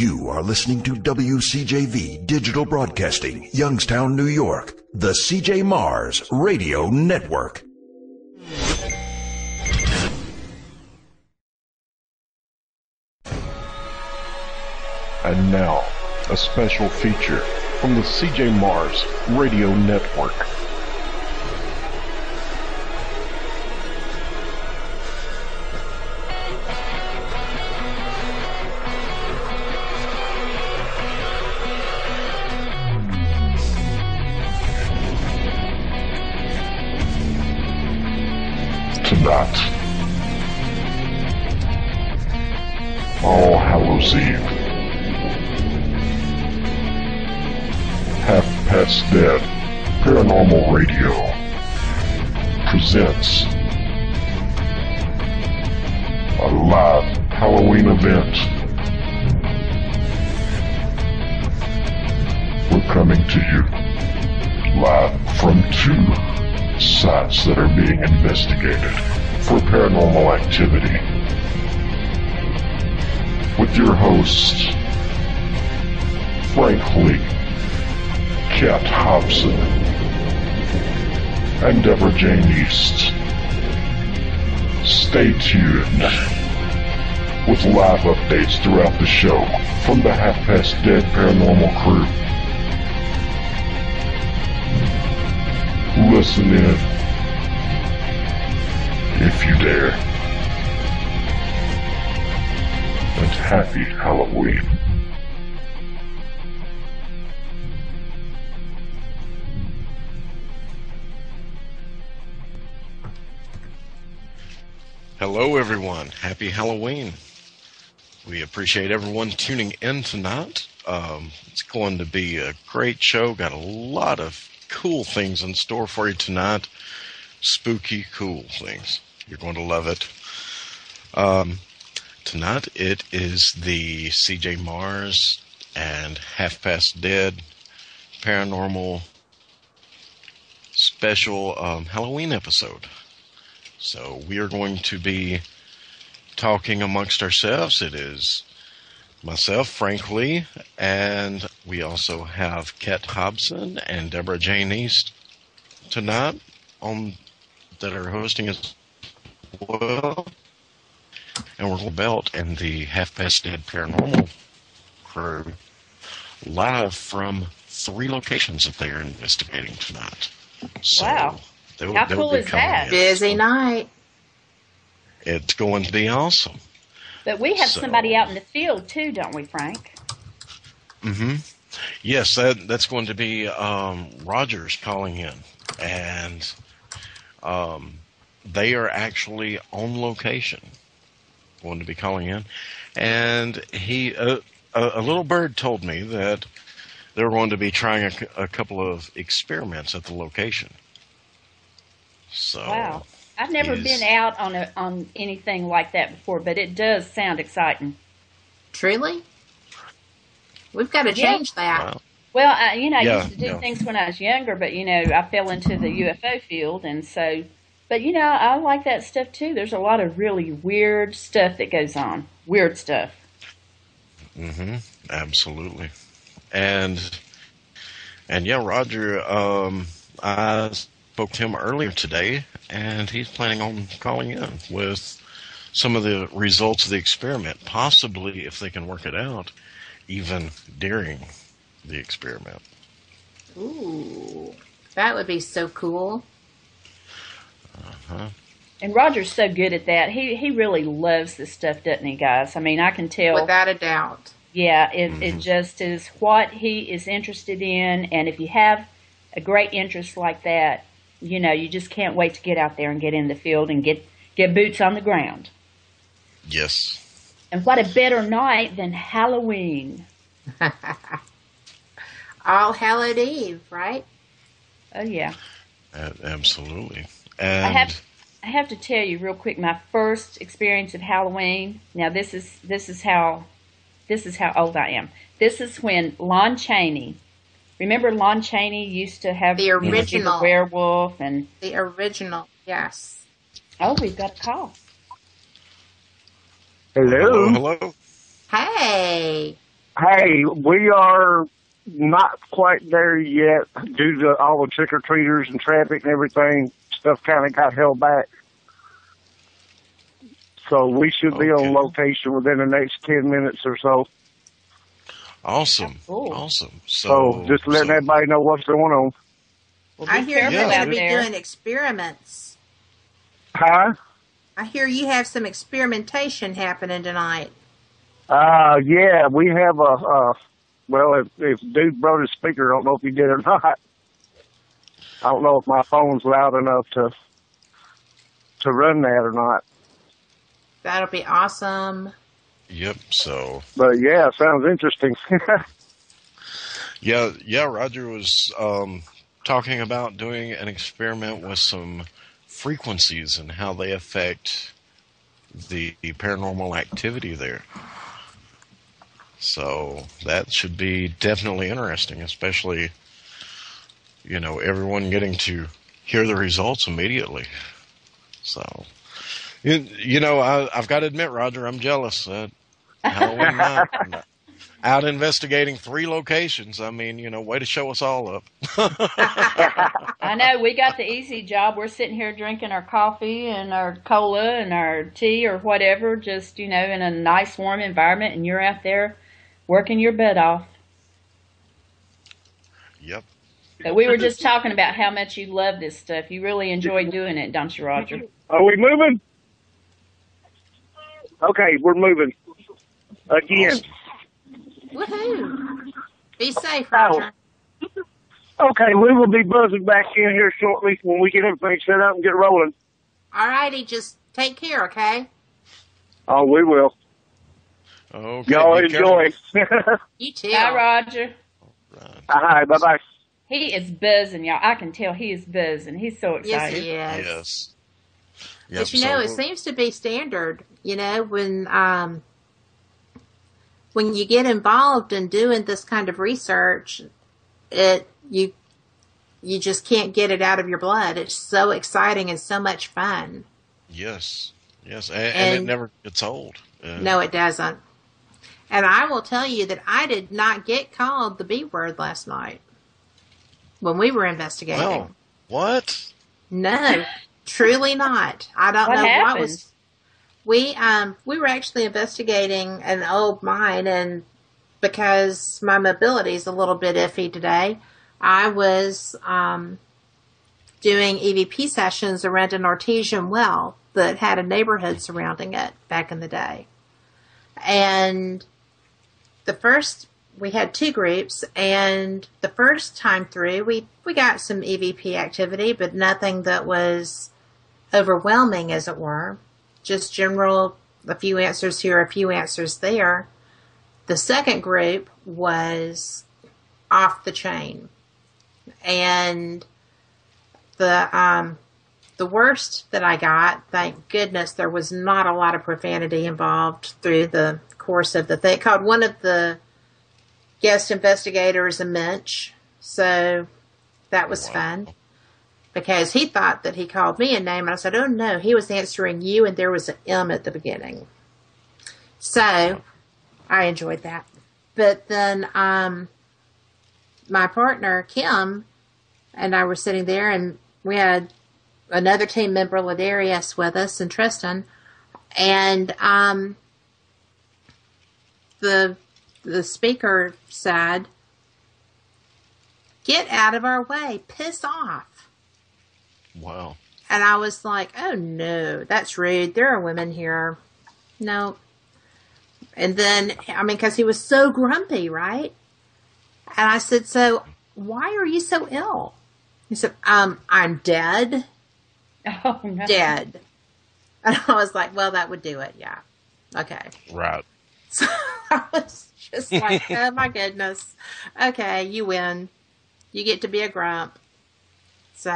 You are listening to WCJV Digital Broadcasting, Youngstown, New York, the CJ Mars Radio Network. And now, a special feature from the CJ Mars Radio Network. Tonight, All Hallows Eve, Half Past Dead Paranormal Radio presents a live Halloween event. We're coming to you live from two sites that are being investigated for paranormal activity. With your hosts, Frank Lee, Kat Hobson, and Deborah Jane East. Stay tuned with live updates throughout the show from the Half Past Dead Paranormal crew. Listen in, if you dare. And happy Halloween. Hello everyone, happy Halloween. We appreciate everyone tuning in tonight. It's going to be a great show. Got a lot of cool things in store for you tonight. Spooky, cool things. You're going to love it. Tonight it is the CJ Mars and Half Past Dead Paranormal special Halloween episode. So we are going to be talking amongst ourselves. It is myself, Frank Lee, and we also have Kat Hobson and Deborah Jane East tonight that are hosting as well. And we're Belt and the Half Past Dead Paranormal crew live from 3 locations that they are investigating tonight. So wow. How cool is that? Busy night. It's going to be awesome. But we have somebody out in the field, too, don't we, Frank? Mm-hmm. Yes, that's going to be Rogers calling in. And they are actually on location, going to be calling in. And he, a little bird told me that they're going to be trying a couple of experiments at the location. So, wow. I've never been out on anything like that before, but it does sound exciting. Truly? We've got to change that. Wow. Well, I used to do things when I was younger, but, I fell into the UFO field, and so, but, I like that stuff, too. There's a lot of really weird stuff that goes on. Weird stuff. Mm-hmm. Absolutely. And yeah, Roger, I spoke to him earlier today, and he's planning on calling in with some of the results of the experiment, possibly, if they can work it out, even during the experiment. Ooh, that would be so cool. Uh-huh. And Roger's so good at that. He really loves this stuff, doesn't he, guys? I mean, I can tell. Without a doubt. Yeah, it just is what he is interested in, and if you have a great interest like that, you just can't wait to get out there and get in the field and get boots on the ground. Yes. And what a better night than Halloween. All Hallowed Eve, right? Oh, yeah. Absolutely. And I have to tell you real quick, my first experience of Halloween. Now, this is how old I am. This is when Lon Chaney. Remember Lon Chaney used to have the original werewolf and the original, yes. Oh, we've got a call. Hello. Hello. Hey. Hey, we are not quite there yet due to all the trick-or-treaters and traffic and everything. Stuff kind of got held back. So we should be on location within the next 10 minutes or so. Awesome. Cool. Awesome. So just letting everybody know what's going on. Well, I be hear you're careful going out to be there. doing experiments. Huh? I hear you have some experimentation happening tonight. Yeah, we have well, if dude brought his speaker, I don't know if he did or not. I don't know if my phone's loud enough to run that or not. That'll be awesome. Yep. So. But yeah, sounds interesting. Yeah. Roger was talking about doing an experiment with some frequencies and how they affect the paranormal activity there. So that should be definitely interesting, especially, everyone getting to hear the results immediately. So, I've got to admit, Roger, I'm jealous. Halloween night, I'm out investigating 3 locations. I mean, way to show us all up. I know, we got the easy job. We're sitting here drinking our coffee and our cola and our tea or whatever, just, in a nice warm environment, and you're out there working your butt off. Yep. But we were just talking about how much you love this stuff. You really enjoy doing it, don't you, Roger? Are we moving? Okay, we're moving. Again. Woohoo! Be safe, Roger. Okay, we will be buzzing back in here shortly when we get everything set up and get rolling. All righty, just take care, okay? Oh, we will. Okay. Y'all be enjoy. You too. Bye, Roger. careful. Hi, bye-bye. He is buzzing, y'all. I can tell he is buzzing. He's so Yes, excited. he is. Yes. Yep, But it seems to be standard, when you get involved in doing this kind of research, you just can't get it out of your blood. It's so exciting and so much fun. Yes. And it never gets old. No, it doesn't. And I will tell you that I did not get called the B word last night when we were investigating. Well, what? No, truly not. I don't What know happened? what was. We were actually investigating an old mine, and because my mobility is a little bit iffy today, I was doing EVP sessions around an artesian well that had a neighborhood surrounding it back in the day. And we had 2 groups, and the first time through, we got some EVP activity, but nothing that was overwhelming, as it were. Just general, a few answers here, a few answers there. The second group was off the chain. And the worst that I got, thank goodness, there was not a lot of profanity involved through the course of the thing. Called one of the guest investigators a mensch, so that was fun. Because he thought that he called me a name, and I said, oh no, he was answering you, and there was an M at the beginning. So, I enjoyed that. But then, my partner, Kim, and I were sitting there, and we had another team member, Ladarius, with us, and Tristan, and, the speaker said, get out of our way, piss off. Wow. And I was like, oh no, that's rude. There are women here. No. And then, because he was so grumpy, right? And I said, so why are you so ill? He said, I'm dead. Oh, no. Dead. And I was like, well, that would do it. Yeah. Okay. Right. So I was just like, oh my goodness. Okay, you win. You get to be a grump. So,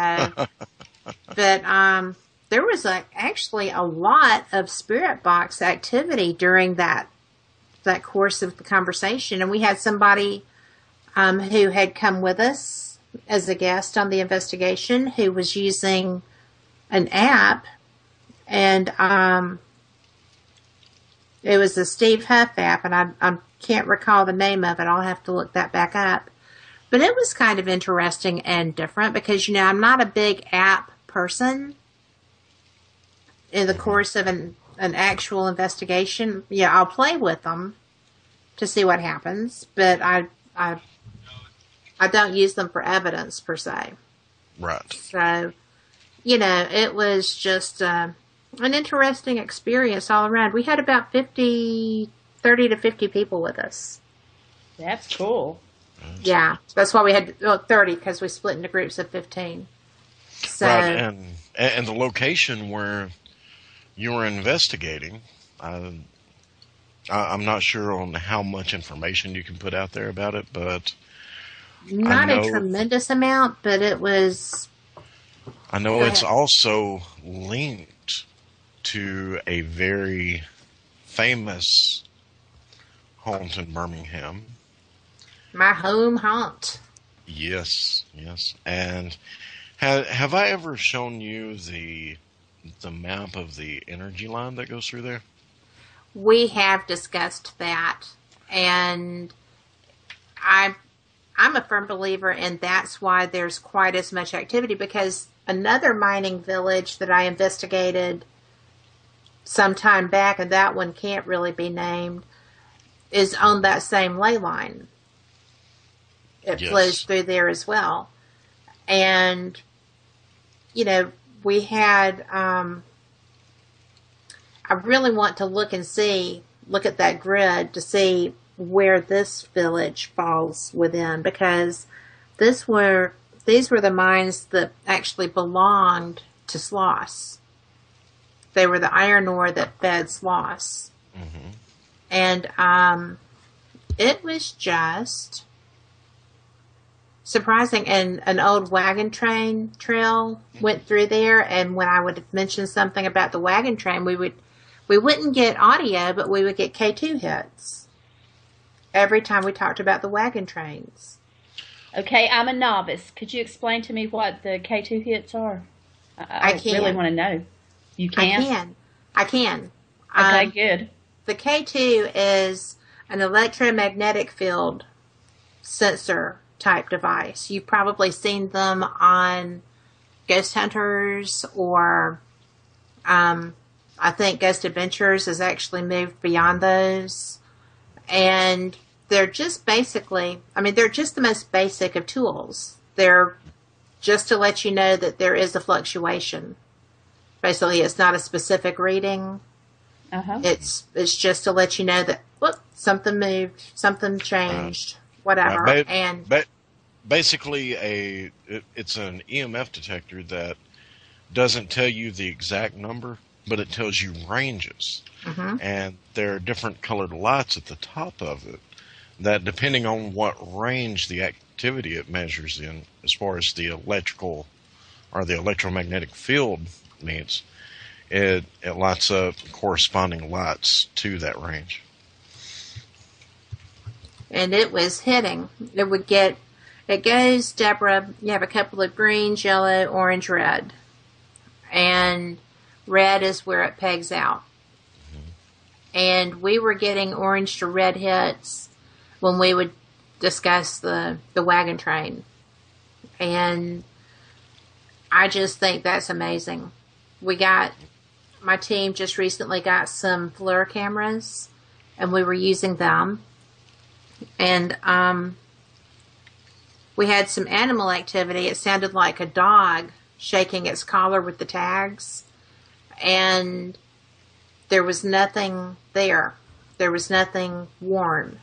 but there was actually a lot of spirit box activity during that course of the conversation, and we had somebody who had come with us as a guest on the investigation who was using an app, and It was the Steve Huff app, and I can't recall the name of it. I'll have to look that back up. But it was kind of interesting and different because, you know, I'm not a big app person. In the course of an actual investigation, yeah, I'll play with them to see what happens, but I don't use them for evidence per se. Right. So, you know, it was just an interesting experience all around. We had about 30 to 50 people with us. That's cool. Yeah, that's why we had 30 because we split into groups of 15. So, right, and the location where you were investigating, I'm not sure on how much information you can put out there about it, but not a tremendous amount, but it was. I know it's also linked to a very famous haunt in Birmingham. My home haunt. Yes. And have I ever shown you the map of the energy line that goes through there? We have discussed that, and I'm a firm believer, and that's why there's quite as much activity, because another mining village that I investigated some time back, and that one can't really be named, is on that same ley line. It flows through there as well. And, you know, we had, I really want to look at that grid to see where this village falls within, because these were the mines that actually belonged to Sloss. They were the iron ore that fed Sloss. Mm-hmm. And it was just surprising. And an old wagon train trail went through there, and when I would mention something about the wagon train, we wouldn't get audio, but we would get K2 hits every time we talked about the wagon trains. Okay, I'm a novice. Could you explain to me what the K2 hits are? I really want to know. You can? I can. Okay, good. The K2 is an electromagnetic field sensor type device. You've probably seen them on Ghost Hunters, or I think Ghost Adventures has actually moved beyond those. And they're just basically, they're just the most basic of tools. They're just to let you know that there is a fluctuation. Basically, it's not a specific reading. Uh-huh. It's just to let you know that, whoop, something moved, something changed, whatever. Basically, it's an EMF detector that doesn't tell you the exact number, but it tells you ranges. Mm-hmm. And there are different colored lights at the top of it that, depending on what range the activity it measures in, as far as the electrical or the electromagnetic field means, it lights up corresponding lights to that range. And it was hitting. It goes, Deborah, you have a couple of greens, yellow, orange, red. And red is where it pegs out. Mm-hmm. And we were getting orange to red hits when we would discuss the wagon train. And I just think that's amazing. My team just recently got some FLIR cameras, and we were using them. And we had some animal activity. It sounded like a dog shaking its collar with the tags. And there was nothing there. There was nothing worn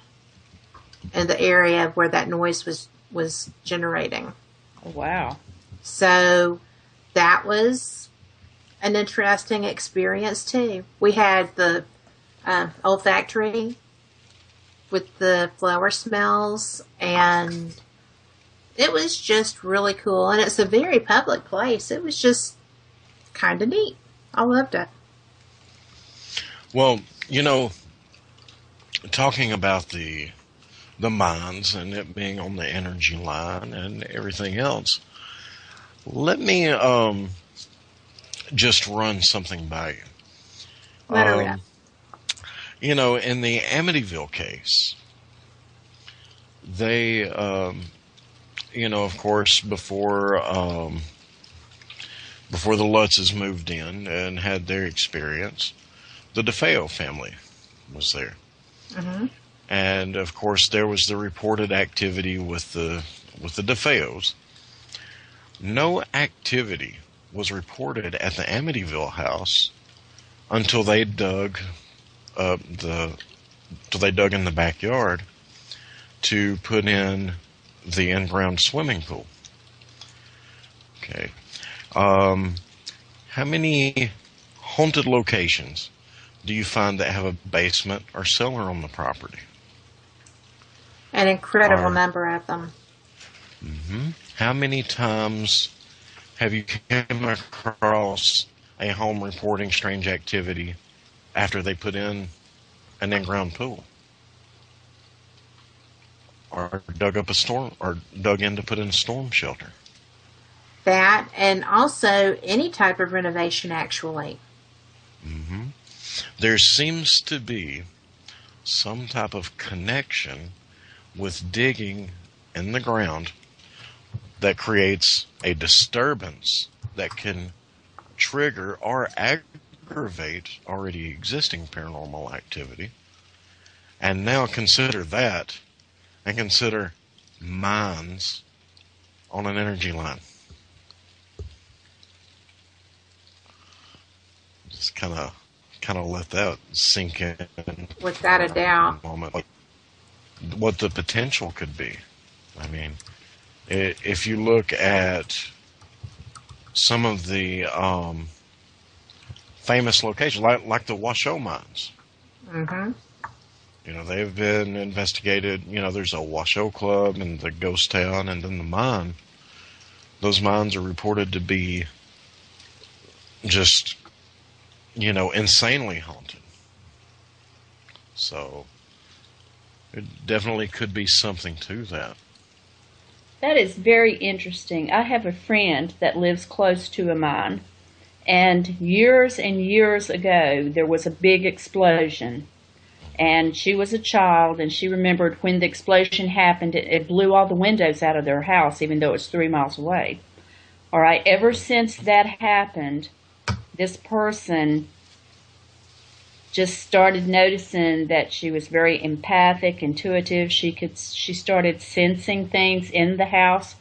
in the area where that noise was generating. Oh, wow. So that was an interesting experience too. We had the olfactory with the flower smells, and it was just really cool. And it's a very public place. It was just kind of neat. I loved it. Well, talking about the mines and it being on the energy line and everything else, let me just run something by you. In the Amityville case, they, of course, before the Lutzes moved in and had their experience, the DeFeo family was there. Mm-hmm. And, of course, there was the reported activity with the DeFeos. No activity was reported at the Amityville house until they dug in the backyard to put in the in-ground swimming pool. Okay. How many haunted locations do you find that have a basement or cellar on the property? An incredible number of them. Mm-hmm. How many times have you come across a home reporting strange activity after they put in an in-ground pool? Or dug in to put in a storm shelter? That, and also any type of renovation, actually. Mm-hmm. There seems to be some type of connection with digging in the ground that creates a disturbance that can trigger or aggravate already existing paranormal activity. And now consider that, and consider mines on an energy line. Just kind of let that sink in. Without a doubt. Moment. Like what the potential could be. I mean, if you look at some of the famous locations, like the Washoe mines. Mm-hmm. They've been investigated. There's a Washoe Club and the Ghost Town, and then the mine. Those mines are reported to be just, insanely haunted. So it definitely could be something to that. That is very interesting. I have a friend that lives close to a mine, and years ago there was a big explosion. And she was a child, and she remembered when the explosion happened, it blew all the windows out of their house, even though it was 3 miles away. All right, ever since that happened, this person just started noticing that she was very empathic, intuitive. She started sensing things in the house.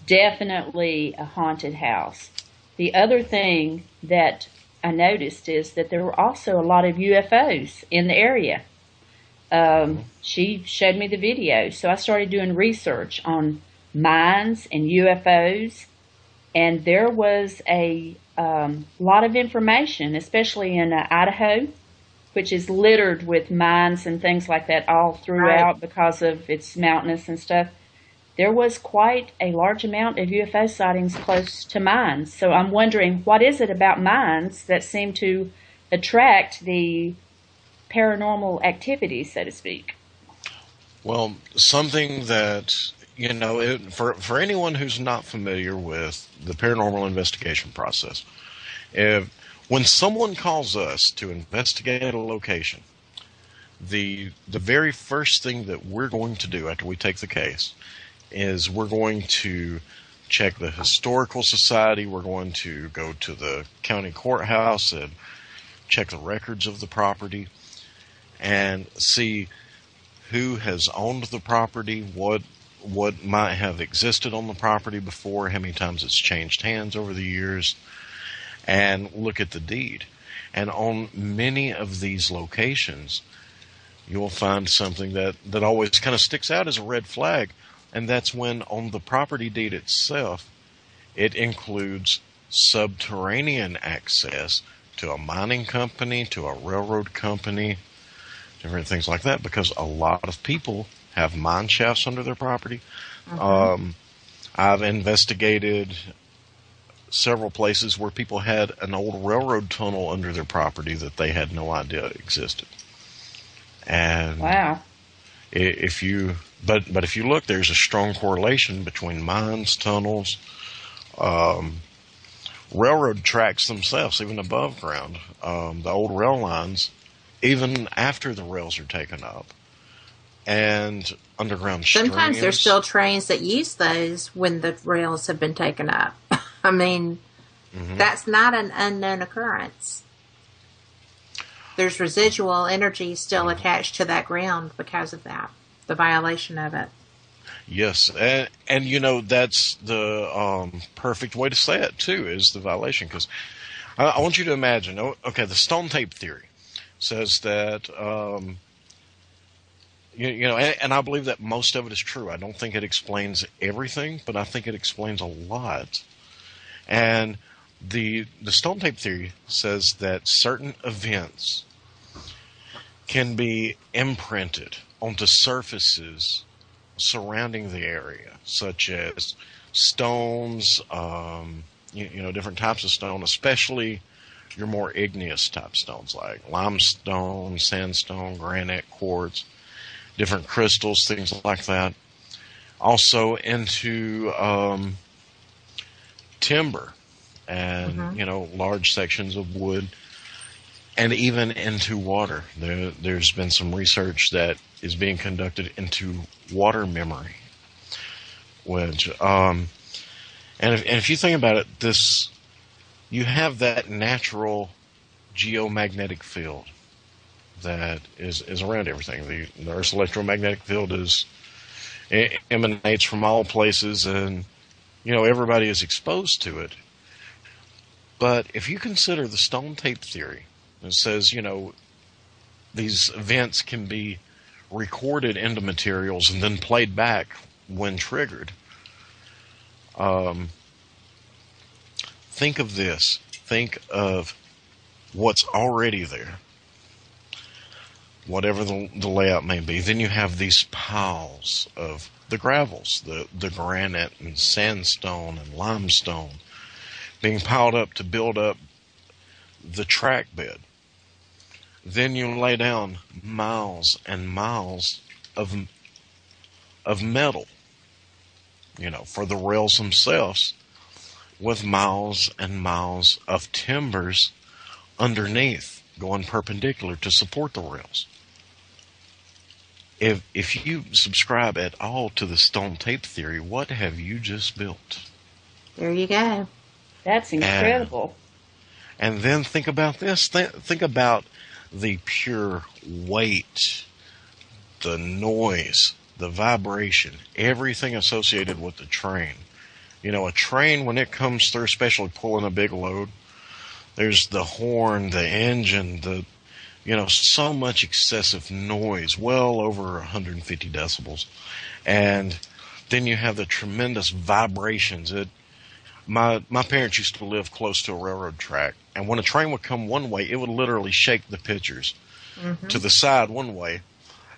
Definitely a haunted house. The other thing that I noticed is that there were also a lot of UFOs in the area. She showed me the video, so I started doing research on mines and UFOs, and there was a lot of information, especially in Idaho, which is littered with mines and things like that all throughout because of its mountainous and stuff. There was quite a large amount of UFO sightings close to mines. So I'm wondering, what is it about mines that seem to attract the paranormal activities, so to speak? Well, something that, for anyone who's not familiar with the paranormal investigation process, when someone calls us to investigate a location, the very first thing that we're going to do after we take the case is we're going to check the historical society. We're going to go to the county courthouse and check the records of the property and see who has owned the property, what might have existed on the property before, how many times it's changed hands over the years, and look at the deed. And on many of these locations, you'll find something that always kind of sticks out as a red flag, and that's when on the property deed itself, it includes subterranean access to a mining company, to a railroad company, different things like that, because a lot of people have mine shafts under their property. Mm-hmm. I've investigated several places where people had an old railroad tunnel under their property that they had no idea existed. And wow. If you look, there's a strong correlation between mines, tunnels, railroad tracks themselves, even above ground. The old rail lines even after the rails are taken up. And underground Sometimes streams. there's still trains that use those when the rails have been taken up. I mean, that's not an unknown occurrence. There's residual energy still attached to that ground because of that, the violation of it. Yes, and you know, that's the perfect way to say it, too, is the violation. Because I want you to imagine, okay, the stone tape theory says that, you know, and I believe that most of it is true. I don't think it explains everything, but I think it explains a lot. And the stone tape theory says that certain events can be imprinted onto surfaces surrounding the area, such as stones, you know, different types of stone, especially your more igneous type stones like limestone, sandstone, granite, quartz, different crystals, things like that. Also into timber and, you know, large sections of wood, and even into water. There's been some research that is being conducted into water memory, which, and if you think about it, you have that natural geomagnetic field that is around everything. The Earth's electromagnetic field emanates from all places, and, you know, everybody is exposed to it. But if you consider the stone tape theory, it says, you know, these events can be recorded into materials and then played back when triggered. Think of this. Think of what's already there, whatever the layout may be. Then you have these piles of the gravels, the granite and sandstone and limestone being piled up to build up the track bed. Then you lay down miles and miles of metal, you know, for the rails themselves, with miles and miles of timbers underneath going perpendicular to support the rails. If you subscribe at all to the stone tape theory, what have you just built? There you go. That's incredible. And then think about this. Think about the pure weight, the noise, the vibration, everything associated with the train. You know, a train, when it comes through, especially pulling a big load, there's the horn, the engine, you know, so much excessive noise, well over 150 decibels. And then you have the tremendous vibrations. My parents used to live close to a railroad track, and when a train would come one way, it would literally shake the pictures to the side one way.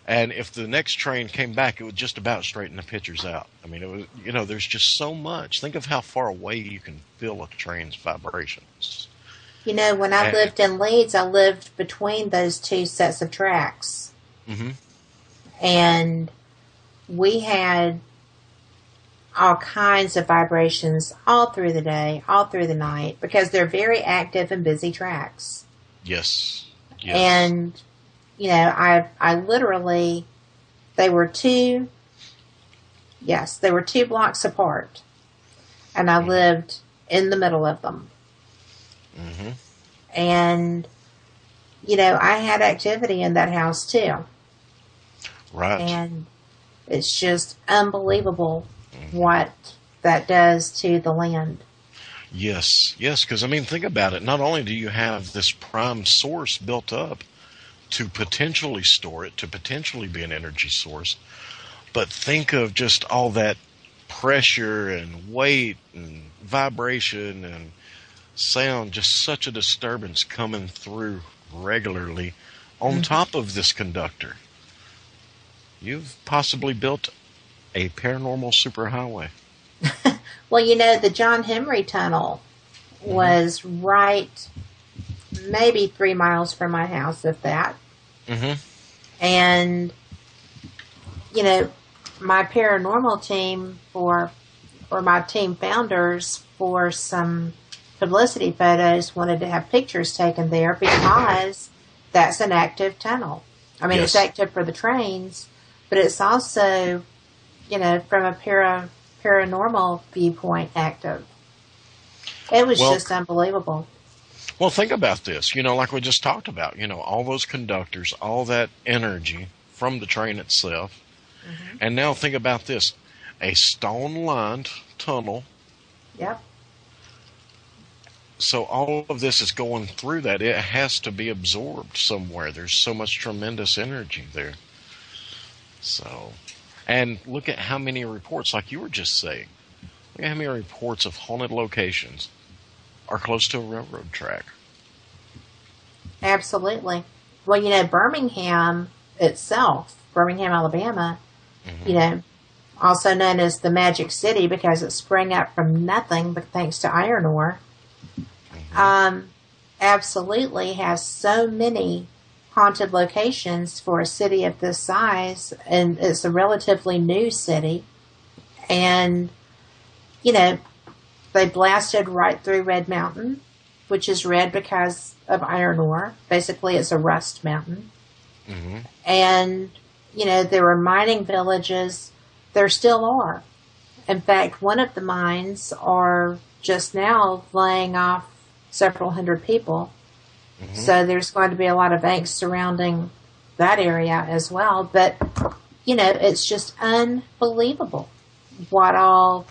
And if the next train came back, it would just about straighten the pictures out. I mean, it was, you know, there's just so much. Think of how far away you can feel a train's vibrations. You know, when I lived in Leeds, I lived between those two sets of tracks. And we had all kinds of vibrations all through the day, all through the night, because they're very active and busy tracks. Yes. And, you know, I literally, they were two blocks apart. And I lived in the middle of them. And, you know, I had activity in that house too. Right. And it's just unbelievable what that does to the land. Yes, because, I mean, think about it. Not only do you have this prime source built up to potentially store it, to potentially be an energy source, but think of just all that pressure and weight and vibration and sound, just such a disturbance coming through regularly on top of this conductor. You've possibly built a paranormal superhighway. Well, you know, the John Henry Tunnel was right maybe 3 miles from my house, if that. And, you know, my paranormal team or my team founders for some publicity photos wanted to have pictures taken there because that's an active tunnel. I mean, Yes. it's active for the trains, but it's also, from a paranormal viewpoint, active. It was Well- just unbelievable. Well, think about this. Like we just talked about, all those conductors, all that energy from the train itself. Mm-hmm. And now think about this. A stone-lined tunnel. Yep. So all of this is going through that. It has to be absorbed somewhere. There's so much tremendous energy there. So, and look at how many reports, like you were just saying, look at how many reports of haunted locations are close to a railroad track. Absolutely. Well, Birmingham itself, Birmingham, Alabama, also known as the Magic City because it sprang up from nothing but thanks to iron ore, absolutely has so many haunted locations for a city of this size, and it's a relatively new city. And, they blasted right through Red Mountain, which is red because of iron ore. Basically, it's a rust mountain. Mm-hmm. And, there were mining villages. There still are. In fact, one of the mines are just now laying off several hundred people. Mm-hmm. So there's going to be a lot of angst surrounding that area as well. But, it's just unbelievable what all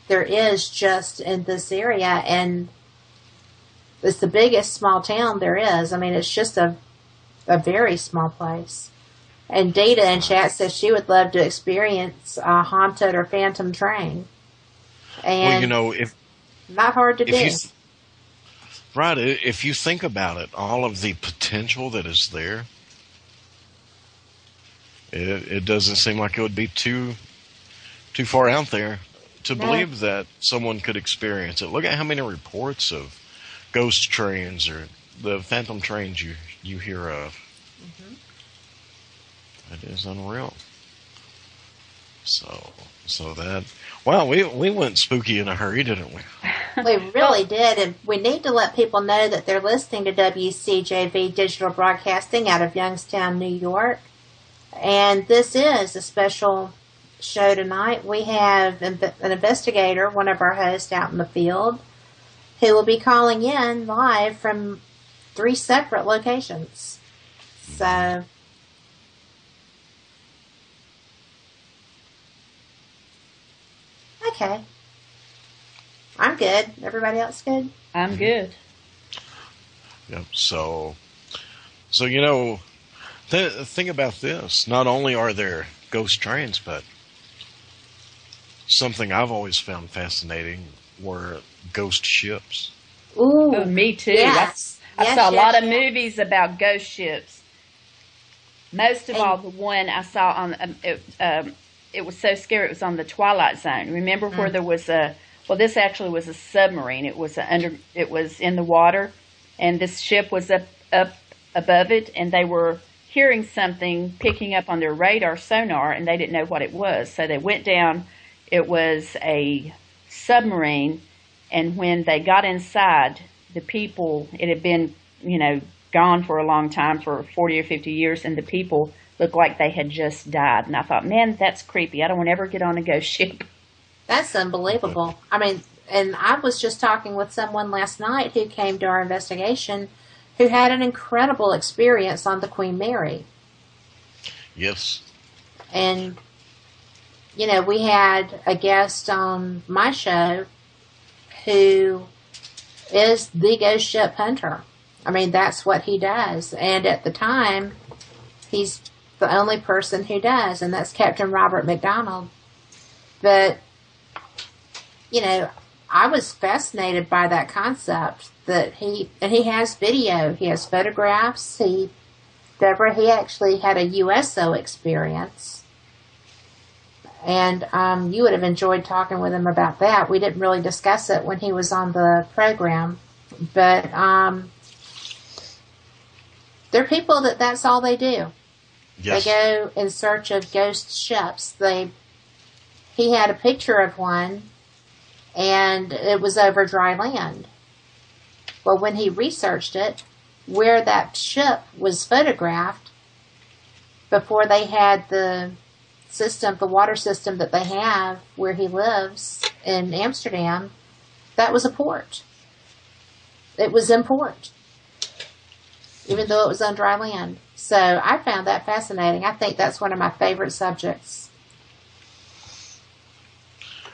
there is just in this area. And it's the biggest small town there is. I mean, it's just a very small place. And Data in chat says she would love to experience a haunted or phantom train. And if not hard to do. Right, if you think about it, all of the potential that is there, it doesn't seem like it would be too far out there to believe that someone could experience it. Look at how many reports of ghost trains or the phantom trains you hear of. Mm-hmm. It is unreal. So that, wow, we went spooky in a hurry, didn't we? We really did, and we need to let people know that they're listening to WCJV Digital Broadcasting out of Youngstown, New York. And this is a special show tonight. We have an investigator, one of our hosts out in the field, who will be calling in live from 3 separate locations. So, okay. I'm good. Everybody else good? I'm good. Yep. So think about this. Not only are there ghost trains, but something I've always found fascinating were ghost ships. Ooh, Oh, me too. yes. I saw a lot of movies about ghost ships. Most of all, the one I saw on it was so scary. It was on the Twilight Zone. Remember where there was this actually was a submarine. It was in the water, and this ship was up above it, and they were hearing something picking up on their radar sonar, and they didn't know what it was. So they went down. It was a submarine, and when they got inside, the people, it had been, gone for a long time, for 40 or 50 years, and the people looked like they had just died. And I thought, man, that's creepy. I don't want to ever get on a ghost ship. That's unbelievable. I mean, and I was just talking with someone last night who came to our investigation who had an incredible experience on the Queen Mary. Yes. And, we had a guest on my show who is the ghost ship hunter. I mean, that's what he does. And at the time, he's the only person who does, and that's Captain Robert McDonald. But, I was fascinated by that concept that he has video, he has photographs, he actually had a USO experience. And you would have enjoyed talking with him about that. We didn't really discuss it when he was on the program. But there are people that's all they do. Yes. They go in search of ghost ships. He had a picture of one, and it was over dry land. Well, when he researched it, where that ship was photographed before they had the water system that they have where he lives in Amsterdam. That was a port. It was in port, even though it was on dry land. So I found that fascinating. I think that's one of my favorite subjects.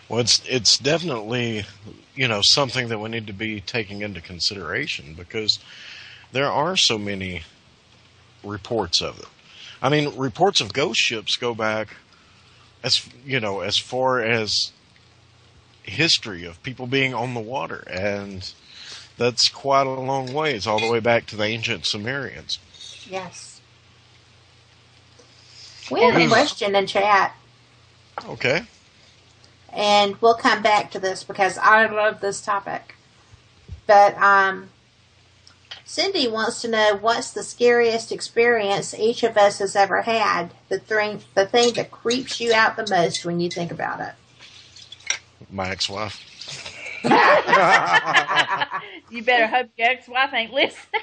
Well, it's definitely, something that we need to be taking into consideration, because there are so many reports of it. I mean, reports of ghost ships go back as far as history of people being on the water, and that's quite a long ways, all the way back to the ancient Sumerians. Yes. We have a question in chat. Okay. And we'll come back to this because I love this topic. But Cindy wants to know, what's the scariest experience each of us has ever had? The thing that creeps you out the most when you think about it. My ex-wife. You better hope your ex-wife ain't listening.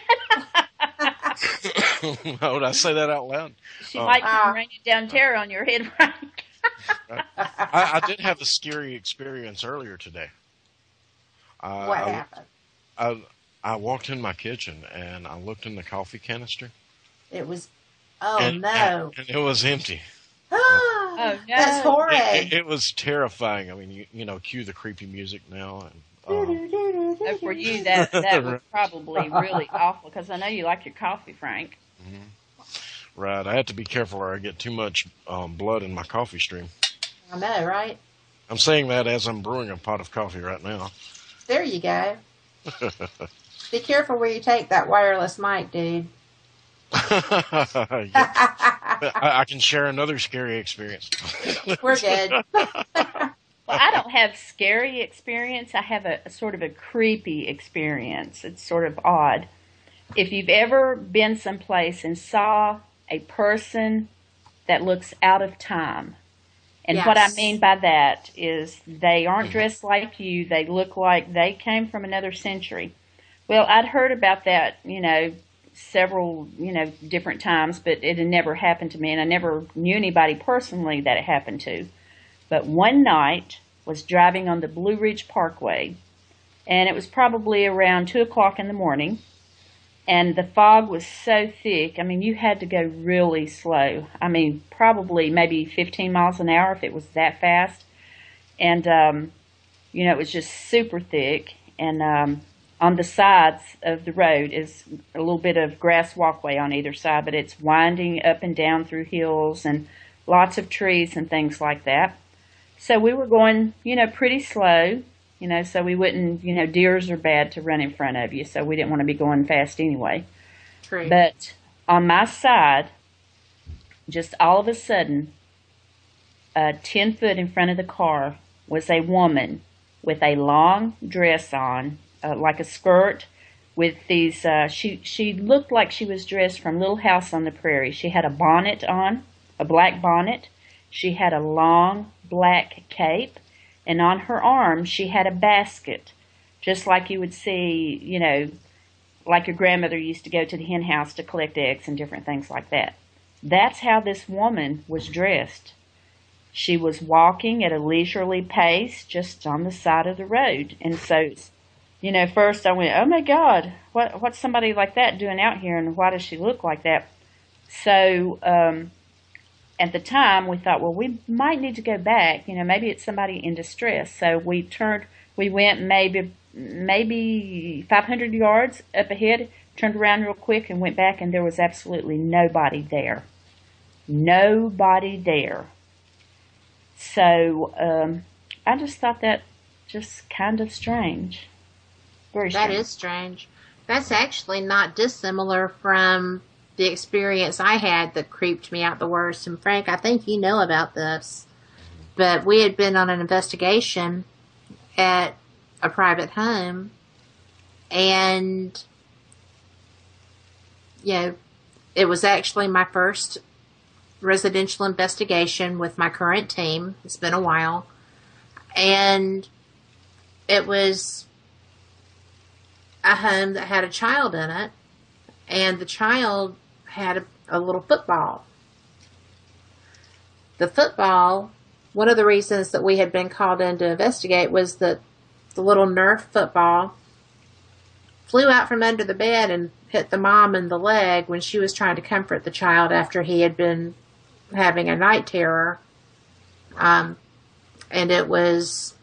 Why would I say that out loud? She might come raining down terror on your head, right? I did have a scary experience earlier today. What happened? I walked in my kitchen and I looked in the coffee canister. It was, no. And it was empty. Oh, no. That's horrid. It was terrifying. I mean, cue the creepy music now. And, for you, that was probably really awful, because I know you like your coffee, Frank. Mm-hmm. Right. I have to be careful or I get too much blood in my coffee stream. I know, right? I'm saying that as I'm brewing a pot of coffee right now. There you go. Be careful where you take that wireless mic, dude. I can share another scary experience. We're good. Well, I don't have scary experience. I have a sort of a creepy experience. It's sort of odd. If you've ever been someplace and saw a person that looks out of time, and yes. What I mean by that is they aren't dressed like you. They look like they came from another century. Well, I'd heard about that, several, different times, but it had never happened to me, and I never knew anybody personally that it happened to. But one night, was driving on the Blue Ridge Parkway, and it was probably around 2 o'clock in the morning, and the fog was so thick, I mean, you had to go really slow. I mean, probably maybe 15 miles an hour if it was that fast. And, it was just super thick, and on the sides of the road is a little bit of grass walkway on either side, but it's winding up and down through hills and lots of trees and things like that. So we were going, pretty slow, so we wouldn't, deers are bad to run in front of you, so we didn't want to be going fast anyway. True. But on my side, just all of a sudden, 10 foot in front of the car was a woman with a long dress on, like a skirt, with these, she looked like she was dressed from Little House on the Prairie. She had a bonnet on, a black bonnet. She had a long black cape, and on her arm she had a basket, just like you would see, like your grandmother used to go to the hen house to collect eggs and different things like that. That's how this woman was dressed. She was walking at a leisurely pace just on the side of the road. And so, first I went, oh my God, what's somebody like that doing out here, and why does she look like that? So, at the time, we thought, well, we might need to go back. Maybe it's somebody in distress. So we went maybe 500 yards up ahead, turned around real quick and went back, and there was absolutely nobody there. Nobody there. So I just thought that just kind of strange. Very strange. That is strange. That's actually not dissimilar from the experience I had that creeped me out the worst. And Frank, I think you know about this, but we had been on an investigation at a private home, and it was actually my first residential investigation with my current team. It's been a while, and it was a home that had a child in it. and the child had a little football. The football, one of the reasons that we had been called in to investigate was that the little Nerf football flew out from under the bed and hit the mom in the leg when she was trying to comfort the child after he had been having a night terror. And it was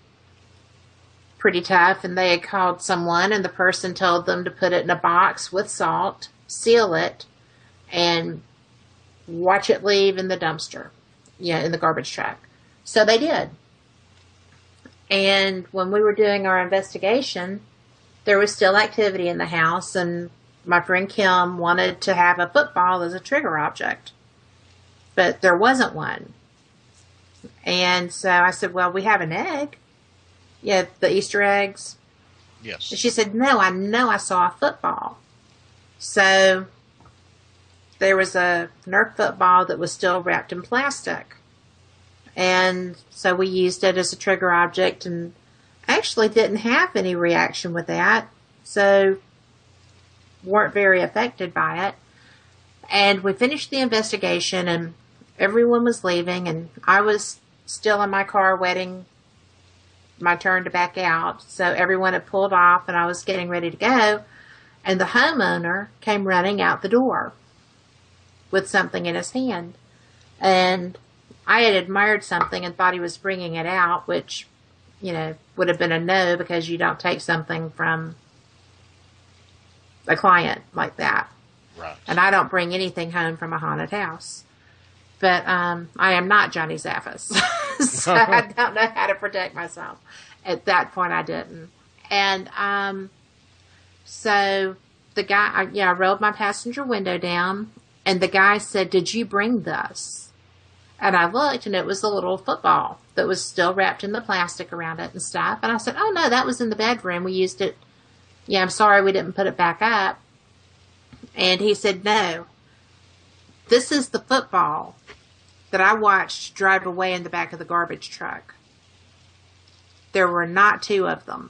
pretty tough, and they had called someone, and the person told them to put it in a box with salt, seal it, and watch it leave in the dumpster, in the garbage truck. So they did. And when we were doing our investigation, there was still activity in the house, and my friend Kim wanted to have a football as a trigger object, but there wasn't one. And so I said, well, we have an egg. Yeah, the Easter eggs. Yes. And she said, no, I know I saw a football. So there was a Nerf football that was still wrapped in plastic. And so we used it as a trigger object and actually didn't have any reaction with that. So weren't very affected by it. And we finished the investigation, and everyone was leaving, and I was still in my car waiting my turn to back out. So everyone had pulled off, and I was getting ready to go, and the homeowner came running out the door with something in his hand. And I had admired something and thought he was bringing it out, which, would have been a no, because you don't take something from a client like that. Right. And I don't bring anything home from a haunted house. But I am not Johnny Zaffis. So I don't know how to protect myself. At that point, I didn't. And so the guy, I rolled my passenger window down, and the guy said, "Did you bring this?" And I looked, and it was a little football that was still wrapped in the plastic around it and stuff. And I said, "Oh, no, that was in the bedroom. We used it. Yeah, I'm sorry we didn't put it back up." And he said, "No, this is the football that I watched drive away in the back of the garbage truck. There were not two of them.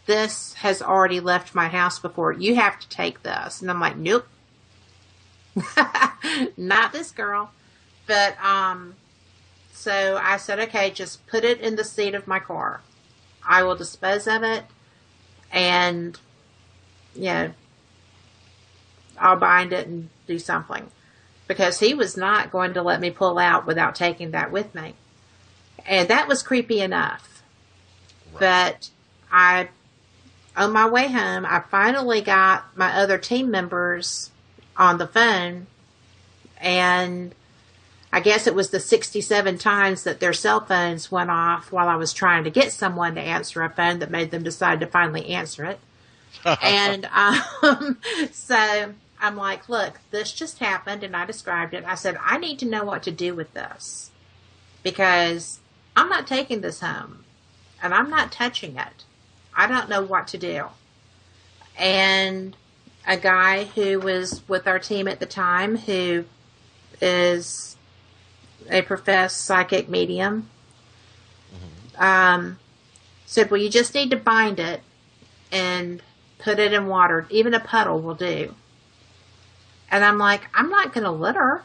This has already left my house before. You have to take this." And I'm like, "Nope." Not this girl. But, so I said, "Okay, just put it in the seat of my car. I will dispose of it, and, I'll bind it and do something." Because he was not going to let me pull out without taking that with me. And that was creepy enough. Right. But on my way home, I finally got my other team members on the phone, and I guess it was the 67 times that their cell phones went off while I was trying to get someone to answer a phone that made them decide to finally answer it. And so I'm like, "Look, this just happened," and I described it. I said, "I need to know what to do with this, because I'm not taking this home, and I'm not touching it. I don't know what to do." And a guy who was with our team at the time, who is a professed psychic medium, said, "Well, you just need to bind it and put it in water. Even a puddle will do." And I'm like, "I'm not going to litter."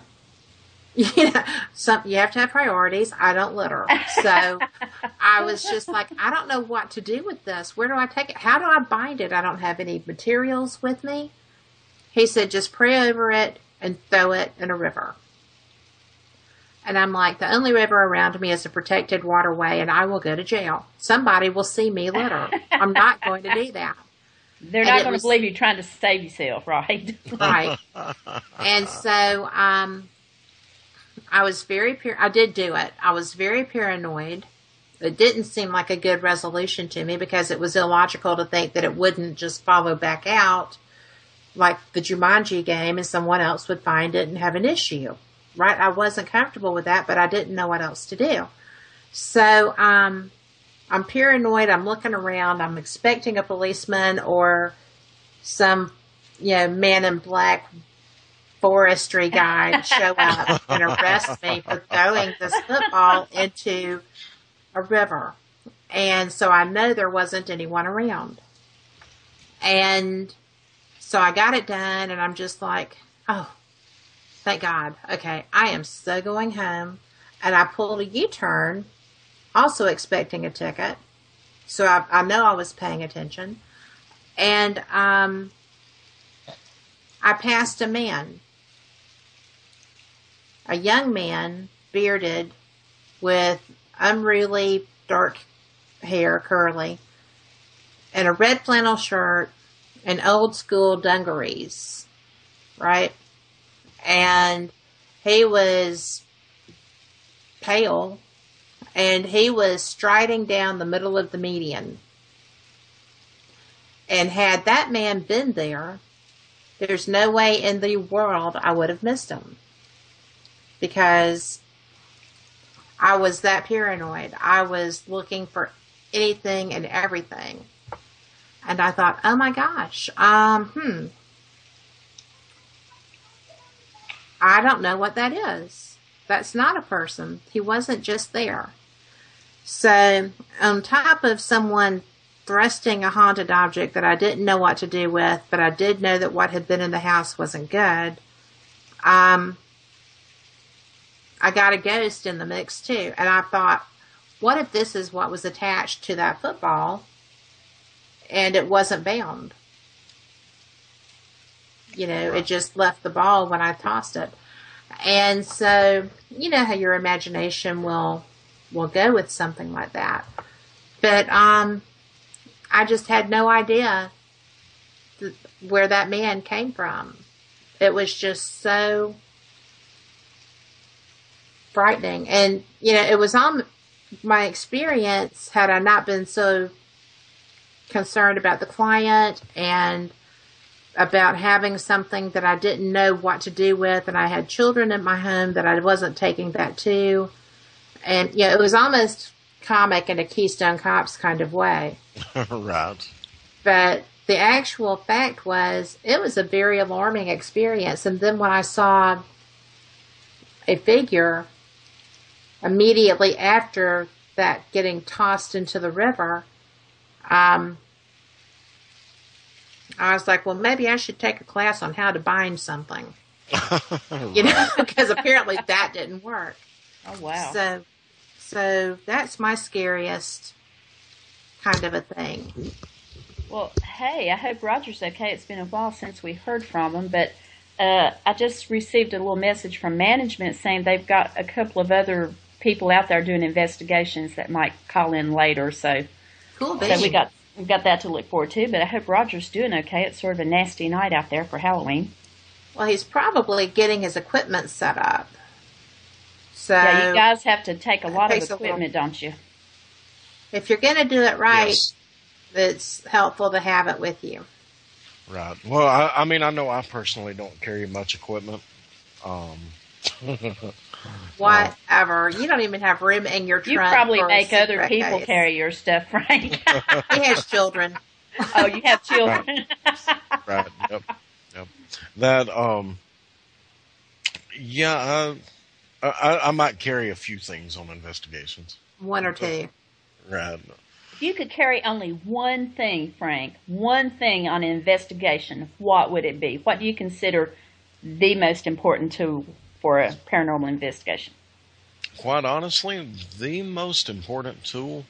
You have to have priorities. I don't litter. So I was just like, I don't know what to do with this. Where do I take it? How do I bind it? I don't have any materials with me. He said, "Just pray over it and throw it in a river." And I'm like, the only river around me is a protected waterway, and I will go to jail. Somebody will see me litter. I'm not going to do that. They're not going to believe you trying to save yourself, right? Right. And so I was I did do it. I was very paranoid. It didn't seem like a good resolution to me, because it was illogical to think that it wouldn't just follow back out like the Jumanji game and someone else would find it and have an issue. Right? I wasn't comfortable with that, but I didn't know what else to do. So I'm paranoid. I'm looking around. I'm expecting a policeman or some, man in black forestry guy to show up and arrest me for throwing this football into a river. And so I know there wasn't anyone around. And So I got it done, and I'm just like, oh, thank God. Okay, I am so going home. And I pulled a U-turn, also expecting a ticket. So I know I was paying attention. And I passed a man. A young man, bearded, with unruly dark hair, curly, and a red flannel shirt and old school dungarees, right? And he was pale, and he was striding down the middle of the median. And had that man been there, there's no way in the world I would have missed him. Because I was that paranoid. I was looking for anything and everything. And I thought, oh my gosh, I don't know what that is. That's not a person. He wasn't just there. So, on top of someone thrusting a haunted object that I didn't know what to do with, but I did know that what had been in the house wasn't good, I got a ghost in the mix too. And I thought, what if this is what was attached to that football and it wasn't bound? You know, it just left the ball when I tossed it. And so, you know how your imagination will go with something like that. But I just had no idea where that man came from. It was just so frightening. And, you know, it was on my experience, had I not been so concerned about the client and about having something that I didn't know what to do with, and I had children in my home that I wasn't taking that to. And, you know, it was almost comic in a Keystone Cops kind of way. Right. But the actual fact was, it was a very alarming experience. And then when I saw a figure immediately after that getting tossed into the river, I was like, well, maybe I should take a class on how to bind something. You know, because apparently that didn't work. Oh, wow. So that's my scariest kind of a thing. Well, hey, I hope Roger's okay. It's been a while since we heard from him, but I just received a little message from management saying they've got a couple of other people out there doing investigations that might call in later. So, Cool, so we've got that to look forward to, but I hope Roger's doing okay. It's sort of a nasty night out there for Halloween. Well, he's probably getting his equipment set up. So Yeah, you guys have to take a lot of takes a equipment, don't you? if you're going to do it right, Yes. it's helpful to have it with you. Right. Well, I mean, I know I personally don't carry much equipment. Whatever. You don't even have room in your trunk. You probably for a make other secret people case. carry your stuff, Frank. He has children. Oh, you have children. Right. Yep. That, yeah, I might carry a few things on investigations. One or two. Right. If you could carry only one thing, Frank, one thing on an investigation, what would it be? What do you consider the most important tool for a paranormal investigation? Quite honestly, the most important tool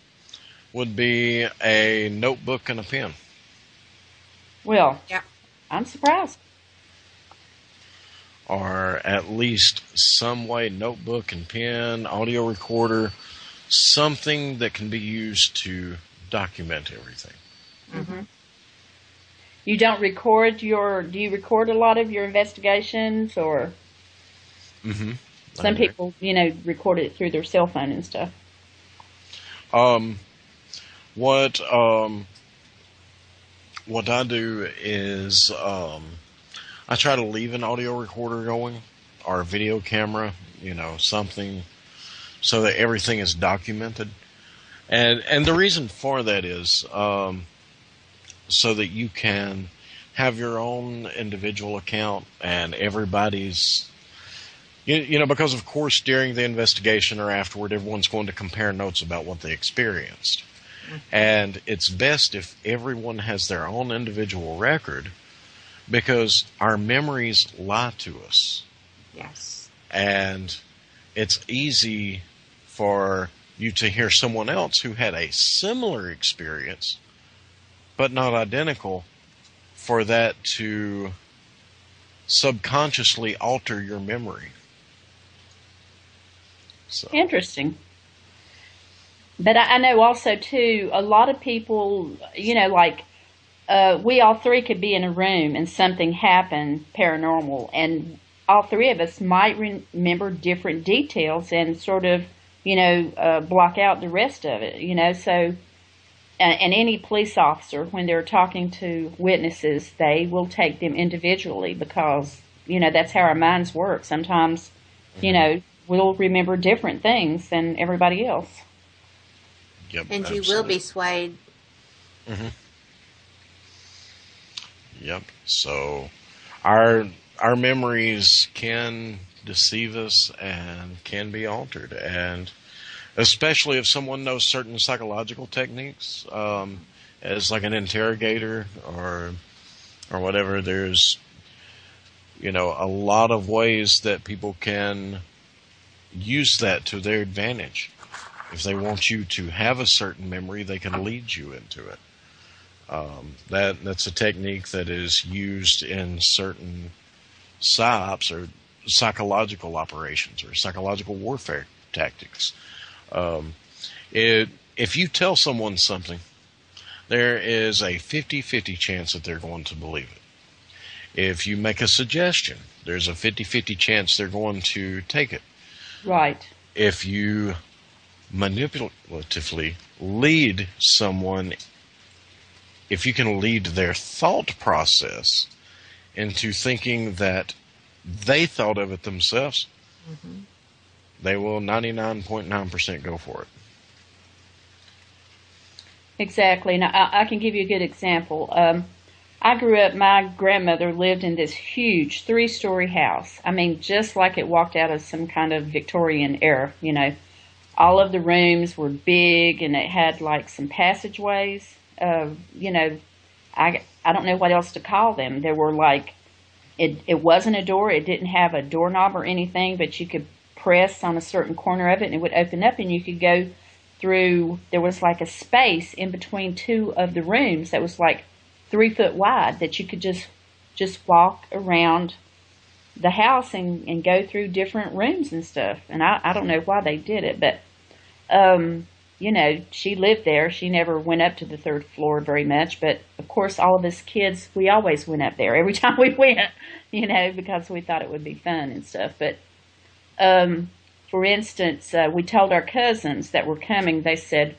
would be a notebook and a pen. Well, Yeah. I'm surprised. Or at least some way, notebook and pen, audio recorder, something that can be used to document everything. Mm-hmm. You don't record do you record a lot of your investigations, or Mm-hmm. some people, record it through their cell phone and stuff? What I do is I try to leave an audio recorder going or a video camera, something so that everything is documented. And the reason for that is so that you can have your own individual account and everybody's, because of course during the investigation or afterward, everyone's going to compare notes about what they experienced. And it's best if everyone has their own individual record, because our memories lie to us. Yes. And it's easy for you to hear someone else who had a similar experience, but not identical, for that to subconsciously alter your memory. So. Interesting. But I know also, too, a lot of people, you know, like, we all three could be in a room and something happened paranormal, and all three of us might remember different details and sort of, you know, block out the rest of it, you know. So, and any police officer, when they're talking to witnesses, they will take them individually because, you know, that's how our minds work. Sometimes, you know, we'll remember different things than everybody else. Yep, and absolutely. you will be swayed. Mm-hmm. Yep. So our memories can deceive us and can be altered, and especially if someone knows certain psychological techniques, as like an interrogator or whatever. There's, you know, a lot of ways that people can use that to their advantage. If they want you to have a certain memory, they can lead you into it. That's a technique that is used in certain PSYOPs, or psychological operations, or psychological warfare tactics. If you tell someone something, there is a 50-50 chance that they're going to believe it. If you make a suggestion, there's a 50-50 chance they're going to take it. Right. If you manipulatively lead someone, if you can lead their thought process into thinking that they thought of it themselves, they will 99.9% go for it. Exactly. Now, I can give you a good example. I grew up, my grandmother lived in this huge 3-story house. I mean, just like it walked out of some kind of Victorian era, you know. All of the rooms were big, and it had like some passageways. You know, I don't know what else to call them. There were like, it wasn't a door. It didn't have a doorknob or anything, but you could press on a certain corner of it and it would open up, and you could go through. There was like a space in between two of the rooms that was like 3 foot wide that you could just walk around the house and go through different rooms and stuff. And I don't know why they did it, but you know, she lived there. She never went up to the 3rd floor very much, but of course all of us kids, we always went up there every time we went, you know, because we thought it would be fun and stuff. But for instance, we told our cousins that were coming. They said,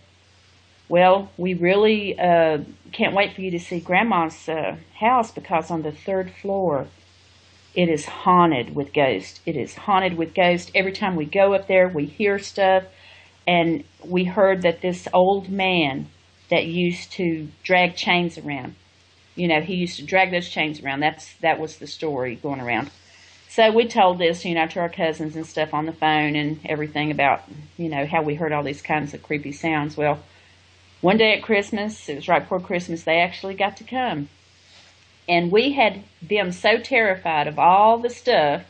well, we really can't wait for you to see Grandma's house, because on the 3rd floor it is haunted with ghosts. It is haunted with ghosts. Every time we go up there, we hear stuff. And we heard that this old man that used to drag chains around, you know, he used to drag those chains around. That was the story going around. So we told this, you know, to our cousins and stuff on the phone and everything about, you know, how we heard all these kinds of creepy sounds. Well, one day at Christmas, it was right before Christmas, they actually got to come. And we had them so terrified of all the stuff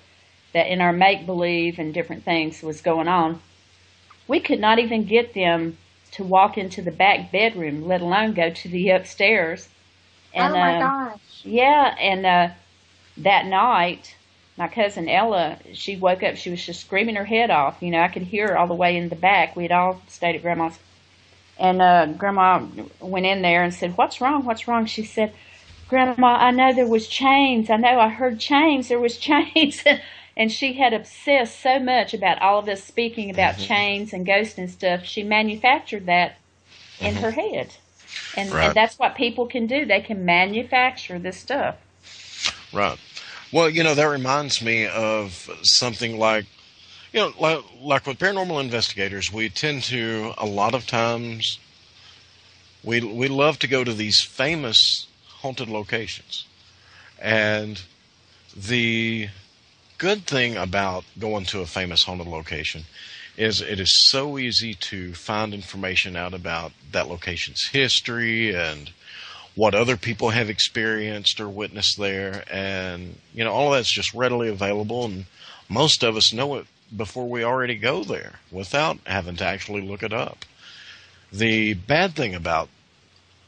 that in our make-believe and different things was going on, we could not even get them to walk into the back bedroom, let alone go to the upstairs. And, oh my gosh. Yeah, and that night, my cousin Ella, she woke up, she was just screaming her head off. You know, I could hear her all the way in the back. We had all stayed at Grandma's. And Grandma went in there and said, "What's wrong? What's wrong?" She said, "Grandma, I know there was chains. I know I heard chains. There was chains." And she had obsessed so much about all of us speaking about chains and ghosts and stuff. She manufactured that in her head. And, Right. and that's what people can do. They can manufacture this stuff. Right. Well, you know, that reminds me of something like, you know, like with paranormal investigators, we tend to, a lot of times, we love to go to these famous haunted locations. And the good thing about going to a famous haunted location is it is so easy to find information out about that location's history and what other people have experienced or witnessed there, and all of that's just readily available, and most of us know it before we already go there without having to actually look it up. The bad thing about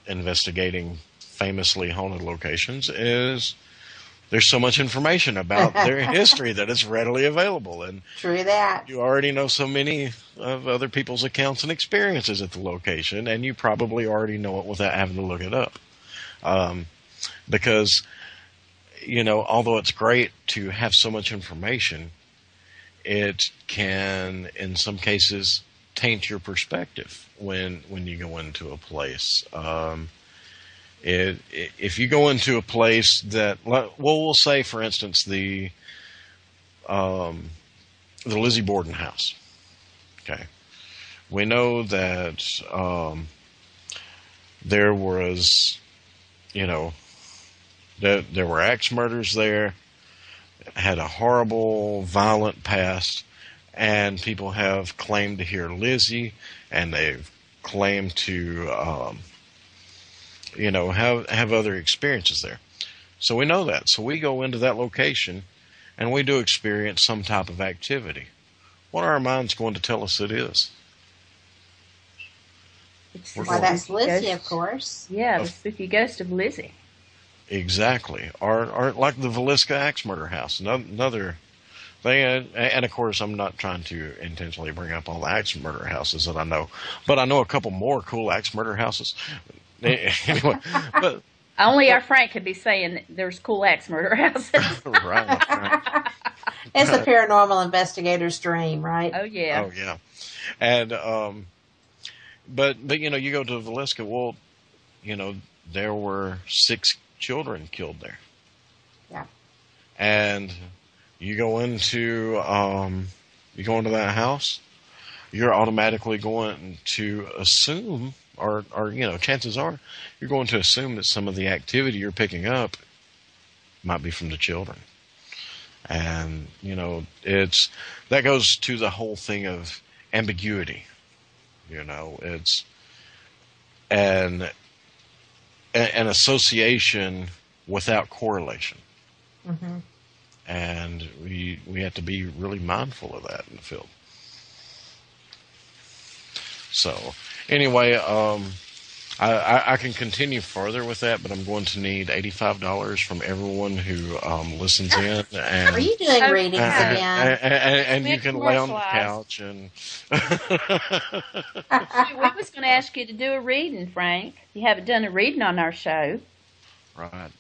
investigating famously haunted locations is there's so much information about their history that it's readily available, and True that. you already know so many of other people's accounts and experiences at the location, and you probably already know it without having to look it up. Because, although it's great to have so much information, it can, in some cases, taint your perspective when you go into a place. If you go into a place that, we'll say, for instance, the Lizzie Borden house. Okay, we know that there was, there were axe murders there, had a horrible, violent past, and people have claimed to hear Lizzie, and they've claimed to, have other experiences there. So we know that. So we go into that location, and we do experience some type of activity. What are our minds going to tell us it is? Why, that's Lizzie, of course. Yeah, the spooky ghost of Lizzie. Exactly. Or like the Villisca axe murder house. Another thing, and of course, I'm not trying to intentionally bring up all the axe murder houses that I know, but I know a couple more cool axe murder houses. Anyway, but only our Frank could be saying there's cool axe murder houses. right. It's a paranormal investigator's dream, right? Oh yeah. Oh yeah. And but you go to Villisca, well, there were 6 children killed there. Yeah. And you go into that house, you're automatically going to assume, or chances are, you're going to assume that some of the activity you're picking up might be from the children. And, that goes to the whole thing of ambiguity. It's an association without correlation. Mm-hmm. And we have to be really mindful of that in the field. So, anyway, I can continue further with that, but I'm going to need $85 from everyone who listens in. And, are you doing readings again? And you can lay on the couch and. We was going to ask you to do a reading, Frank. You haven't done a reading on our show. Right.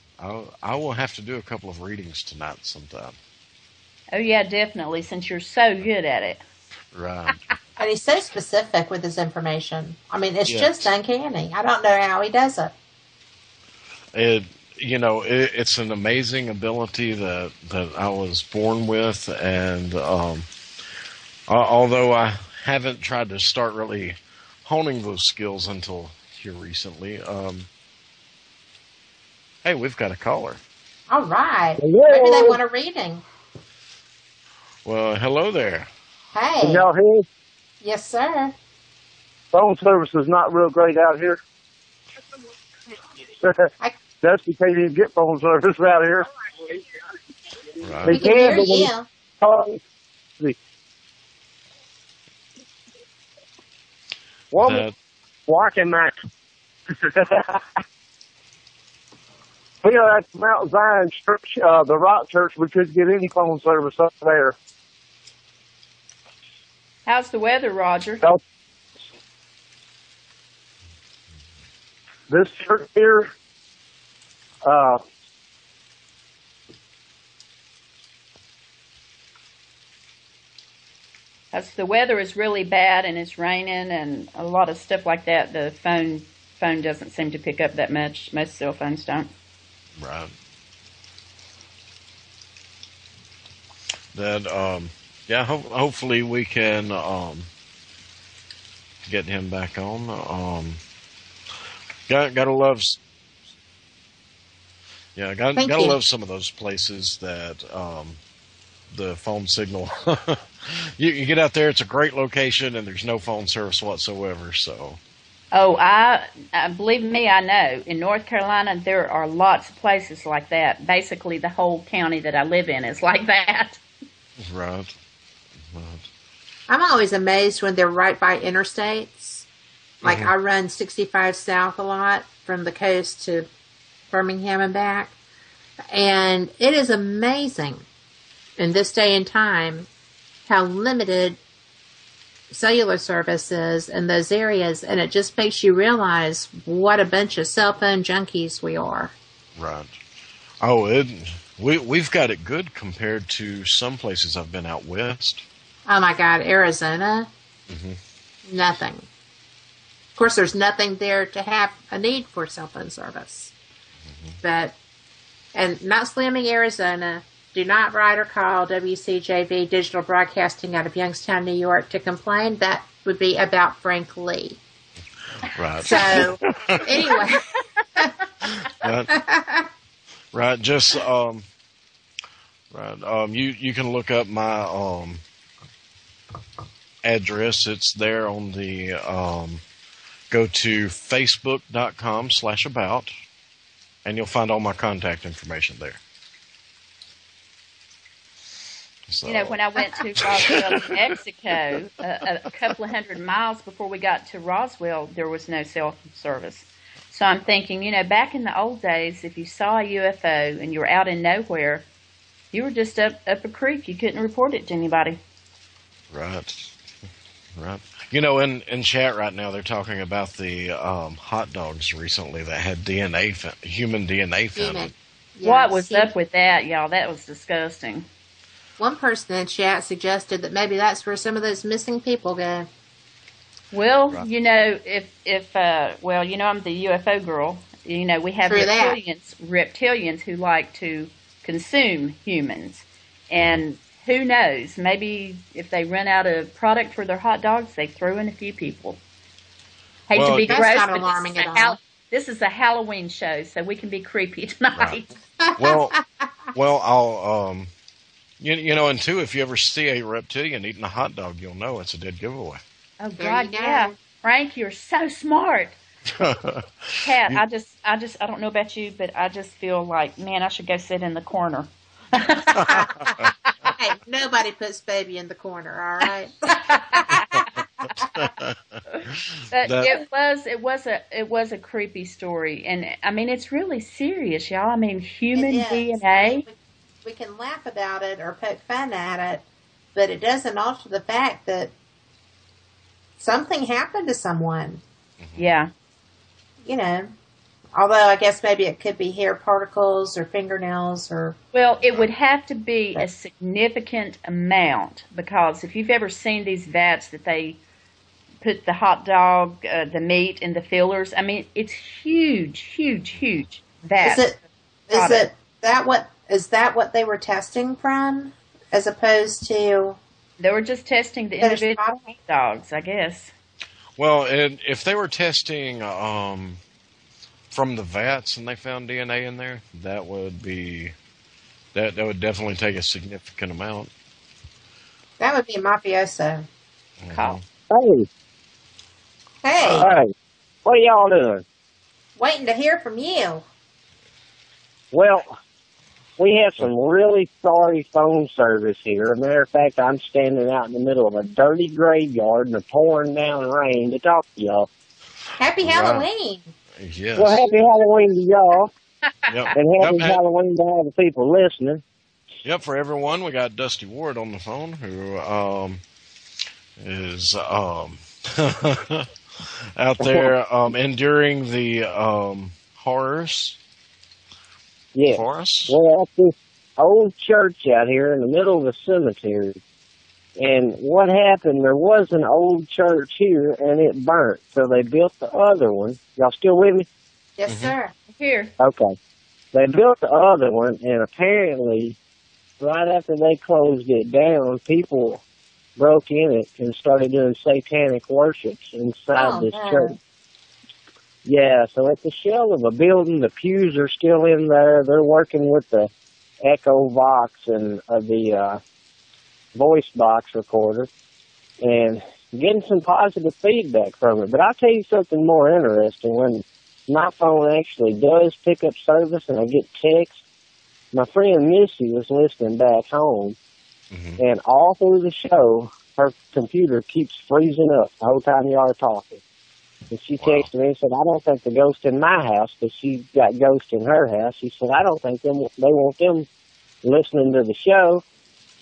I will have to do a couple of readings tonight sometime. Oh yeah, definitely, since you're so good at it. Right. And he's so specific with his information. I mean, it's just uncanny. I don't know how he does it. It's an amazing ability that I was born with, and although I haven't tried to start really honing those skills until here recently, hey, we've got a caller. All right. Hello. Maybe they want a reading. Well, hello there. Hey. Can y'all hear me? Yes, sir. Phone service is not real great out here. That's because you get phone service out here. Right. We can hear you. Woman walking that. At Mount Zion Church, the Rock Church, we couldn't get any phone service up there. How's the weather, Roger? This church here, The weather is really bad and it's raining and a lot of stuff like that. The phone doesn't seem to pick up that much. Most cell phones don't. Right. That hopefully we can get him back on. Gotta love some of those places that the phone signal. you get out there, it's a great location, and there's no phone service whatsoever. So Oh, I believe me, I know. In North Carolina, there are lots of places like that. Basically, the whole county that I live in is like that. Right. Right. I'm always amazed when they're right by interstates. Like I run 65 South a lot from the coast to Birmingham and back. And it is amazing in this day and time how limited cellular service is in those areas. And it just makes you realize what a bunch of cell phone junkies we are. Right. Oh, we've got it good compared to some places I've been out west. Oh my God, Arizona? Nothing. Of course, there's nothing there to have a need for cell phone service. But, and not slamming Arizona, do not write or call WCJV Digital Broadcasting out of Youngstown, New York to complain. That would be about Frank Lee. Right. So, anyway. Right. Just, right. You can look up my, address. It's there on the, go to facebook.com/about, and you'll find all my contact information there. So. You know, when I went to Roswell, New Mexico, a couple of 100 miles before we got to Roswell, there was no cell service. So I'm thinking, you know, back in the old days, if you saw a UFO and you were out in nowhere, you were just up a creek. You couldn't report it to anybody. Right. Right. You know, in chat right now, they're talking about the hot dogs recently that had human DNA found in. Yeah, What was up with that, y'all? That was disgusting. One person in chat suggested that maybe that's where some of those missing people go. Well, Right. you know, well, you know, I'm the UFO girl. You know, we have True that. reptilians who like to consume humans. And who knows, maybe if they run out of product for their hot dogs, they throw in a few people. Hate Well, to be That's gross, not but alarming at all. this is a Halloween show, so we can be creepy tonight. Well, I'll, you know, and two, if you ever see a reptilian eating a hot dog, you'll know it's a dead giveaway. Oh, There God, you go. yeah. Frank, you're so smart. Pat, I don't know about you, but I just feel like, man, I should go sit in the corner. Hey, nobody puts baby in the corner, all right? But it was a creepy story, and I mean it's really serious, y'all. I mean human It is. DNA. We can laugh about it or poke fun at it, but it doesn't alter the fact that something happened to someone. Yeah. You know, although I guess maybe it could be hair particles or fingernails or... Well, it would have to be a significant amount, because if you've ever seen these vats that they put the hot dog, the meat, and the fillers, I mean it's huge vats. Is that what they were testing from, as opposed to... They were just testing the Finished individual product? hot dogs, I guess. Well, and if they were testing from the vats and they found DNA in there, that would definitely take a significant amount. That would be a mafioso. Call. Hey, Hey, what are y'all doing? waiting to hear from you. Well, we have some really sorry phone service here. As a matter of fact, I'm standing out in the middle of a dirty graveyard in the pouring down rain to talk to y'all. Happy Halloween. Yes. Well, happy Halloween to y'all, Yep. and happy Yep. Halloween to all the people listening. Yep, for everyone, we got Dusty Ward on the phone, who is out there enduring the horrors Yeah. for us. We're at this old church out here in the middle of a cemetery. And what happened, there was an old church here, and it burnt. So they built the other one. Y'all still with me? Yes, sir. Here. Okay. They built the other one, and apparently, right after they closed it down, people broke in it and started doing satanic worships inside this no. church. Yeah, so it's a shell of a building. The pews are still in there. They're working with the Echo Vox and the voice box recorder. And getting some positive feedback from it. But I'll tell you something more interesting. When my phone actually does pick up service and I get texts, my friend Missy was listening back home, and all through the show, her computer keeps freezing up the whole time you are talking. And she texted me and said, I don't think the ghost in my house, because she got ghost in her house. She said, I don't think they want them listening to the show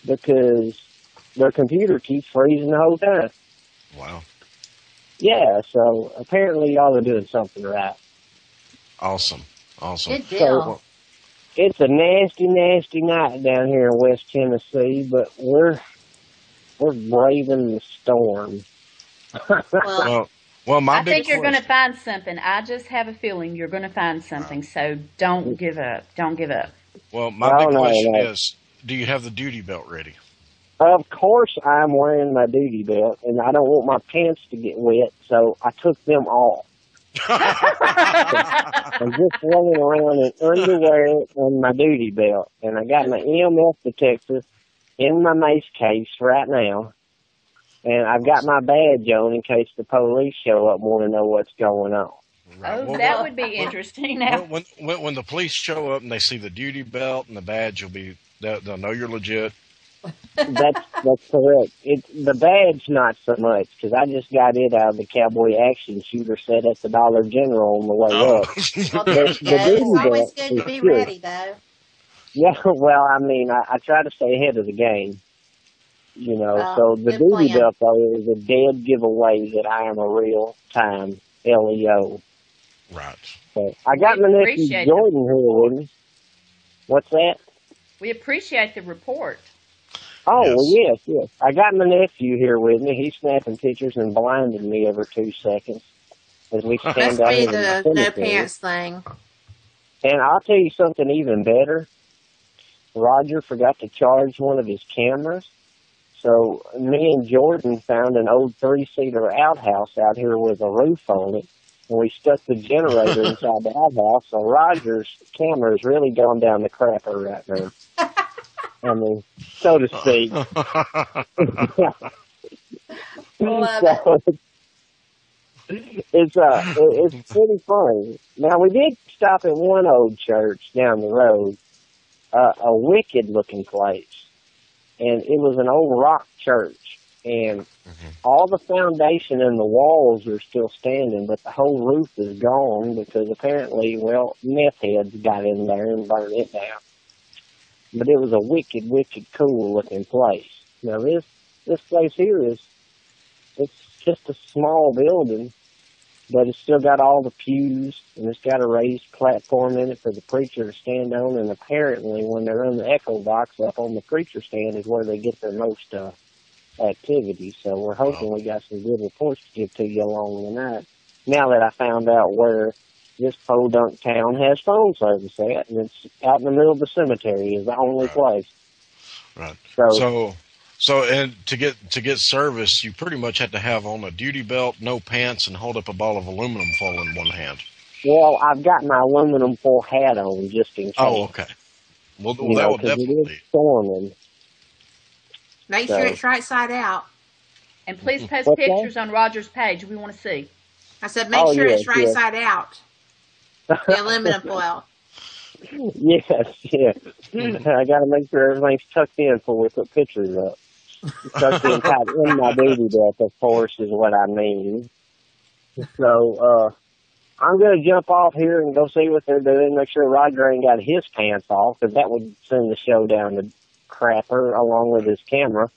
because their computer keeps freezing the whole time. Wow. Yeah, so apparently y'all are doing something right. Awesome. Good deal. So, it's a nasty, nasty night down here in West Tennessee, but we're braving the storm. Well, I think you're going to find something. I just have a feeling you're going to find something. So don't give up. Don't give up. Well, my big question is, do you have the duty belt ready? Of course I'm wearing my duty belt, and I don't want my pants to get wet, so I took them off. I'm just running around in underwear and my duty belt, and I got my EMF detector in my mace case right now, and I've got my badge on in case the police show up and want to know what's going on. Right. Oh, that would be interesting. Now, when the police show up and they see the duty belt and the badge, they'll know you're legit. That's correct. The badge not so much, because I just got it out of the cowboy action shooter set at the Dollar General on the way up. Well, there you go. It's always good to be ready, though. Yeah, well, I mean, I try to stay ahead of the game. You know, so the duty belt, though, is a dead giveaway that I am a real-time LEO. Right. So I got my nephew Jordan here with me. What's that? We appreciate the report. Oh, yes. Well, yes. I got my nephew here with me. He's snapping pictures and blinding me every 2 seconds as we stand out in the no pants thing. And I'll tell you something even better. Roger forgot to charge one of his cameras. So me and Jordan found an old 3-seater outhouse out here with a roof on it. And we stuck the generator inside the outhouse. So Roger's camera has really gone down the crapper right now. I mean, so to speak. It's pretty funny. Now, we did stop at one old church down the road, a wicked-looking place, and it was an old rock church, and all the foundation and the walls are still standing, but the whole roof is gone because apparently, meth heads got in there and burned it down. But it was a wicked, wicked cool looking place. Now this place here it's just a small building, but it's still got all the pews, and it's got a raised platform in it for the preacher to stand on, and apparently when they're in the echo box up on the preacher stand is where they get their most activity. So we're hoping we got some good reports to give to you along the night. Now that I found out where this podunk town has phone service at, and it's out in the middle of the cemetery is the only place. Right. So and to get service, you pretty much have to have on a duty belt, no pants, and hold up a ball of aluminum foil in one hand. Well, I've got my aluminum foil hat on just in case. Oh, okay. Well, that will definitely. It is storming. Make sure it's right side out. And please post pictures on Roger's page. We want to see. I said, make sure it's right side out. The aluminum foil. Yes. I got to make sure everything's tucked in before we put pictures up. Tucked in tight in my duty belt, of course, is what I mean. So, I'm going to jump off here and go see what they're doing, make sure Roger ain't got his pants off, because that would send the show down the crapper along with his camera.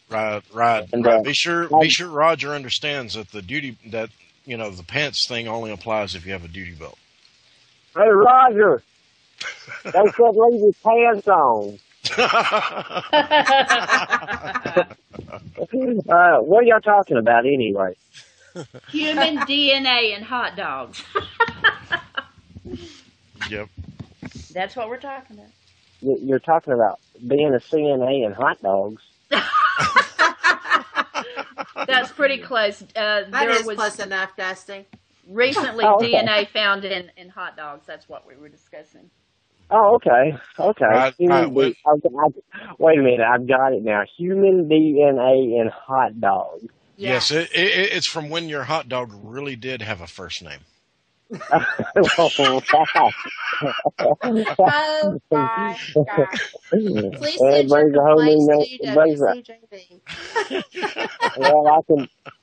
Right. And, Be sure Roger understands that the pants thing only applies if you have a duty belt. Hey, Roger, they said leave his pants on. What are y'all talking about anyway? Human DNA and hot dogs. Yep. That's what we're talking about. You're talking about being a CNA and hot dogs. That's pretty close. That is close enough, Dusty. Recently, DNA found in hot dogs. That's what we were discussing. Oh, okay. Right. Wait a minute, I've got it now. Human DNA in hot dogs. Yes, it's from when your hot dog really did have a first name. Oh my God. Please send your complaints to WCJV. Well,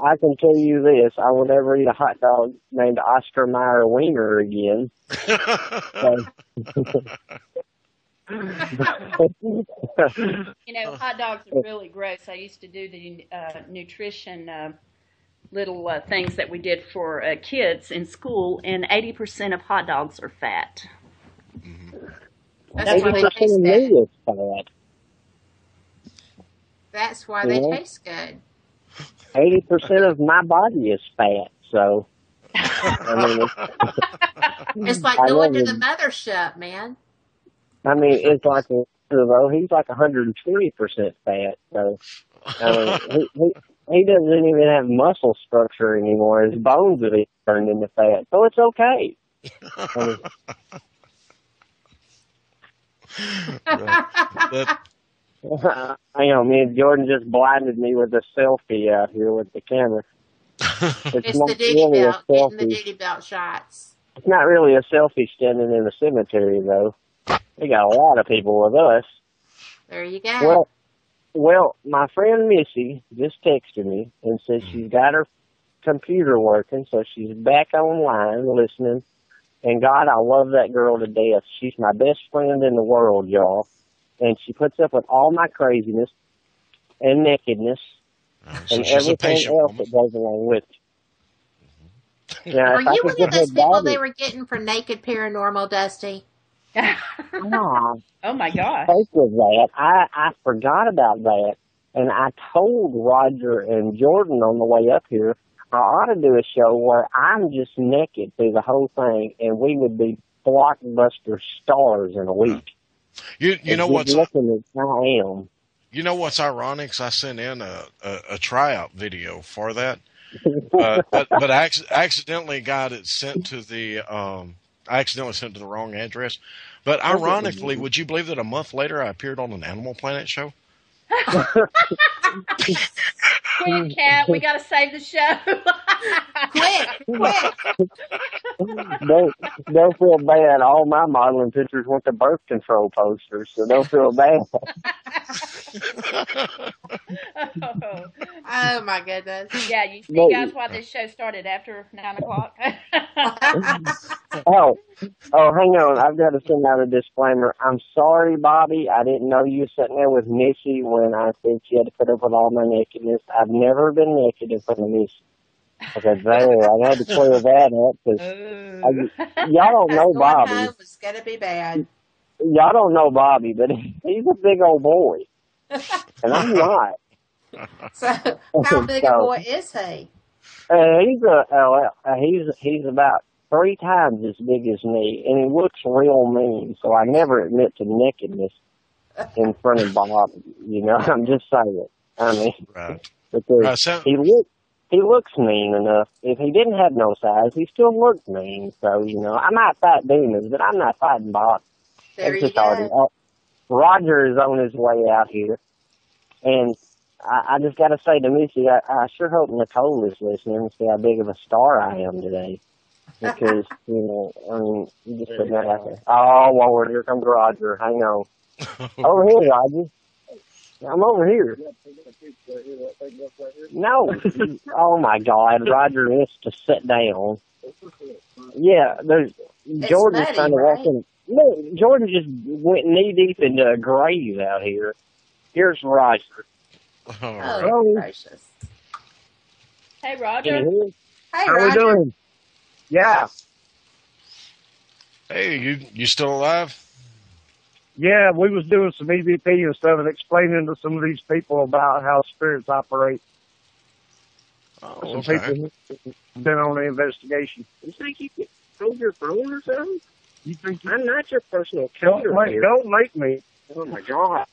I can tell you this: I will never eat a hot dog named Oscar Mayer Wiener again. So. Hot dogs are really gross. I used to do the nutrition little things that we did for kids in school, and 80% of hot dogs are fat. That's why they taste good. That's why they taste good. 80% of my body is fat, so. I mean, it's like going to the mothership, man. I mean, it's like, he's like 120% fat, so. He doesn't even have muscle structure anymore. His bones have turned into fat, so it's okay. Me and Jordan just blinded me with a selfie out here with the camera. It's the duty belt, getting the duty belt shots. It's not really a selfie standing in the cemetery, though. We got a lot of people with us. There you go. Well, my friend Missy just texted me and said she's got her computer working, so she's back online listening. And God, I love that girl to death. She's my best friend in the world, y'all. And she puts up with all my craziness and nakedness and everything else that goes along with it. Now, Are you one of those people they were getting for Naked Paranormal, Dusty? Oh my God! Speak of that, I forgot about that, and I told Roger and Jordan on the way up here I ought to do a show where I'm just naked through the whole thing, and we would be blockbuster stars in a week. You know what's looking as I am. You know what's ironic? I sent in a tryout video for that, but I accidentally got it sent to the. I accidentally sent it to the wrong address. But ironically, would you believe that a month later I appeared on an Animal Planet show? Quick, Cat, we got to save the show. Quick. Don't feel bad. All my modeling pictures went to birth control posters, so don't feel bad. Oh my goodness. Yeah, you see guys why this show started after 9 o'clock? Oh, hang on. I've got to send out a disclaimer. I'm sorry, Bobby. I didn't know you were sitting there with Missy when I said she had to put up with all my nakedness. I've never been naked in front of Missy. Okay, there. I had to clear that up because y'all don't know Bobby. It's gonna be bad. Y'all don't know Bobby, but he's a big old boy, and I'm not. So, how big a boy is he? He's about 3 times as big as me, and he looks real mean. So I never admit to nakedness in front of Bob. You know, I'm just saying. I mean, because he looks mean enough. If he didn't have no size, he still looked mean. So you know, I might fight demons, but I'm not fighting Bob. There you go. Roger is on his way out here, and I just got to say to Missy, I sure hope Nicole is listening and see how big of a star I am today. Because, you know, I mean, you just put that out there. Oh, Lord, here comes Roger. Hang on. Over here, Roger. I'm over here. No. Oh, my God. Roger needs to sit down. Yeah, Jordan's trying to walk in. No, Jordan just went knee-deep into a grave out here. Here's Roger. Oh, gracious. Hey, Roger. Hey, How Roger. we doing? Yeah. Hey, you still alive? Yeah, we was doing some EVP and stuff and explaining to some of these people about how spirits operate. Oh, Some okay. people who've been on the investigation. You think you can hold your phone or something? You think I'm not your personal killer here. don't make me. Oh, my God.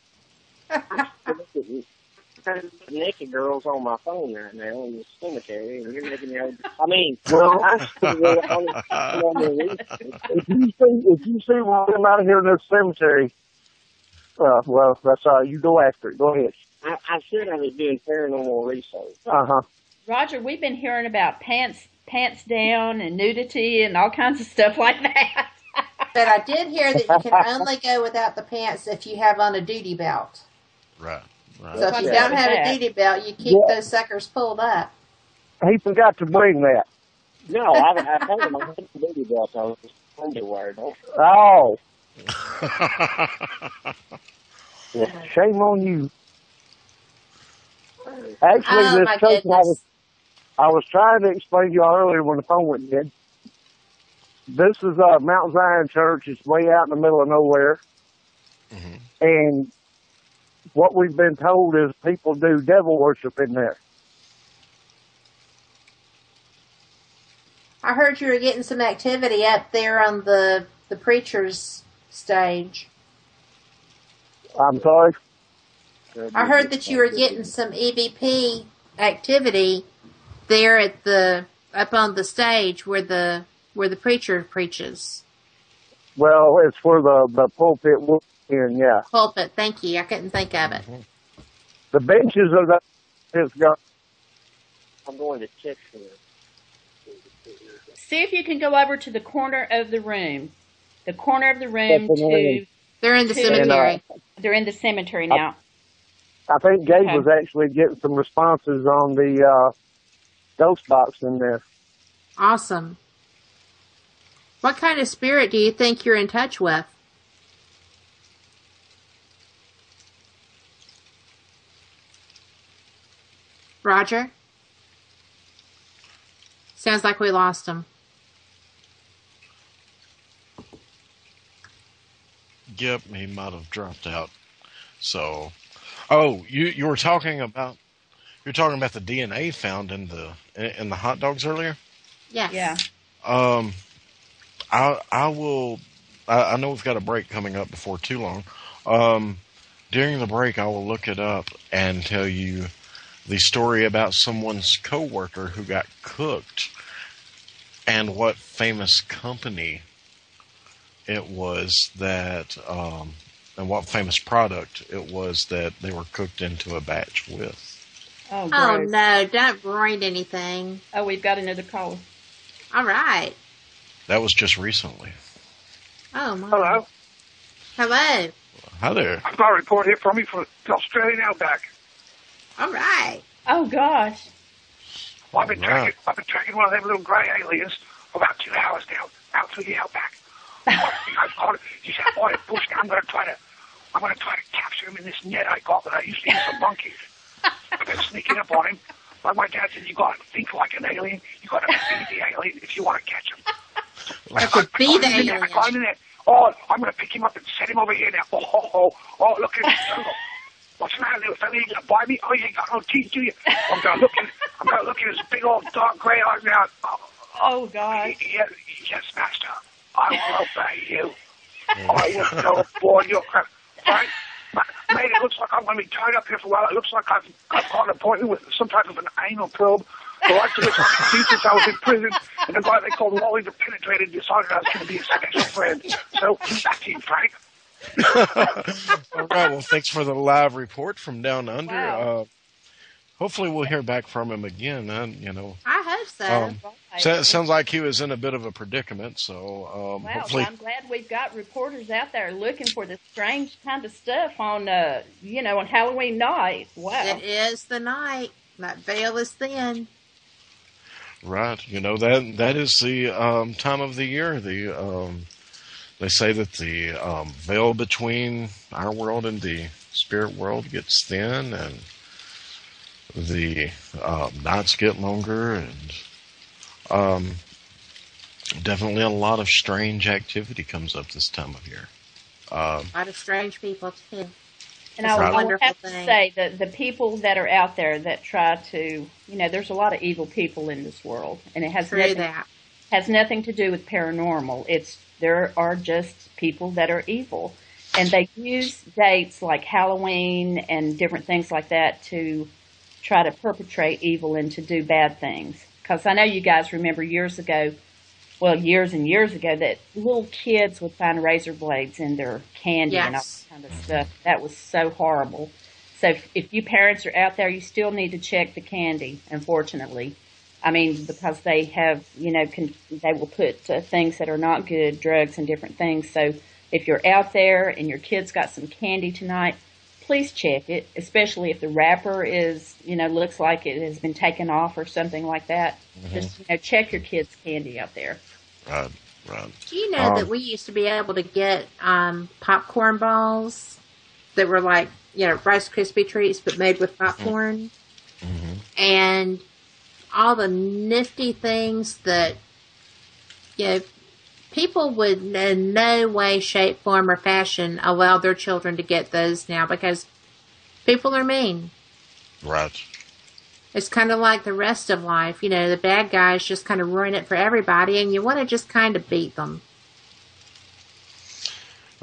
Naked girls on my phone right now in the cemetery, and you're making me old. I mean, well, if you see one out of here in this cemetery, well, that's all right. You go after it. Go ahead. I said I was doing paranormal research. Uh-huh. Roger, we've been hearing about pants down and nudity and all kinds of stuff like that. But I did hear that you can only go without the pants if you have on a duty belt. Right. So if you don't have a duty belt, you keep those suckers pulled up. He forgot to bring that. No, I told him I had the baby belt on his underwear. Oh. Shame on you. Actually, this coach, I was trying to explain to y'all earlier when the phone went dead. This is Mount Zion Church. It's way out in the middle of nowhere. Mm-hmm. And what we've been told is people do devil worship in there. I heard you were getting some activity up there on the preacher's stage. I'm sorry? I heard that you were getting some EVP activity there up on the stage where the preacher preaches. Well, it's for the pulpit weekend, yeah. Pulpit, thank you. I couldn't think of it. Mm-hmm. The benches are I'm going to check here. See if you can go over to the corner of the room. The corner of the room to... They're in the cemetery. They're in the cemetery now. I think Gabe was actually getting some responses on the ghost box in there. Awesome. What kind of spirit do you think you're in touch with? Roger? Sounds like we lost him. Yep, he might have dropped out. So, you were talking about the DNA found in the hot dogs earlier? Yes. Yeah. I know we've got a break coming up before too long. During the break, I will look it up and tell you the story about someone's coworker who got cooked and what famous company it was that, and what famous product it was that they were cooked into a batch with. Oh, no, don't ruin anything. Oh, we've got another caller. All right. That was just recently. Oh, my. Hello. Hello. Hi there. I've got a report here from me from the Australian outback. All right. Oh, gosh. Well, I've been tracking one of them little grey aliens for about 2 hours now, out through the outback. He said, "Boy, Bush, I'm going to try to capture him in this net I got that I used to use for monkeys." I've been sneaking up on him. Like my dad said, you got to think like an alien. You got to be the alien if you want to catch him. Be the alien. I climbed in there. Oh, I'm going to pick him up and set him over here now. Oh, look at this jungle. What's the matter, little fella? You going to buy me? Oh, you ain't got no teeth, do you? I'm going to look at his big old dark grey eyes now. Oh, God. Yes, master. I will obey you. I will go aboard your craft. Right? Mate, it looks like I'm going to be tied up here for a while. It looks like I've got an appointment with some type of an anal probe. The likes of which I've seen since I was in prison. And the guy they called Wally the Penetrated decided I was going to be a special friend. So, back to you, Frank. All right, well, thanks for the live report from down under. Wow. Hopefully we'll hear back from him again. I hope so. Sounds like he was in a bit of a predicament, so hopefully... Well, I'm glad we've got reporters out there looking for this strange kind of stuff on, on Halloween night. Wow. It is the night. That veil is thin. Right. That is the time of the year. They say that the veil between our world and the spirit world gets thin, and the nights get longer, and definitely a lot of strange activity comes up this time of year. A lot of strange people, too. And I will have to say that the people that are out there that try to, there's a lot of evil people in this world, and it has nothing to do with paranormal. There are just people that are evil, and they use dates like Halloween and different things like that to try to perpetrate evil and to do bad things. Because I know you guys remember years and years ago, that little kids would find razor blades in their candy and all that kind of stuff. That was so horrible. So if you parents are out there, you still need to check the candy, unfortunately. I mean, because they have, they will put things that are not good, drugs and different things. So if you're out there and your kid's got some candy tonight, please check it, especially if the wrapper is, looks like it has been taken off or something like that. Mm-hmm. Just, check your kids' candy out there. Right. Do you know that we used to be able to get popcorn balls that were like, Rice Krispie treats, but made with popcorn? Mm-hmm. And all the nifty things that, people would in no way, shape, form, or fashion allow their children to get those now because people are mean. Right. It's kind of like the rest of life. The bad guys just kind of ruin it for everybody, and you want to just kind of beat them.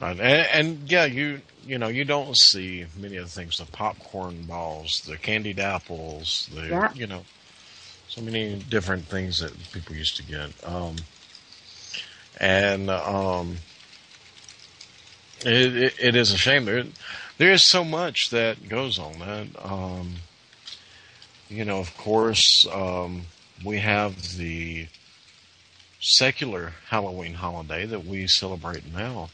Right. And yeah, you don't see many of the things, the popcorn balls, the candied apples, so many different things that people used to get. It is a shame. There is so much that goes on that. Of course, we have the secular Halloween holiday that we celebrate now.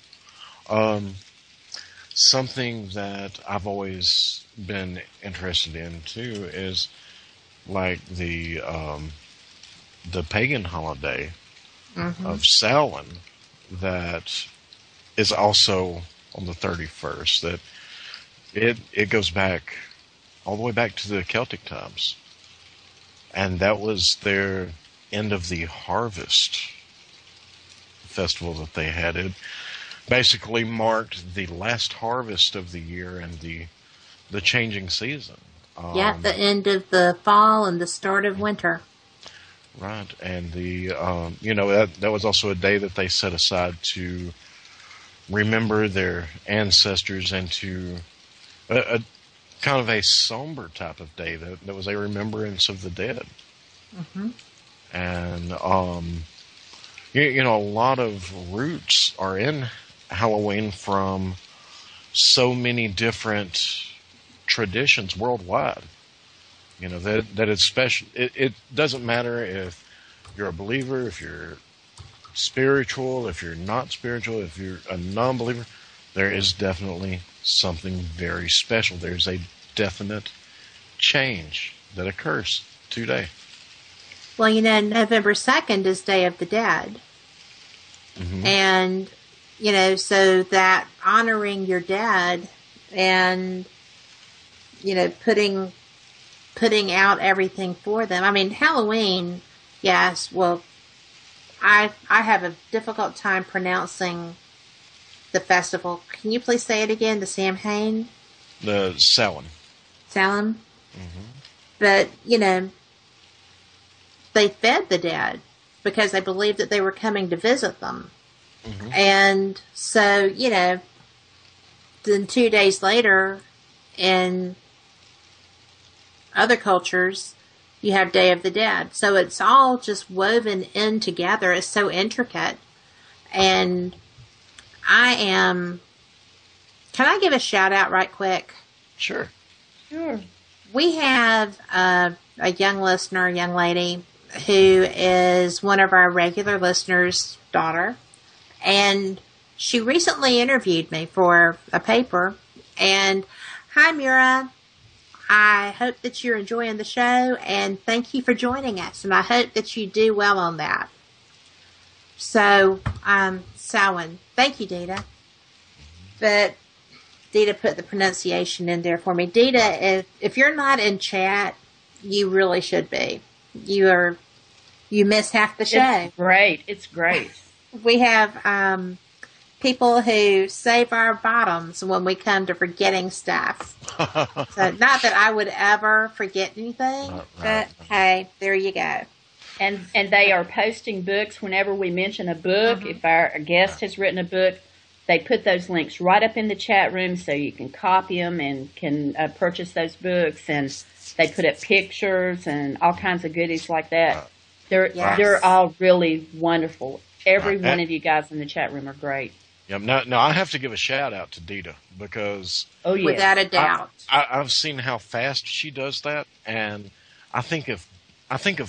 Something that I've always been interested in too is like the pagan holiday of Samhain that is also on the 31st. That it goes back all the way back to the Celtic times, and that was their end of the harvest festival that they had. It basically marked the last harvest of the year and the changing season. The end of the fall and the start of winter. Right, and that was also a day that they set aside to remember their ancestors and to a kind of a somber type of day that was a remembrance of the dead. Mm-hmm. And a lot of roots are in Halloween from so many different traditions worldwide. That it's special. It doesn't matter if you're a believer, if you're spiritual, if you're not spiritual, if you're a non-believer. There is definitely something very special. There's a definite change that occurs today. Well, November 2nd is Day of the Dead. Mm-hmm. And, so that honoring your dead and, putting out everything for them. I mean, Halloween, yes, well, I have a difficult time pronouncing the festival. Can you please say it again? The Samhain? The Samhain. Samhain? Mm-hmm. But, they fed the dead because they believed that they were coming to visit them. Mm-hmm. And so, then 2 days later, in other cultures, you have Day of the Dead. So it's all just woven in together. It's so intricate. And can I give a shout out right quick? Sure. We have a young listener, a young lady, who is one of our regular listeners' daughter. And she recently interviewed me for a paper. And hi, Mira. I hope that you're enjoying the show, and thank you for joining us. And I hope that you do well on that. So, Samhain. Thank you, Dita. But Dita put the pronunciation in there for me. Dita, if you're not in chat, you really should be. You miss half the show. It's great. We have people who save our bottoms when we come to forgetting stuff. So, not that I would ever forget anything, but hey, there you go. And they are posting books whenever we mention a book. Mm-hmm. If our guest has written a book, they put those links right up in the chat room so you can copy them and can purchase those books. And they put up pictures and all kinds of goodies like that. They're all really wonderful. Every one of you guys in the chat room are great. Yep. Now I have to give a shout out to Dita because Oh yeah. Without a doubt. I've seen how fast she does that, and I think if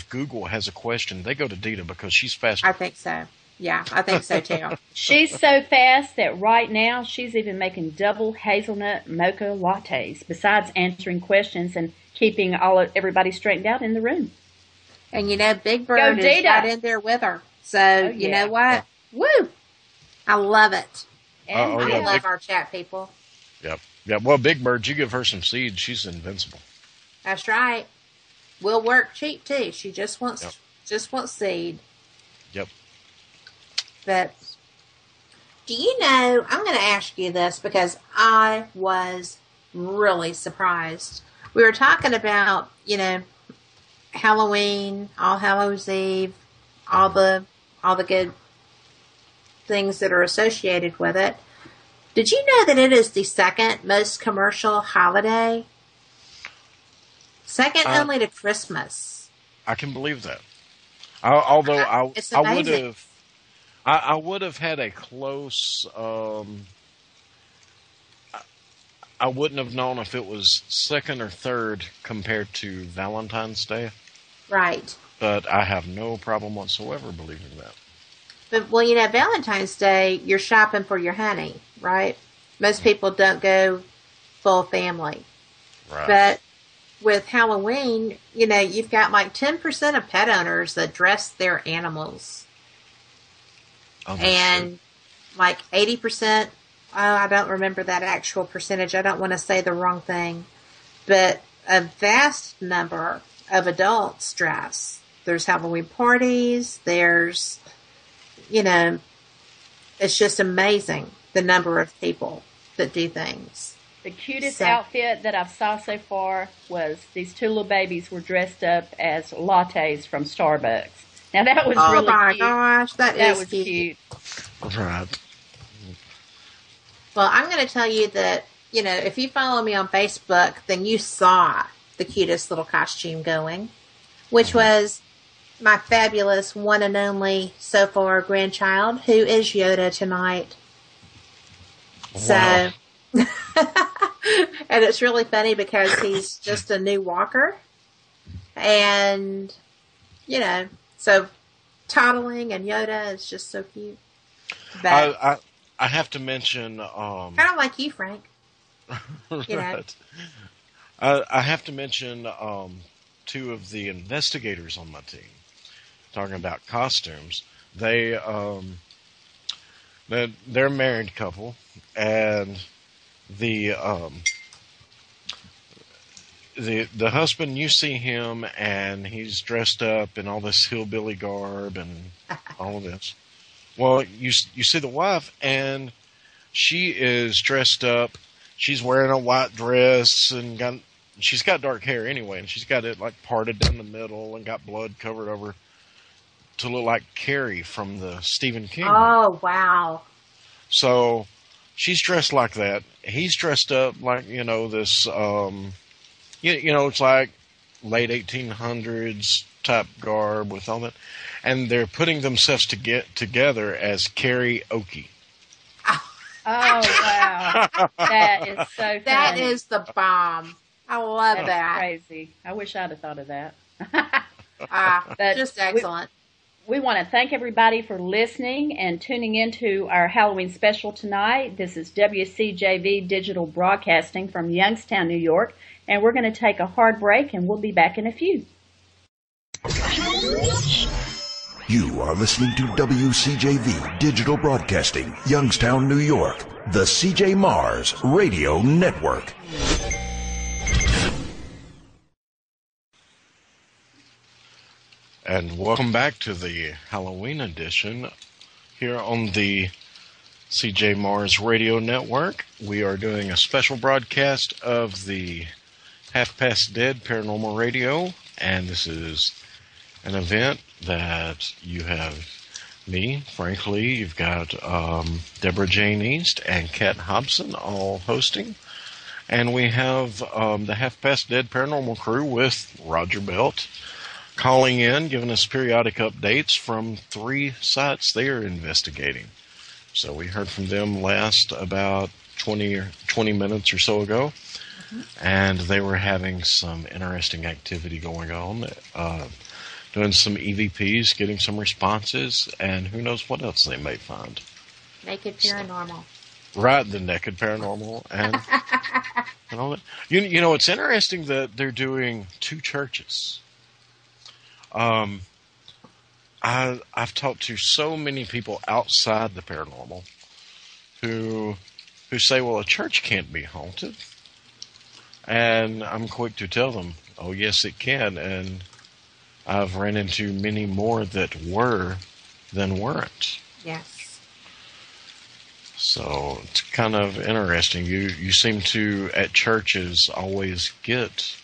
Google has a question, they go to Dita because she's faster. I think so. Yeah, I think so too. She's so fast that right now she's even making double hazelnut mocha lattes besides answering questions and keeping everybody straightened out in the room. And you know, Big Bird Go is Dita. right in there with her. So, you yeah. know what? Woo! I love it. And Oh, yeah, I love Big- our chat people. Yep. Yeah. Well, Big Bird, you give her some seeds, she's invincible. That's right. We'll work cheap too. She just wants Yep. seed. Yep. But do you know, I'm going to ask you this because I was really surprised. We were talking about, you know, Halloween, All Hallows Eve, all the good things that are associated with it. Did you know that it is the second most commercial holiday? Second only to Christmas. I can believe that. Although It's I would amazing. have, I would have had a close. I wouldn't have known if it was second or third compared to Valentine's Day, Right. but I have no problem whatsoever believing that. But, well, you know, Valentine's Day, you're shopping for your honey, right? Most people don't go full family. Right. But with Halloween, you know, you've got like 10% of pet owners that dress their animals. Oh, that's And like 80%, I don't remember that actual percentage. I don't want to say the wrong thing. But a vast number of adults dress. There's Halloween parties. There's, you know, it's just amazing the number of people that do things. the cutest So- outfit that I've saw so far was these two little babies were dressed up as lattes from Starbucks. Now that was Oh really my cute. gosh, that is was cute. cute. right. Well, I'm going to tell you that, you know, if you follow me on Facebook, then you saw the cutest little costume going, which was my fabulous one and only so far grandchild, who is Yoda tonight. Wow. So, and it's really funny because he's just a new walker. And, you know, so toddling and Yoda is just so cute. But I have to mention. kind of like you, Frank. You know. Right. I have to mention two of the investigators on my team. Talking about costumes, they're a married couple, and the husband, you see him, and he's dressed up in all this hillbilly garb and all of this. Well, you see the wife, and she is dressed up. She's wearing a white dress and she's got dark hair anyway, and she's got it like parted down the middle and got blood covered over to look like Carrie from the Stephen King. Oh, wow. So she's dressed like that. He's dressed up like, you know, this, you know, it's like late 1800s type garb with all that. And they're putting themselves together as karaoke. Oh wow, that is so funny. That is the bomb. I love That's that. crazy. I wish I'd have thought of that. But Just excellent. We want to thank everybody for listening and tuning into our Halloween special tonight. This is WCJV Digital Broadcasting from Youngstown, New York, and we're going to take a hard break, and we'll be back in a few. You are listening to WCJV Digital Broadcasting, Youngstown, New York, the CJ Mars Radio Network. And welcome back to the Halloween edition here on the CJ Mars Radio Network. We are doing a special broadcast of the Half Past Dead Paranormal Radio, and this is an event that you have me, Frank Lee, you've got Deborah Jane East and Kat Hobson all hosting, and we have the Half Past Dead Paranormal crew with Roger Belt calling in, giving us periodic updates from 3 sites they are investigating. So we heard from them last about 20 minutes or so ago. And they were having some interesting activity going on, doing some EVPs, getting some responses, and who knows what else they may find. Naked Paranormal. Right, the Naked Paranormal, and all that. You know, it's interesting that they're doing 2 churches. I've talked to so many people outside the paranormal who say, well, a church can't be haunted. And I'm quick to tell them, oh, yes, it can. And I've ran into many more that were than weren't. Yes. So it's kind of interesting. You seem to, at churches, always get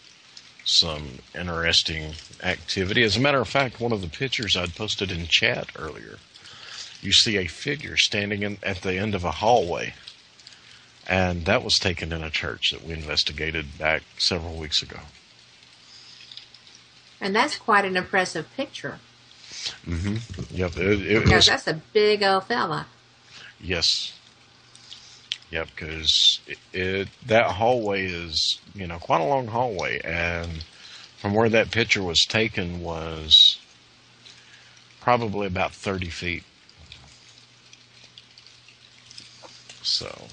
some interesting activity. As a matter of fact, one of the pictures I'd posted in chat earlier, you see a figure standing at the end of a hallway. And that was taken in a church that we investigated back several weeks ago. And that's quite an impressive picture. Mm-hmm. Yep. Because that's a big old fella. Yes. Yep, because that hallway is, quite a long hallway. And from where that picture was taken was probably about 30 feet. So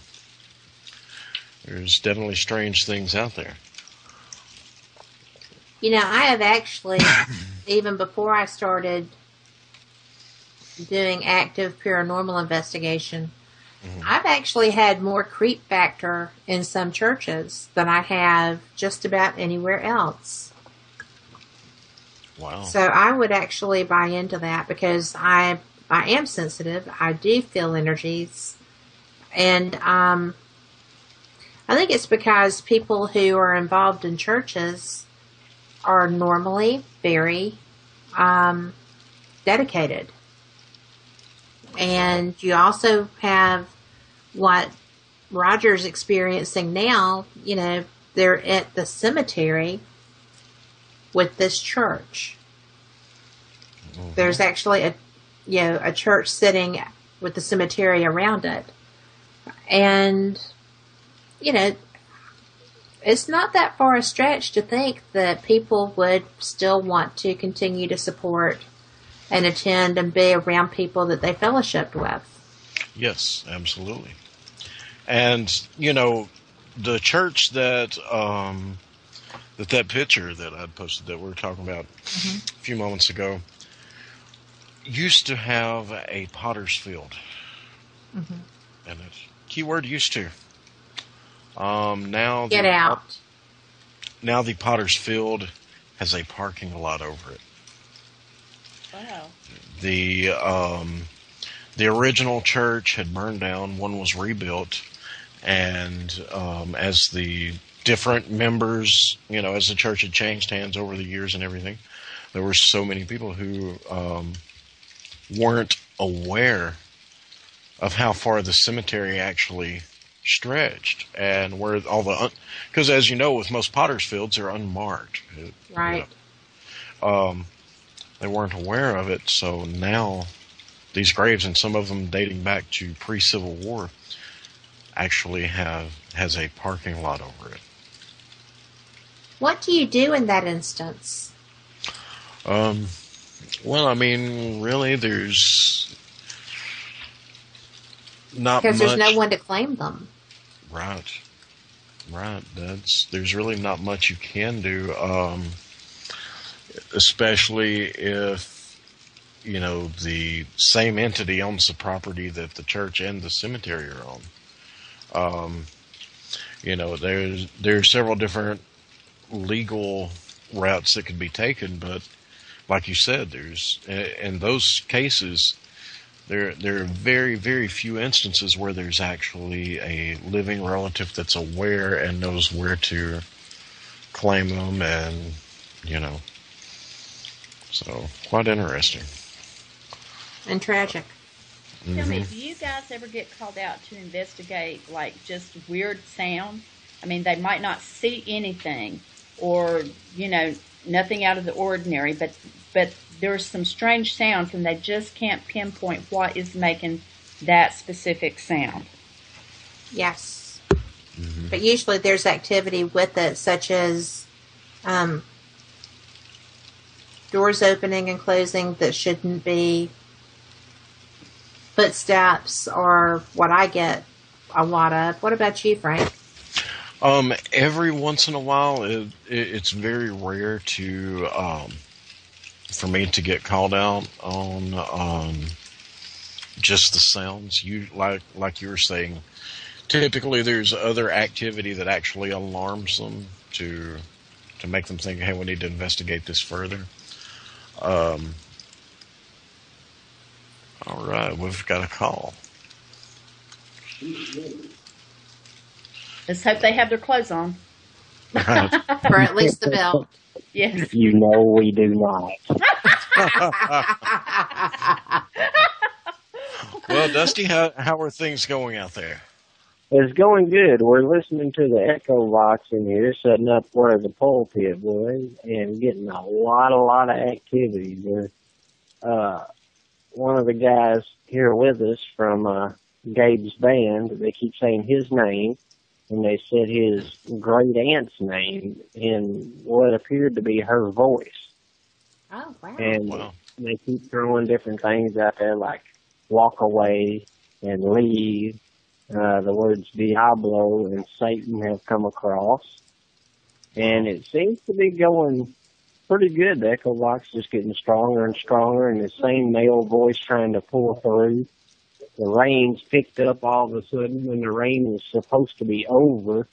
there's definitely strange things out there. I have actually, even before I started doing active paranormal investigation, I've actually had more creep factor in some churches than I have just about anywhere else. Wow. So I would actually buy into that because I am sensitive. I do feel energies. And I think it's because people who are involved in churches are normally very dedicated. And you also have what Roger's experiencing now. They're at the cemetery with this church. Mm-hmm. There's actually a church sitting with the cemetery around it. And it's not that far a stretch to think that people would still want to continue to support and attend and be around people that they fellowshipped with. Yes, absolutely. And, the church that picture that I posted that we were talking about a few moments ago used to have a potter's field. Mm-hmm. And it's keyword used to. Now Get out. Now the potter's field has a parking lot over it. Wow. The original church had burned down. One was rebuilt, and as the different members, as the church had changed hands over the years and everything, there were so many people who weren't aware of how far the cemetery actually stretched, and where all the because as you know, with most potter's fields, they're unmarked. Right. They weren't aware of it, so now these graves, and some of them dating back to pre-Civil War, actually has a parking lot over it. What do you do in that instance? Well, I mean, really, there's not much. Because there's no one to claim them. Right. There's really not much you can do, especially if, the same entity owns the property that the church and the cemetery are on. There's several different legal routes that could be taken, but like you said, there's, in those cases, there are very, very few instances where there's actually a living relative that's aware and knows where to claim them, and, so quite interesting. And tragic. Tell me, do you guys ever get called out to investigate, just weird sound? I mean, they might not see anything or, nothing out of the ordinary, but there's some strange sounds and they just can't pinpoint what is making that specific sound. Yes. But usually there's activity with it, such as doors opening and closing that shouldn't be, footsteps, or what I get a lot of. What about you, Frank? Every once in a while, it's very rare to for me to get called out on just the sounds. You like you were saying. Typically, there's other activity that actually alarms them to make them think, "Hey, we need to investigate this further." All right, we've got a call. Let's hope they have their clothes on. Right. Or at least the belt. Yes. You know we do not. Well, Dusty, how are things going out there? It's going good. We're listening to the Echo Box in here, setting up where the pulpit was, and getting a lot of activity. One of the guys here with us from Gabe's band, they keep saying his name, and they said his great aunt's name in what appeared to be her voice. Oh, wow. And Wow. they keep throwing different things out there like walk away and leave. The words Diablo and Satan have come across. And it seems to be going pretty good. The Echo Box is getting stronger and stronger, and the same male voice trying to pull through. The rain's picked up all of a sudden when the rain was supposed to be over.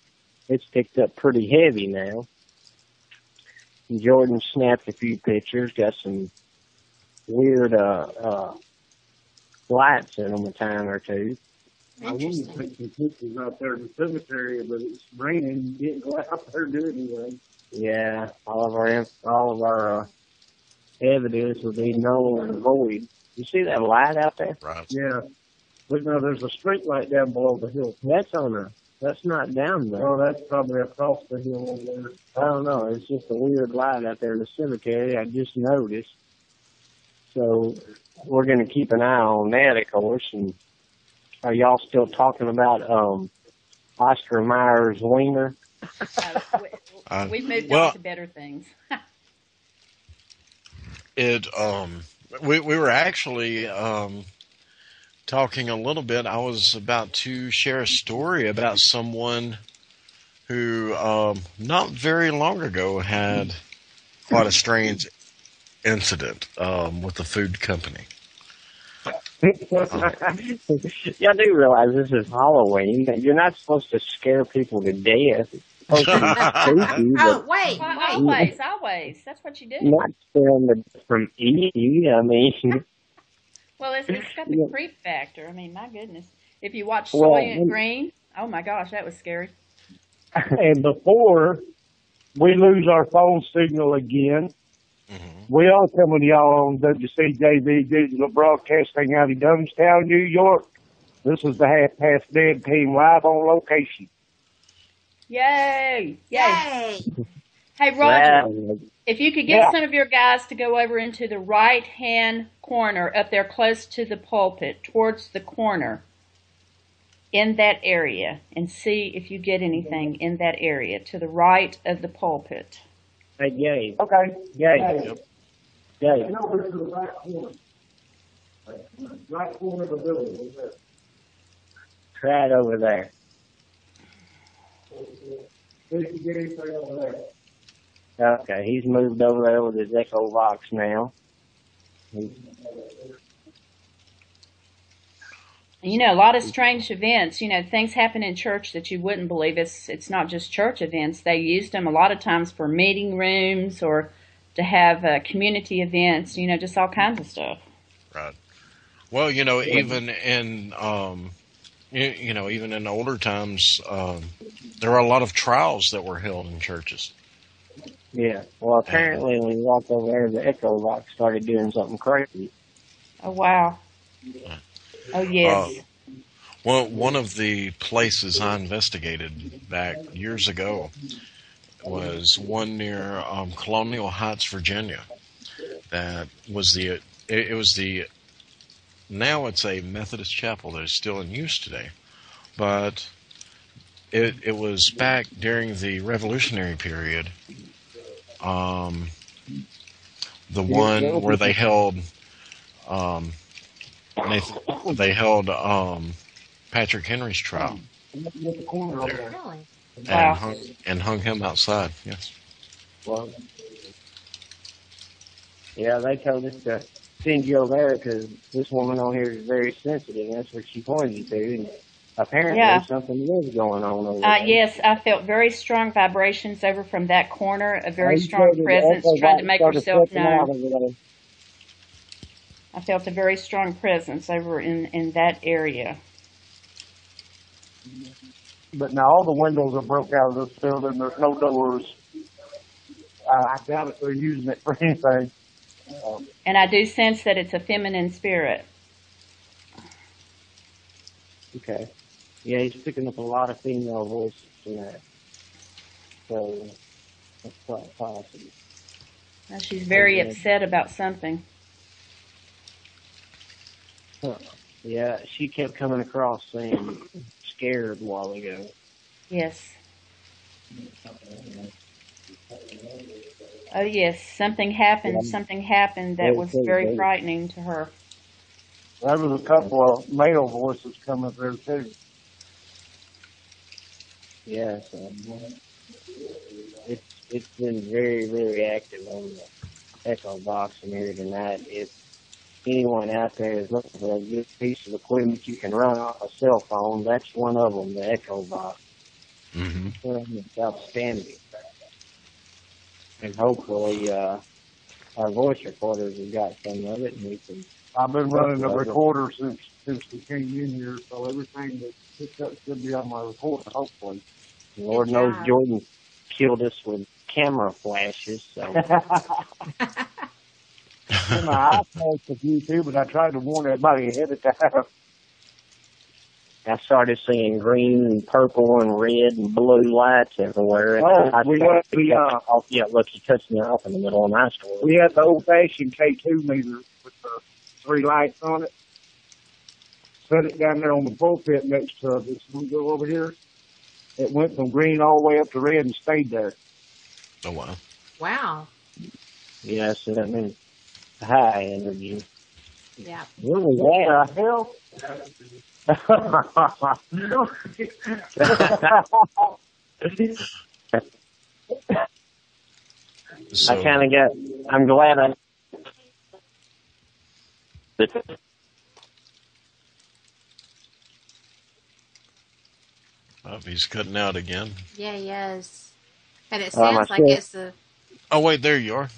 It's picked up pretty heavy now. And Jordan snapped a few pictures, got some weird lights in them a time or two. I wanted to take some pictures out there in the cemetery, but it's raining. You didn't go out there and do it anyway. Yeah, all of our evidence will be null and void. You see that light out there? Right. Yeah. But no, there's a street light down below the hill. That's not down there. Oh, that's probably across the hill over there. I don't know. It's just a weird light out there in the cemetery. I just noticed. So we're going to keep an eye on that, of course. And are y'all still talking about Oscar Mayer's wiener? We've moved well, on to better things. We were actually talking a little bit. I was about to share a story about someone who not very long ago had quite a strange incident with the food company. Y'all do realize this is Halloween. You're not supposed to scare people to death. It's supposed to be spooky, Oh, but wait. Always. That's what you do. not scare them from eating. I mean, Well, it's got the creep factor. I mean, my goodness. If you watch Well, Soy and Green, oh my gosh, that was scary. And before we lose our phone signal again, we are coming to y'all on WCJV Digital Broadcasting out of Youngstown, New York. This is the Half Past Dead team live on location. Yay! Yay. Hey, Roger, wow. if you could get some of your guys to go over into the right-hand corner up there close to the pulpit, towards the corner, in that area, and see if you get anything in that area to the right of the pulpit. Hey, Gabe. Okay. Gabe. Gabe. Over to the right corner. Right corner of the building. Try it over there. See if you get anything over there. Okay, he's moved over there with his Echo Box now. You know, a lot of strange events, you know, things happen in church that you wouldn't believe. It's not just church events. They used them a lot of times for meeting rooms or to have community events, you know, just all kinds of stuff. Right. Well, you know, even in even in older times, there were a lot of trials that were held in churches. Yeah. Well, apparently when he walked over there, the Echo Box started doing something crazy. Oh, wow. Oh, yes. Well, one of the places I investigated back years ago was one near Colonial Heights, Virginia. That was it was the now it's a Methodist chapel that is still in use today. But it was back during the Revolutionary period. The one where they held Patrick Henry's trial there, Really? and hung him outside. Yes. Well, yeah, they told us to send you over there because this woman on here is very sensitive. That's what she pointed you to. And apparently something is going on over there. Yes, I felt very strong vibrations over from that corner, a very strong presence trying to make herself known. I felt a very strong presence over in that area. But now all the windows are broke out of this building. There's no doors. I doubt if they're using it for anything. And I do sense that it's a feminine spirit. Okay. Yeah, he's picking up a lot of female voices in that. So, that's quite possible. Now, she's very upset about something. Huh. Yeah, she kept coming across saying scared a while ago. Yes. Oh, yes. Something happened. Something happened that was very frightening to her. There was a couple of male voices coming through, too. Yeah, so it's been very, very active on the Echo Box in here tonight. If anyone out there is looking for a good piece of equipment you can run off a cell phone, that's one of them, the Echo Box. Mm-hmm. It's outstanding. And hopefully our voice recorders have got some of it, and we can... I've been running the recorder since we came in here, so everything that's picked up should be on my recorder, hopefully. Lord knows Jordan killed us with camera flashes, so... My iPad's a few too, but I tried to warn everybody ahead of time. I started seeing green and purple and red and blue lights everywhere. Yeah, look, he cuts me off in the middle of my story. We had the old-fashioned K2 meter with the 3 lights on it. Set it down there on the pulpit next to this window over here. It went from green all the way up to red and stayed there. Oh, wow. Wow. Yeah, so that means high energy. Yeah. What was that? Hell? So, I kind of I'm glad I... oh, he's cutting out again. Yeah, he is. And it sounds like it's the... Oh, wait, there you are.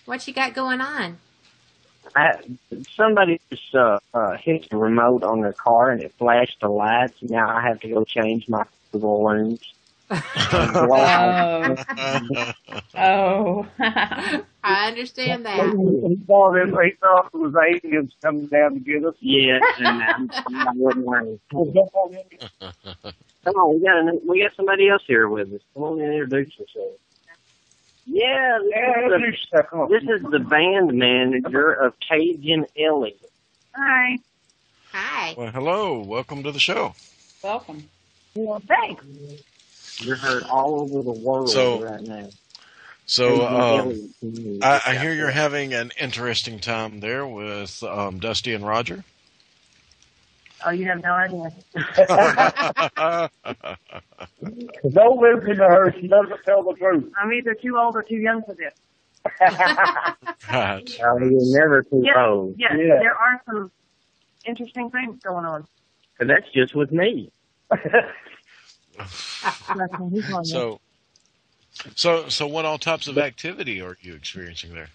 What you got going on? Somebody just hit the remote on their car and it flashed the lights. Now I have to go change my balloons. Oh. I understand that. He thought it was aliens coming down to get us. Yes, and I wouldn't worry. Come on, we got somebody else here with us. Come on and introduce yourself. Yeah, this is the band manager of Cajun Ellie. Hi. Hi. Well, hello. Welcome to the show. Welcome. Well, thanks. You're heard all over the world right now. So, I hear you're having an interesting time there with Dusty and Roger. Oh, you have no idea. Don't listen to her. She doesn't tell the truth. I'm either too old or too young for this. Right. You're never too old. Yes, Yeah. there are some interesting things going on. And that's just with me. So what all types of activity are you experiencing there?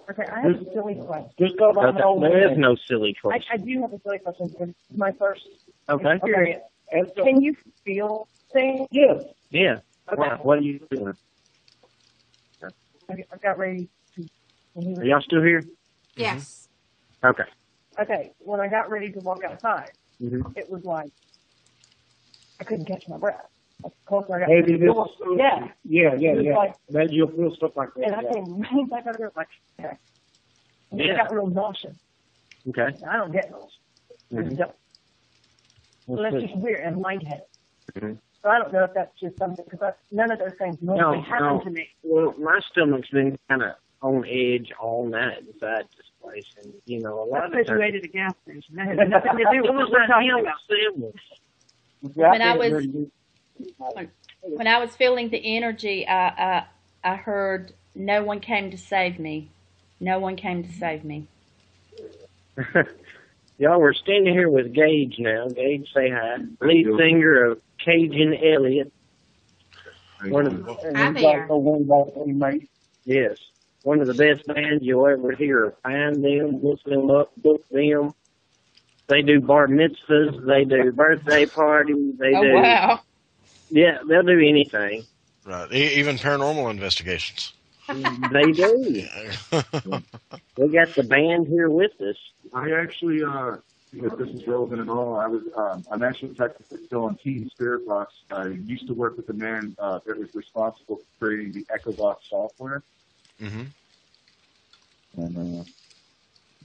Okay, I have a silly question. Just go by my old There is man. no silly question. I do have a silly question. It's my first Okay. experience. And so, Can you feel things? yes. Yeah. Okay. What are you doing? I got ready to... Are y'all still here? Yes. Okay. Okay, when I got ready to walk outside, Mm-hmm. it was like I couldn't catch my breath. Of course, I got Maybe this. yeah. Yeah. It's like- Maybe you'll feel stuff like that. And I came running back out there like, okay. And Yeah. I got real nauseous. Okay. And I don't get those. Mhm. So Let's that's see. just weird and lightheaded. Mhm. So I don't know if that's just something, because none of those things normally happen to me. Well, my stomach's been kind of on edge all night inside this place, and a lot of Because you ate at a gas station. That has nothing to do with what we're talking about. When I was feeling the energy, I heard, "No one came to save me. No one came to save me." Y'all, we're standing here with Gage now. Gage, say hi. Lead singer of Cajun Elliott. One of the, Hi there. yes, one of the best bands you'll ever hear. Find them, look them up, book them. They do bar mitzvahs. They do birthday parties. They Oh do. wow! Yeah, they'll do anything. Right. Even paranormal investigations. They do. We got the band here with us. I actually, if this is relevant at all, I'm actually technically still on Team Spirit Box. I used to work with the man that was responsible for creating the EchoBox software, Mm-hmm. and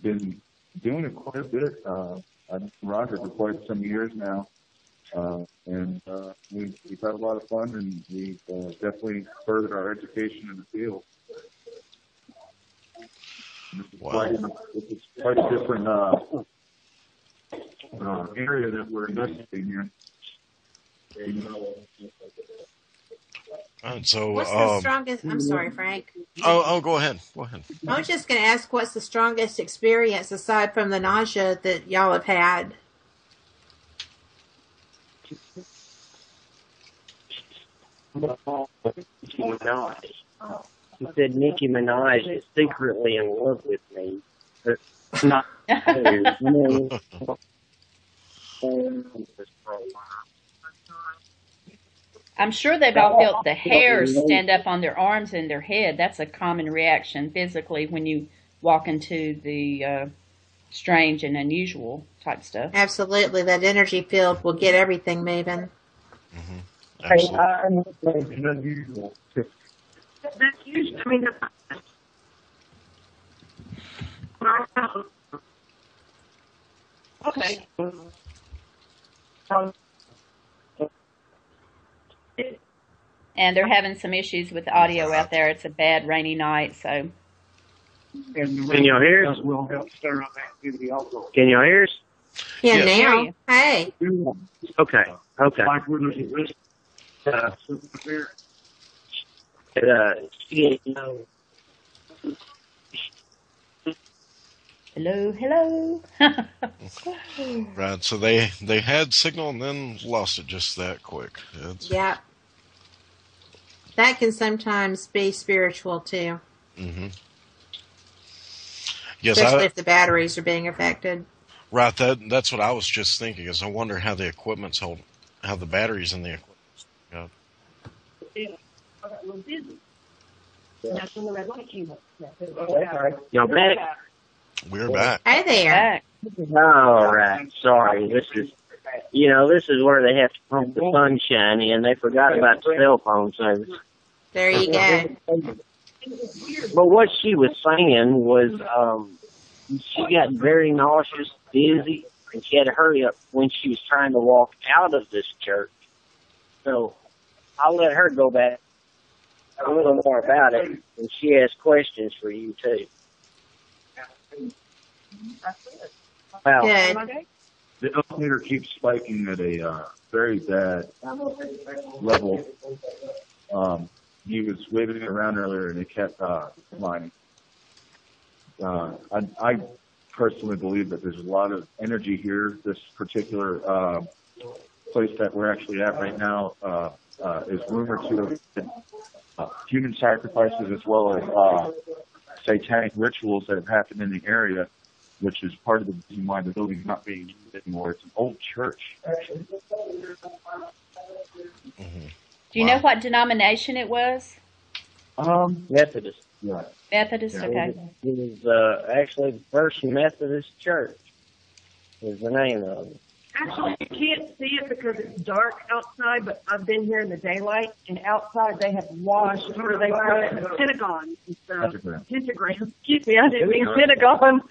been doing it quite a bit. I've been Roger for quite some years now, and we've had a lot of fun, and we've definitely furthered our education in the field. Wow. It's quite a different area that we're investigating here. And so, What's the strongest? I'm sorry, Frank. go ahead. Go ahead. I was just going to ask, what's the strongest experience aside from the nausea that y'all have had? Nicki Minaj. He said Nicki Minaj is secretly in love with me. But not. I'm sure they've all felt the hairs stand up on their arms and their head. That's a common reaction physically when you walk into the strange and unusual type stuff. Absolutely. That energy field will get everything moving. Mm-hmm. I'm unusual. That's usually, I mean, okay. And they're having some issues with the audio out there. It's a bad rainy night, so. Can y'all hear us? Will help stir up activity also. Can y'all hear us? Yeah, Yes. now. Hear you. Hey. Okay. Okay. Like we're looking at this. You know, Hello, hello. Right. So they had signal and then lost it just that quick. Yeah. That can sometimes be spiritual too, Mm-hmm. Yes, especially if the batteries are being affected. right. That's what I was just thinking. Is I wonder how the equipment's hold, how the batteries in the equipment. Yeah. I got a little busy. That's when the red light came up. y'all back? We're back. Hey there. Back. All right. Sorry. This is where they have to pump the sunshine in. They forgot about the cell phone service. There you go. But what she was saying was, she got very nauseous, dizzy, and she had to hurry up when she was trying to walk out of this church. So I'll let her go back a little more about it, and she has questions for you too. Well, Good. The elevator keeps spiking at a very bad level. He was waving it around earlier, and it kept declining. I personally believe that there's a lot of energy here. This particular place that we're actually at right now is rumored to have human sacrifices as well as satanic rituals that have happened in the area, which is part of the reason why the building's not being used anymore. It's an old church. Mm-hmm. Do you know what denomination it was? Methodist. Yeah. Methodist, okay. It was actually the First Methodist Church is the name of it. Actually, you can't see it because it's dark outside, but I've been here in the daylight, and outside they have washed, or they put the Pentagon and stuff. Pentagram. Excuse me, I didn't mean Pentagon.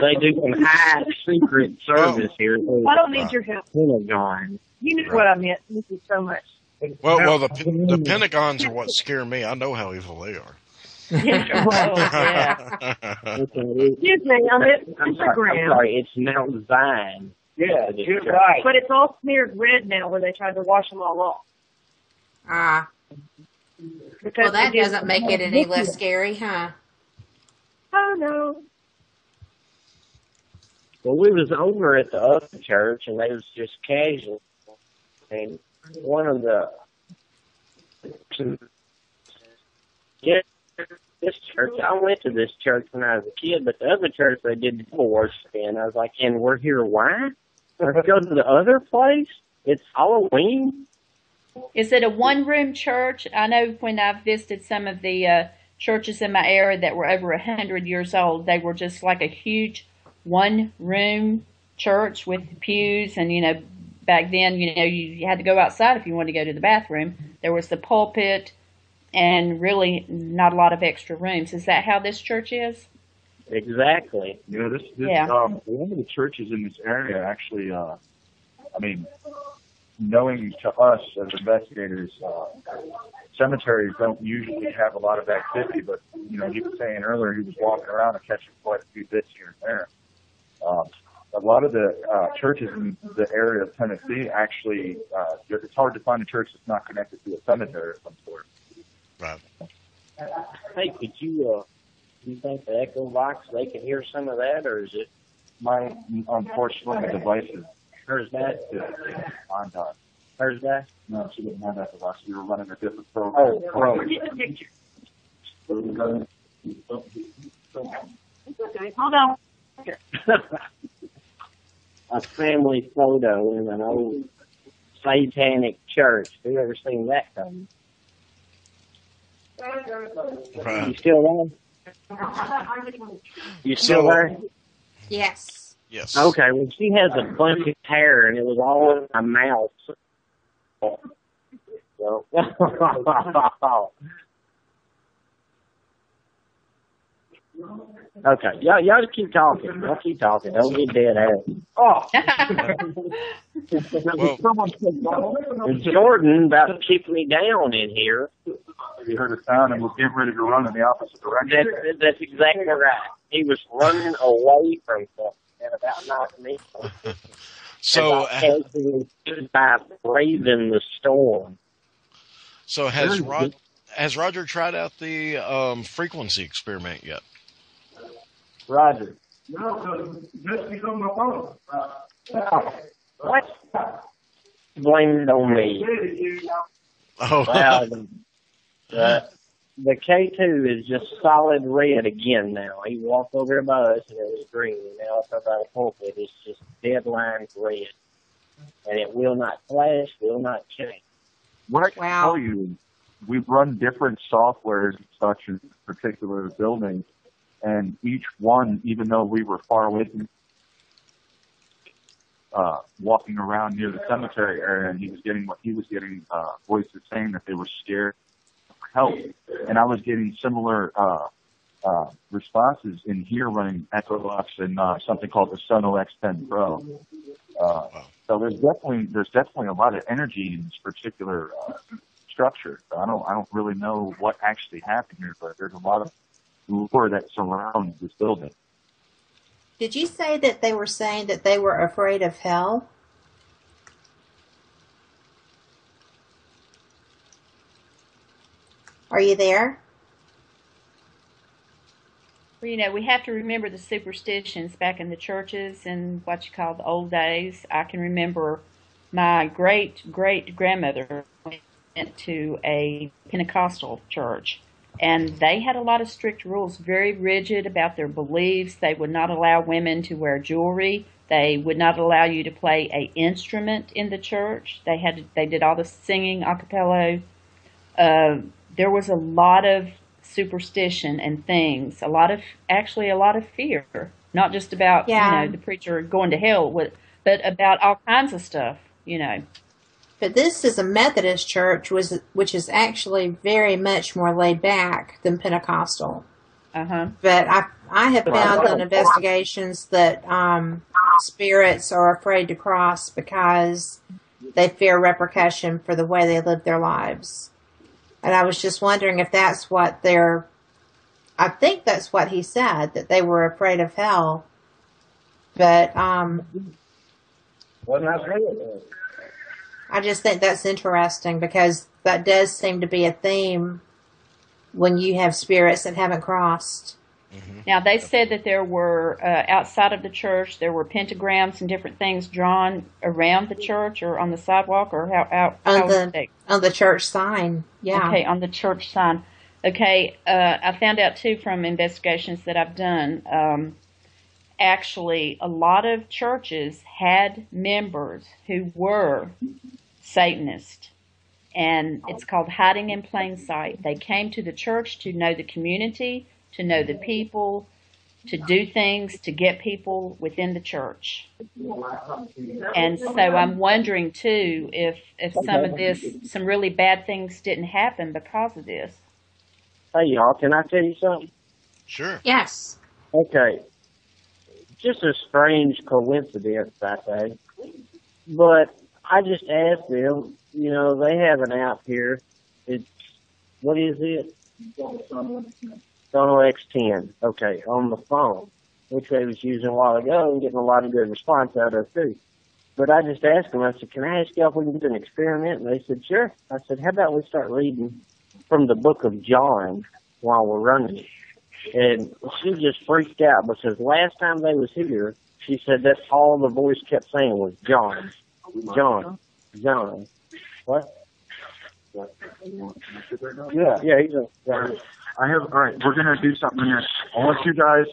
They do some high secret service here. I don't need your help. Pentagon. You knew what I meant. Thank you so much. Well, the Pentagons are what scare me. I know how evil they are. Yeah. Excuse me, I meant Instagram. I'm sorry, it's Mount Zion. Yeah, you're right. But it's all smeared red now where they tried to wash them all off. Ah. Because Well, that they did- doesn't make it any less scary, huh? Oh, no. Well, we was over at the other church, and they was just casual. And one of the this church, I went to this church when I was a kid, but the other church they did devil worship in. I was like, and we're here why? Let's go to the other place? It's Halloween? Is it a one-room church? I know when I've visited some of the churches in my area that were over 100 years old, they were just like a huge one-room church with pews, and back then, you had to go outside if you wanted to go to the bathroom. There was the pulpit, and really not a lot of extra rooms. Is that how this church is? Exactly. This Yeah. One of the churches in this area actually, knowing to us as investigators, cemeteries don't usually have a lot of activity, but, he was saying earlier he was walking around and catching quite a few bits here and there. A lot of the churches in the area of Tennessee actually, it's hard to find a church that's not connected to a cemetery of some sort. Right. Hey, could you think the Echo Box, they can hear some of that, or is it? Unfortunately, the device is Where's that? on time. Where's that? No, she didn't have that device. We were running a different program. Get the picture. It's okay. Hold on. A family photo in an old satanic church. Have you ever seen that coming? You still there? You still there? Yes. Yes. Okay, well, she has a bunch of hair, and it was all in my mouth. So, okay, y'all just keep talking. Y'all keep talking. Don't get dead ass. And Jordan about to kick me down in here. We heard a sound and was getting ready to run in the opposite direction. That's exactly right. He was running away from something and about knocked me. So, by braving the storm. So has Roger tried out the frequency experiment yet? Roger. No, because he's on the phone. What? Blame it on me. Oh. Well, the K2 is just solid red again now. He walked over here by us and it was green. Now it's up by the pulpit. It's just dead line red. And it will not flash, will not change. What I can tell you, we've run different softwares and such in particular buildings, and each one, even though we were far away from walking around near the cemetery area, and he was getting voices saying that they were scared for help. And I was getting similar responses in here running Echo Box and something called the Sono X10 Pro. So there's definitely a lot of energy in this particular structure. I don't really know what actually happened here, but there's a lot of lore that surrounds this building. Did you say that they were saying that they were afraid of hell? Are you there? Well, we have to remember the superstitions back in the churches and what you call the old days. I can remember my great-great-grandmother went to a Pentecostal church, and they had a lot of strict rules, very rigid about their beliefs. They would not allow women to wear jewelry. They would not allow you to play an instrument in the church. They did all the singing a cappella. There was a lot of superstition and things, a lot of fear, not just about the preacher going to hell, but about all kinds of stuff, you know. But this is a Methodist church, which is actually very much more laid back than Pentecostal. But I have found in investigations that spirits are afraid to cross because they fear repercussion for the way they live their lives. And I was just wondering if that's what I think that's what he said, that they were afraid of hell. But I just think that's interesting because that does seem to be a theme when you have spirits that haven't crossed. Now, they said that there were, outside of the church, there were pentagrams and different things drawn around the church or on the sidewalk, or on the church sign. Yeah. Okay, on the church sign. Okay, I found out, too, from investigations that I've done, actually, a lot of churches had members who were Satanists, and it's called hiding in plain sight. They came to the church to know the community, to know the people, to do things to get people within the church. And so I'm wondering, too, if some really bad things didn't happen because of this. Hey, y'all, can I tell you something? Sure. Yes. Okay. Just a strange coincidence, I say. But I just asked them, you know, they have an app here. What is it? Sono X10. Okay, on the phone, which they was using a while ago and getting a lot of good response out of too. But I just asked them, I said, can I ask y'all if we can do an experiment? And they said, sure. I said, how about we start reading from the book of John while we're running? And she just freaked out because last time they was here, she said that's all the voice kept saying was John. John. John. What? Yeah, he's all right, we're going to do something here. I want you guys,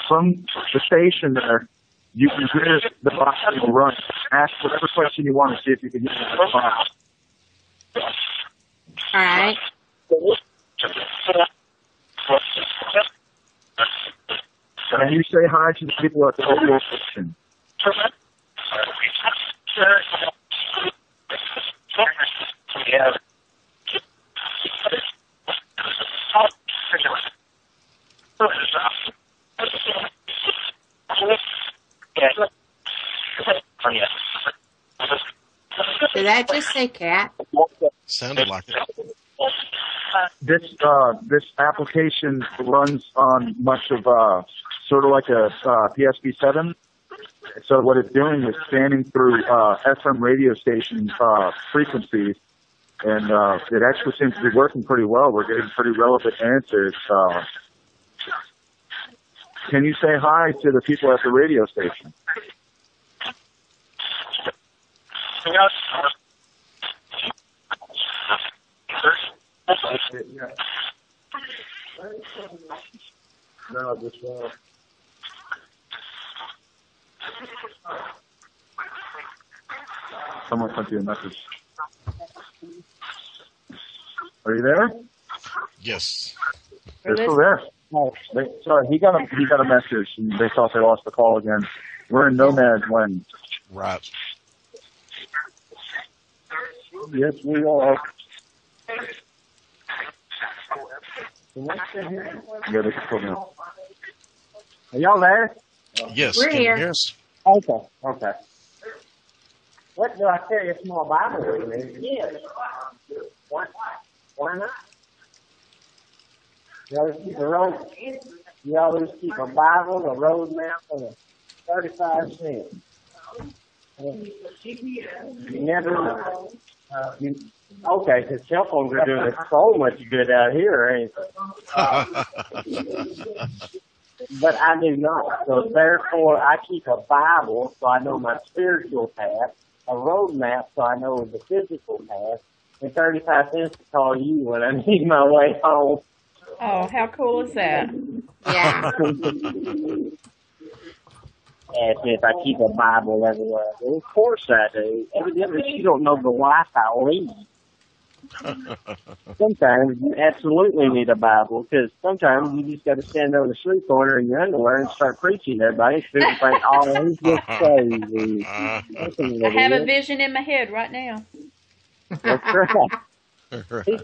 from the station there, you can hear the box and run. Ask whatever question you want to see if you can get the box. All right. Can you say hi to the people at the radio station? Yeah. Did I just say cat? Sounded like it. This application runs on much of sort of like a PSP7. So what it's doing is scanning through FM radio station frequencies, and it actually seems to be working pretty well. We're getting pretty relevant answers. Can you say hi to the people at the radio station? No, just Someone sent you a message. Are you there? Yes. They're still there. Oh, sorry, he got a message, and they thought they lost the call again. We're in no man's land. Right. Yes, we are. Yeah, they can still now. Are y'all there? Yes. We're Can you here. hear us? Okay. What do I carry a small Bible with me? Yes. Why not? You always keep a Bible, a road map, and a 35 cents. You never know. Okay, because cell phones are doing so much good out here, ain't they? But I do not. So therefore, I keep a Bible so I know my spiritual path, a road map so I know the physical path, and 35 cents to call you when I need my way home. Oh, how cool is that? Yeah. As if I keep a Bible everywhere. Well, of course I do. Evidently, you don't know the life I lead. Sometimes you absolutely need a Bible, because sometimes you just got to stand on the street corner in your underwear and start preaching to everybody. People think, oh, he's just crazy. I have a vision in my head right now. That's right.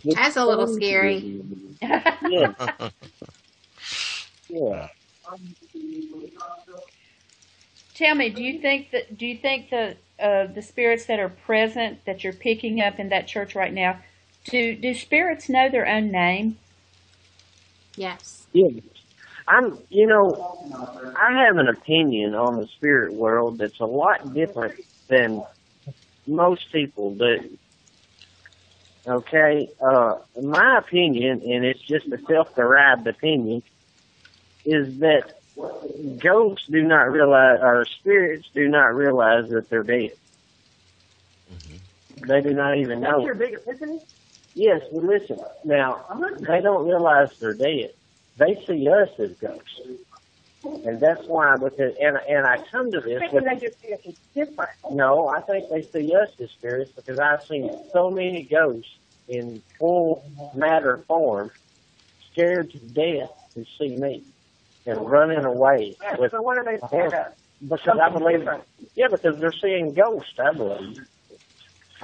That's a little scary. Yeah. Yeah. Tell me, do you think the spirits that are present that you're picking up in that church right now, do spirits know their own name? Yes. Yeah. I have an opinion on the spirit world that's a lot different than most people do. Okay? My opinion, and it's just a self-derived opinion, is that ghosts do not realize, or spirits do not realize that they're dead. They do not even know. That's your big epiphany? Yes, but listen. Now, they don't realize they're dead. They see us as ghosts. And that's why, because, and I come to this with... They just see us as different. No, I think they see us as spirits, because I've seen so many ghosts in full matter form, scared to death to see me, and running away. Yeah, so what are they scared of? Because I believe, because they're seeing ghosts, I believe.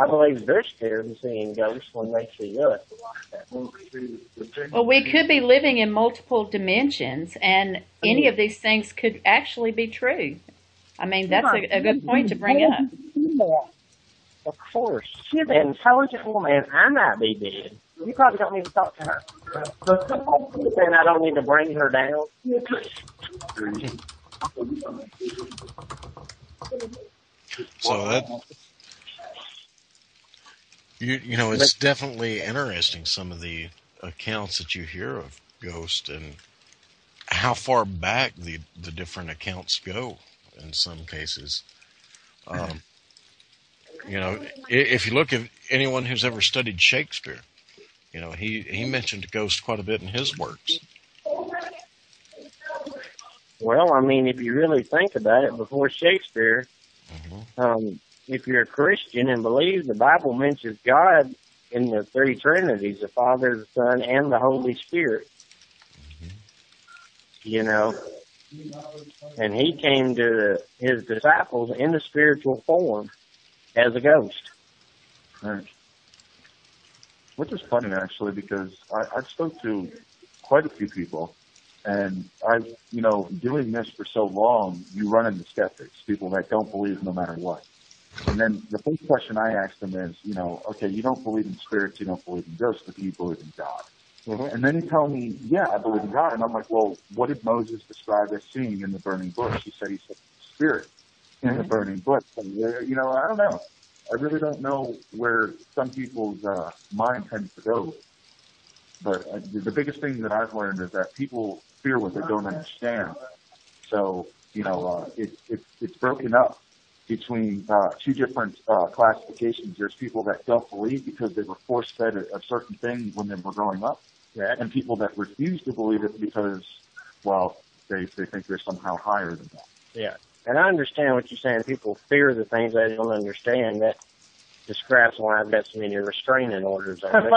I believe they're scared of seeing ghosts when they see us. Well, we could be living in multiple dimensions, and any of these things could actually be true. I mean, that's a good point to bring up. Of course. She's an intelligent woman, and I might be dead. You probably don't need to talk to her. And I don't need to bring her down. So that, it's definitely interesting, some of the accounts that you hear of ghosts and how far back the different accounts go in some cases. If you look at anyone who's ever studied Shakespeare, he mentioned ghosts quite a bit in his works. Well, I mean, if you really think about it, before Shakespeare, if you're a Christian and believe, the Bible mentions God in the three Trinities, the Father, the Son, and the Holy Spirit. And he came to his disciples in the spiritual form as a ghost. Right. Which is funny, actually, because I spoke to quite a few people, and doing this for so long, you run into skeptics, people that don't believe no matter what. And then the first question I ask them is, okay, you don't believe in spirits, you don't believe in ghosts, but do you believe in God? And then he told me, yeah, I believe in God. And I'm like, well, what did Moses describe as seeing in the burning bush? He said spirit in the burning bush. And, I don't know. I really don't know where some people's mind tends to go. But the biggest thing that I've learned is that people fear what they don't understand. So, it's broken up between two different classifications. There's people that don't believe because they were force-fed a certain thing when they were growing up, and people that refuse to believe it because, they think they're somehow higher than that. Yeah, and I understand what you're saying. People fear the things they don't understand. That describes why I've got so many restraining orders on me.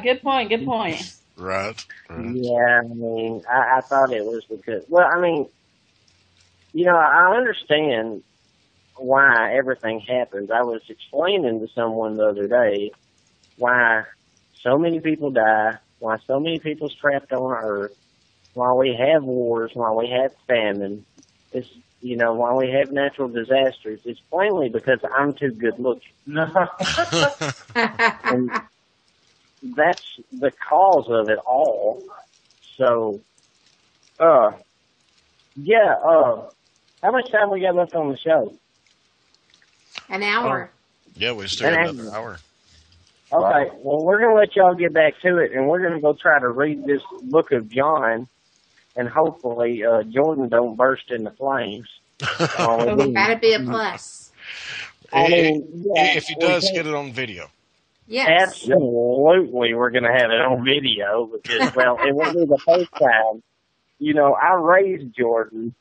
Good point, good point. Right. Yeah, I mean, I thought it was because, I understand why everything happens. I was explaining to someone the other day why so many people die, why so many people's trapped on Earth, why we have wars, why we have famine, why we have natural disasters. It's plainly because I'm too good looking. And that's the cause of it all. So, how much time we got left on the show? An hour. Yeah, we still got another hour. Okay, well, we're going to let y'all get back to it, and we're going to go try to read this book of John, and hopefully Jordan don't burst into flames. That'd be a plus. If he does, get it on video. Yes. Absolutely, we're going to have it on video, because, it won't be the first time. I raised Jordan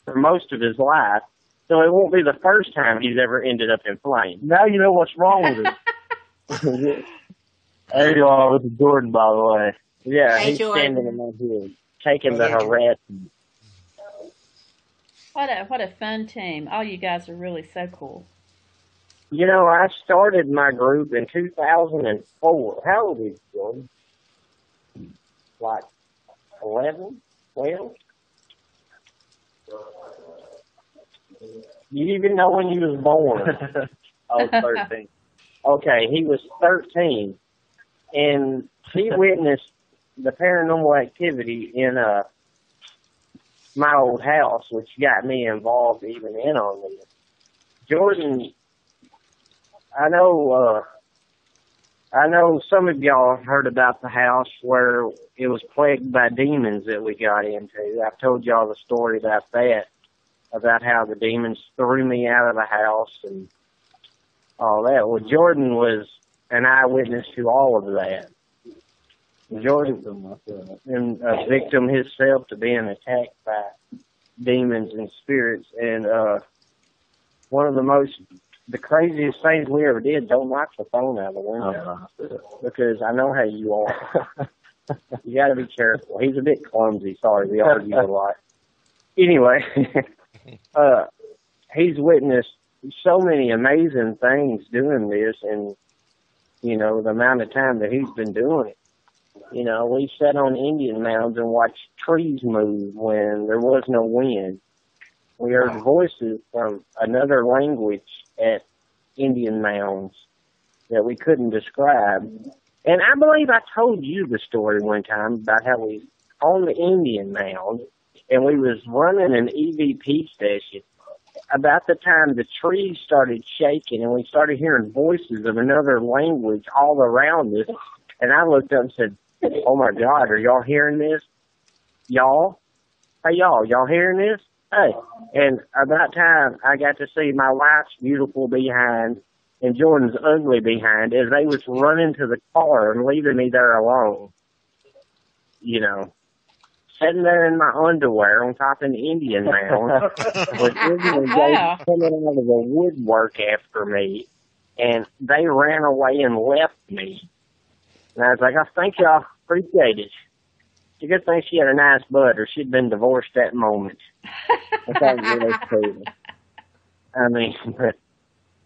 for most of his life, so it won't be the first time he's ever ended up in flames. Now you know what's wrong with him. There you are with Jordan, by the way. Yeah, Hey, he's Jordan. standing in my head, taking the harassment. What a fun team. All you guys are really so cool. You know, I started my group in 2004. How old is Jordan? Like 11, 12? You even know when he was born? Oh, 13. Okay, he was 13, and he witnessed the paranormal activity in my old house, which got me involved even in on this. Jordan, I know some of y'all have heard about the house where it was plagued by demons that we got into. I've told y'all the story about that, about how the demons threw me out of the house and all that. Well, Jordan was an eyewitness to all of that. Jordan, and a victim himself to being attacked by demons and spirits. And one of the craziest things we ever did, don't knock the phone out of the window. Because I know how you are. You got to be careful. He's a bit clumsy. Sorry, we argue a lot. Anyway, he's witnessed so many amazing things doing this, and, you know, the amount of time that he's been doing it. You know, we sat on Indian mounds and watched trees move when there was no wind. We heard voices from another language at Indian mounds that we couldn't describe. And I believe I told you the story one time about how we on the Indian mound and we was running an EVP station. About the time the trees started shaking and we started hearing voices of another language all around us. And I looked up and said, "Oh my God, are y'all hearing this? Y'all? Hey y'all hearing this? Hey." And about time I got to see my wife's beautiful behind and Jordan's ugly behind as they was running to the car and leaving me there alone. You know, sitting there in my underwear on top of an Indian mound with Indian ghosts coming out of the woodwork after me, and they ran away and left me. And I was like, "I thank y'all, appreciate it." It's a good thing she had a nice butt, or she'd been divorced that moment. I thought it was really cool. I mean,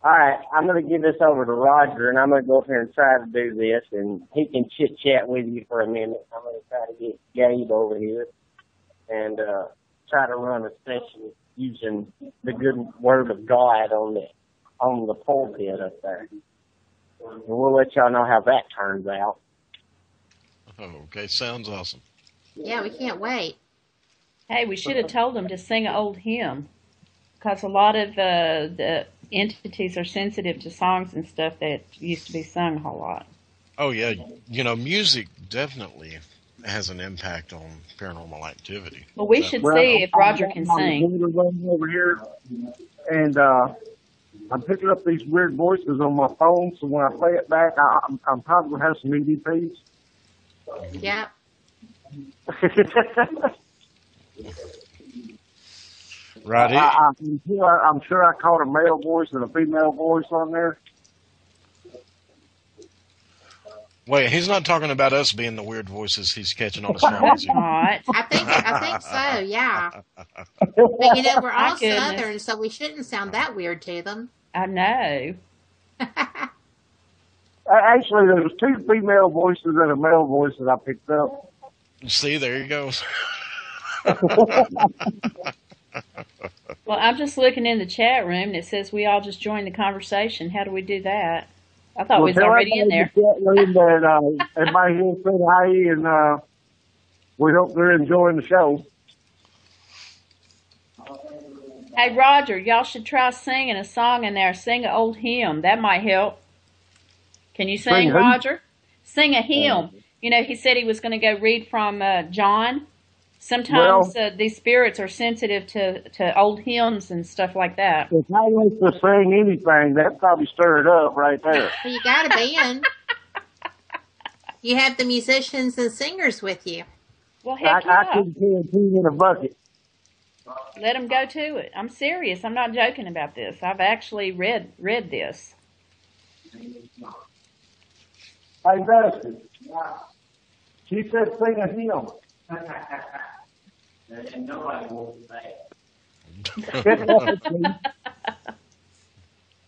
all right, I'm going to give this over to Roger, and I'm going to go up here and try to do this, and he can chit-chat with you for a minute. I'm going to try to get Gabe over here and try to run a session using the good word of God on the pulpit up there. And we'll let y'all know how that turns out. Oh, okay, sounds awesome. Yeah, we can't wait. Hey, we should have told them to sing an old hymn, because a lot of the entities are sensitive to songs and stuff that used to be sung a whole lot. Oh, yeah. You know, music definitely has an impact on paranormal activity. Well, we should see if Roger can sing. Over here, and I'm picking up these weird voices on my phone, so when I play it back, I'm probably going to have some EVPs. Yeah. Right. I'm sure I caught a male voice and a female voice on there. Wait, he's not talking about us being the weird voices he's catching on his phone. Is he? I think so, yeah. But, you know, we're all goodness. Southern, so we shouldn't sound that weird to them. I know. Actually, there was two female voices and a male voice that I picked up. See, there he goes. Well, I'm just looking in the chat room, and it says we all just joined the conversation. How do we do that? I thought we was already in there. That, everybody here said hi, and we hope they're enjoying the show. Hey, Roger, y'all should try singing a song in there. Sing an old hymn. That might help. Can you sing, who? Roger? Sing a hymn. You know, he said he was going to go read from John. Sometimes these spirits are sensitive to old hymns and stuff like that. If I like to sing anything, that probably stir it up right there. Well, you got a band. You have the musicians and singers with you. Well, heck I yeah. couldn't carry two in a bucket. Let them go to it. I'm serious. I'm not joking about this. I've actually read this. Hey, Dusty. She said sing a hymn. And nobody wants that.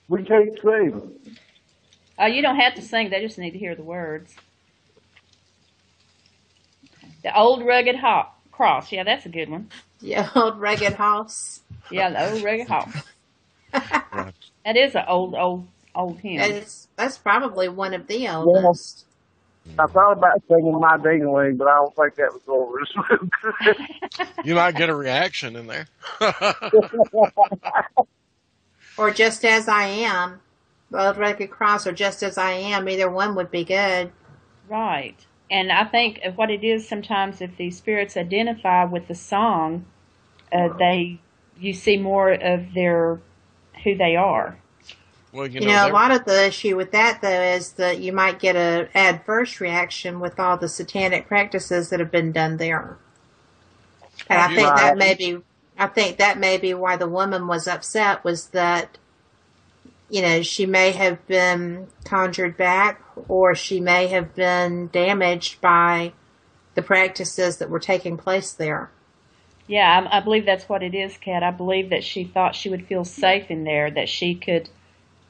We can't sing. Oh, you don't have to sing. They just need to hear the words. The old rugged cross. Yeah, that's a good one. The old rugged house. Yeah, the old rugged house. That is an old hymn. That's probably one of the oldest. I thought about singing My Ding-a-Ling, but I don't think that was over as well. You might get a reaction in there. Or Just As I Am. The Old Rugged Cross or Just As I Am. Either one would be good. Right. And I think what it is sometimes if the spirits identify with the song, you see more of who they are. Well, you know a lot of the issue with that, though, is that you might get an adverse reaction with all the satanic practices that have been done there. And I think that may be why the woman was upset, was that, she may have been conjured back, or she may have been damaged by the practices that were taking place there. Yeah, I believe that's what it is, Kat. I believe that she thought she would feel safe in there, that she could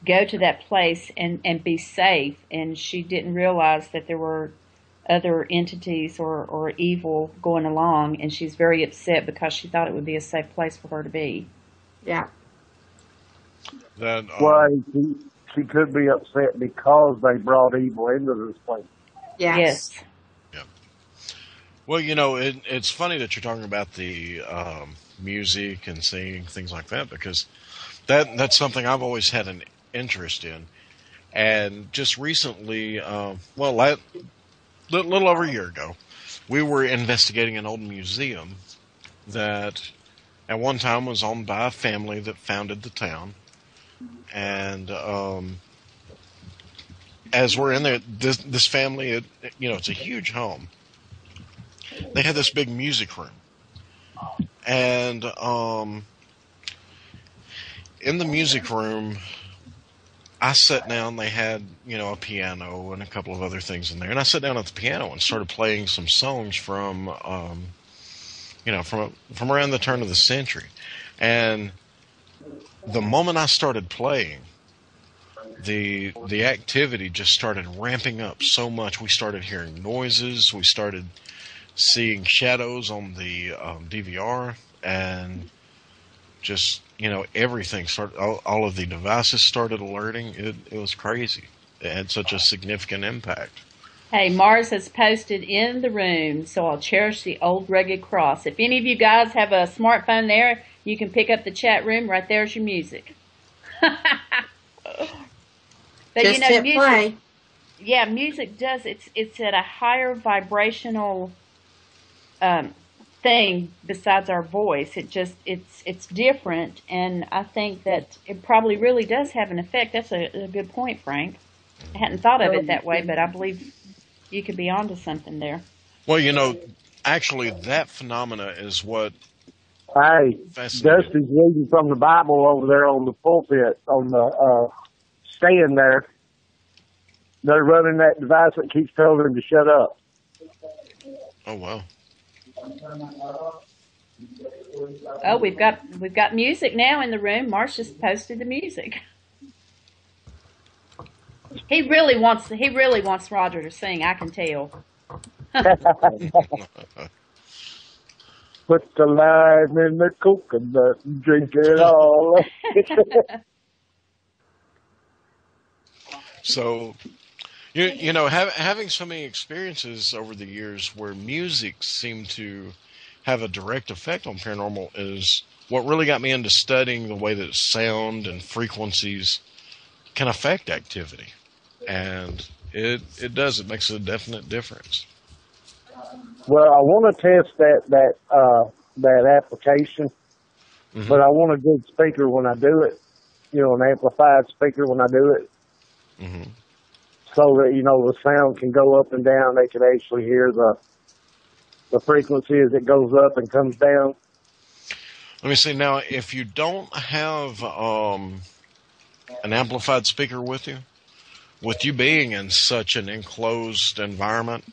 go to that place and be safe, and she didn't realize that there were other entities or evil going along, and she's very upset because she thought it would be a safe place for her to be. Yeah. Well, she could be upset because they brought evil into this place. Yes. Yeah. Well, it's funny that you're talking about the music and singing, things like that, because that's something I've always had an interest in. And just recently, a little over a year ago, we were investigating an old museum that at one time was owned by a family that founded the town. And as we're in there, this family, it's a huge home. They had this big music room. And in the music room, I sat down. They had, a piano and a couple of other things in there. And I sat down at the piano and started playing some songs from around the turn of the century. And the moment I started playing, the activity just started ramping up so much. We started hearing noises. We started seeing shadows on the DVR, and just everything started. All of the devices started alerting. It was crazy. It had such a significant impact. Hey, Mars has posted in the room, so I'll cherish the old rugged cross. If any of you guys have a smartphone there, you can pick up the chat room. Right there's your music. But just hit music, play. Yeah, music does. It's at a higher vibrational thing besides our voice. It's different, and I think that it probably really does have an effect. That's a good point, Frank. I hadn't thought of it that way, but I believe you could be onto something there. Well, actually, that phenomena is what. Hey, Dusty's reading from the Bible over there on the pulpit, on the stand there. They're running that device that keeps telling them to shut up. Oh, wow. Oh, we've got music now in the room. Marsh just posted the music. He really wants Roger to sing, I can tell. Put the lime in the coconut and drink it all. So, having so many experiences over the years where music seemed to have a direct effect on paranormal is what really got me into studying the way that sound and frequencies can affect activity. And it does. It makes a definite difference. Well, I want to test that application, but I want a good speaker when I do it. An amplified speaker when I do it, so that the sound can go up and down. They can actually hear the frequency as it goes up and comes down. Let me see now. If you don't have an amplified speaker with you, with you being in such an enclosed environment,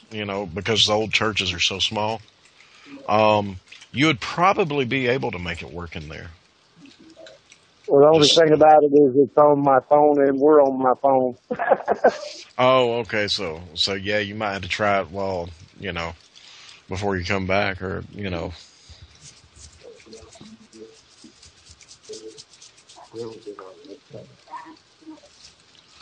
because the old churches are so small, you would probably be able to make it work in there. Well, the only thing about it is it's on my phone and we're on my phone. Oh, okay. So yeah, you might have to try it before you come back, or.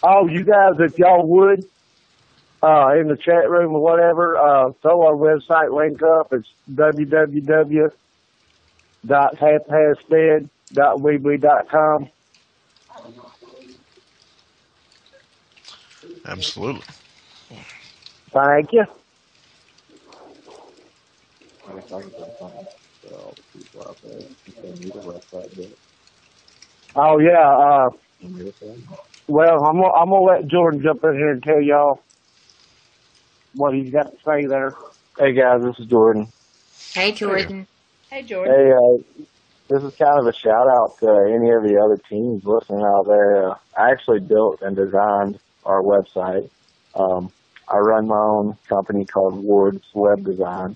Oh, you guys, if y'all would, in the chat room or whatever, throw our website link up. It's www.halfpastdead.weebly.com. Absolutely. Thank you. Oh, yeah. Well, I'm gonna let Jordan jump in here and tell y'all what he's got to say there. Hey guys, this is Jordan. Hey, Jordan. Hey, Jordan. Hey, this is kind of a shout out to any of the other teams listening out there. I actually built and designed our website. I run my own company called Ward's Web Design.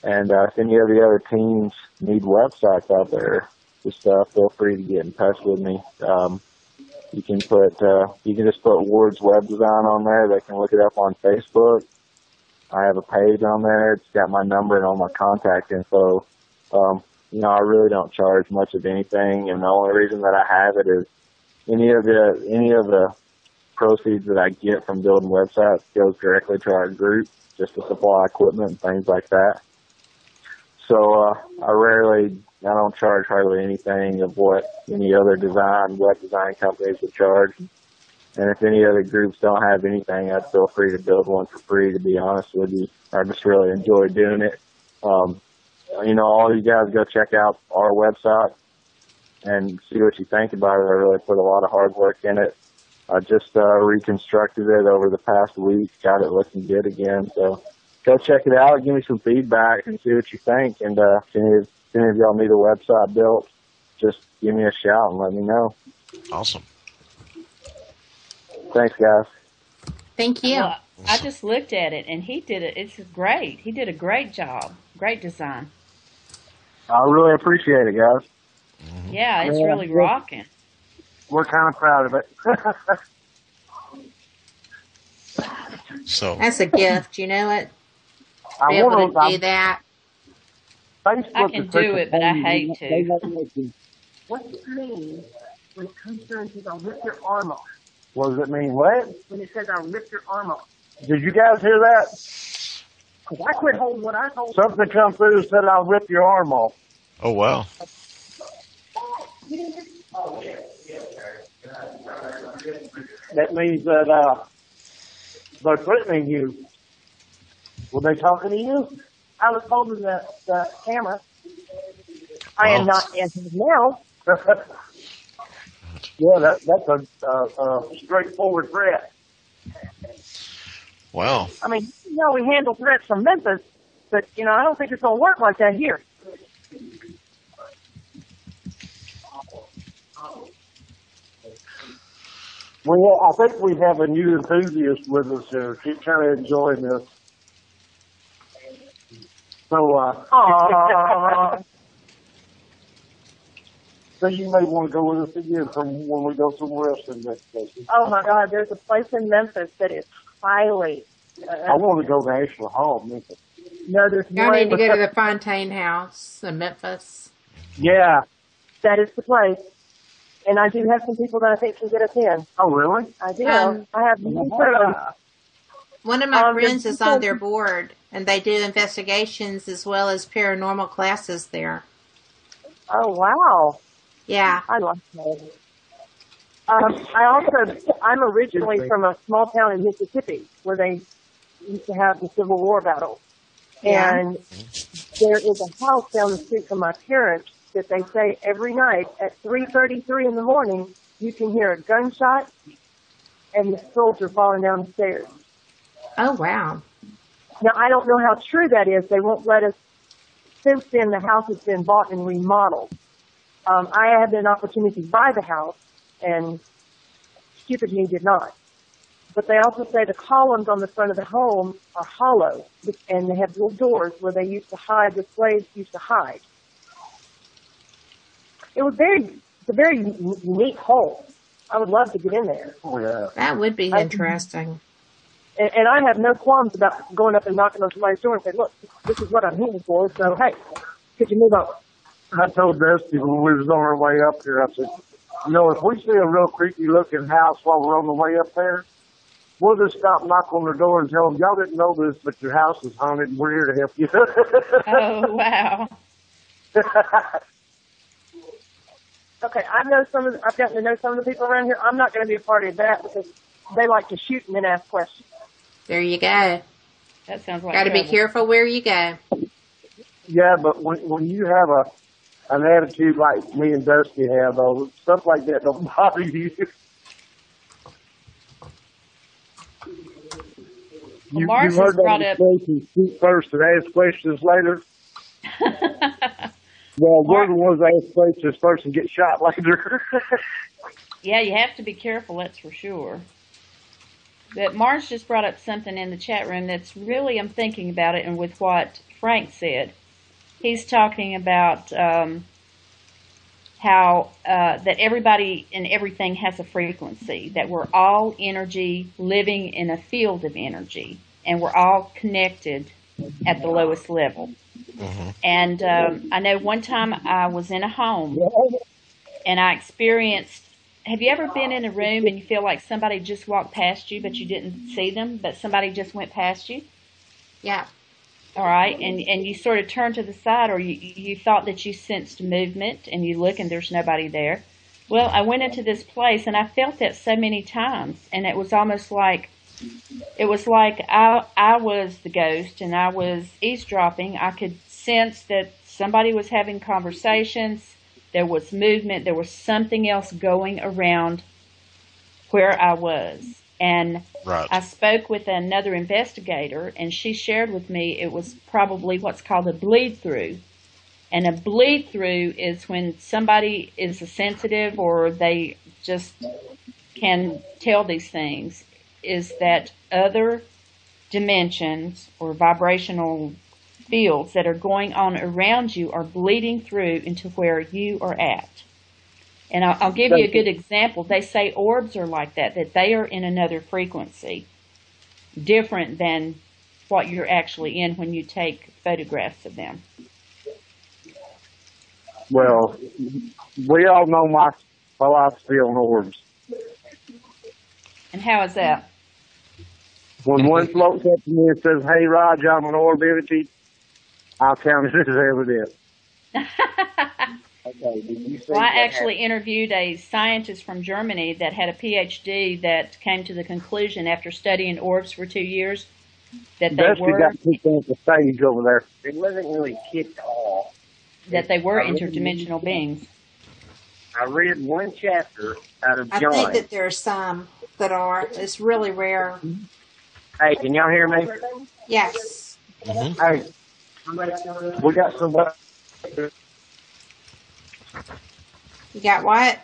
And if any of the other teams need websites out there, just feel free to get in touch with me. You can just put Ward's Web Design on there. They can look it up on Facebook. I have a page on there. It's got my number and all my contact info. I really don't charge much of anything, and the only reason that I have it is any of the proceeds that I get from building websites goes directly to our group, just to supply equipment and things like that. So I don't charge hardly anything of what any other web design companies would charge. And if any other groups don't have anything, I'd feel free to build one for free, to be honest with you. I just really enjoy doing it. All you guys go check out our website and see what you think about it. I really put a lot of hard work in it. I just reconstructed it over the past week, got it looking good again. So go check it out, give me some feedback, and see what you think. And if any of y'all need a website built, just give me a shout and let me know. Awesome. Thanks, guys. Thank you. Well, I just looked at it, and he did it. It's great. He did a great job. Great design. I really appreciate it, guys. Yeah, it's really rocking. We're kind of proud of it. So that's a gift. You know it. I want to do that. Facebook I can do it, but I hate to. What does it mean when it comes down to I'll rip your arm off? What does it mean? What? When it says I'll rip your arm off. Did you guys hear that? I quit holding what I hold. Something come through and said I'll rip your arm off. Oh, wow. That means that they're threatening you. Were they talking to you? I was holding the camera. I am not in his mouth. Yeah, that's a straightforward threat. Wow. I mean, we handle threats from Memphis, but, I don't think it's going to work like that here. Well, I think we have a new enthusiast with us here. She's kind of enjoying this. So, so you may want to go with us again from when we go somewhere else in next station. Oh my God, there's a place in Memphis that is highly. I want to go to National Hall, Memphis. No, there's Y'all need to go to the Fontaine House in Memphis. Yeah. That is the place. And I do have some people that I think can get us in. Oh, really? I do. I have one of my friends is on their board, and they do investigations as well as paranormal classes there. Oh, wow. Yeah. I love that. I'm originally from a small town in Mississippi where they used to have the Civil War battles. Yeah. And there is a house down the street from my parents that they say every night at 3:33 in the morning, you can hear a gunshot and the soldier falling down the stairs. Oh, wow. Now, I don't know how true that is. They won't let us. Since then, the house has been bought and remodeled. I had an opportunity to buy the house, and stupid me did not. But they also say the columns on the front of the home are hollow, and they have little doors where they used to hide, the slaves used to hide. It's a very neat hole. I would love to get in there. Oh, yeah. That would be interesting. And I have no qualms about going up and knocking on somebody's door and saying, look, this is what I'm here for, so hey, could you move on? I told Dusty when we was on our way up here, I said, you know, if we see a real creepy looking house while we're on the way up there, we'll just stop, knock on their door and tell them, y'all didn't know this, but your house is haunted and we're here to help you. Oh, wow. Okay, I've gotten to know some of the people around here. I'm not going to be a party of that because they like to shoot and then ask questions. There you go. That sounds like Got to be trouble. careful where you go. Yeah, but when you have an attitude like me and Dusty have, though, stuff like that don't bother you. You Mars heard has brought that up. expression, shoot first and ask questions later. Well, we're the ones that ask questions first and get shot later. Yeah, you have to be careful, that's for sure. But Mars just brought up something in the chat room that's really, I'm thinking about it, and with what Frank said. He's talking about how that everybody and everything has a frequency, that we're all energy living in a field of energy, and we're all connected at the lowest level. Mm-hmm. And I know one time I was in a home and I experienced, have you ever been in a room and you feel like somebody just walked past you but you didn't see them, but somebody just went past you? Yeah. All right, and you sort of turn to the side, or you thought that you sensed movement, and you look and there's nobody there. Well, I went into this place and I felt that so many times, and it was almost like, I was the ghost and I was eavesdropping. I could sense that somebody was having conversations, there was movement, there was something else going around where I was. And Right. I spoke with another investigator, and she shared with me it was probably what's called a bleed through. And a bleed through is when somebody is a sensitive, or they just can tell these things, is that other dimensions or vibrational fields that are going on around you are bleeding through into where you are at. And I'll give you a good example. They say orbs are like that they are in another frequency, different than what you're actually in when you take photographs of them. Well, we all know my philosophy on orbs. And how is that? When one floats up to me and says, hey, Raj, I'm an orb entity, I'll count it as evidence. Okay, did you say Well, I what actually interviewed a scientist from Germany that had a PhD that came to the conclusion after studying orbs for 2 years that they Dusty were got kicked off the stage over there. It wasn't really kicked off. interdimensional beings. I read one chapter out of I John. think that there are some that are. It's really rare. Hey, can y'all hear me? Yes. Mm-hmm. Hey, we got somebody. You got what?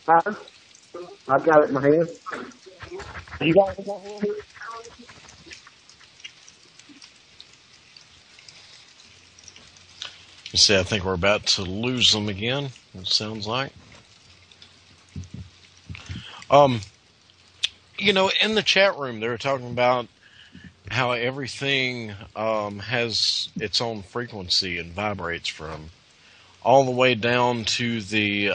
Huh? I got it in my hand. You got it in my hand? You see, I think we're about to lose them again, it sounds like. You know, in the chat room, they were talking about how everything has its own frequency and vibrates from all the way down to the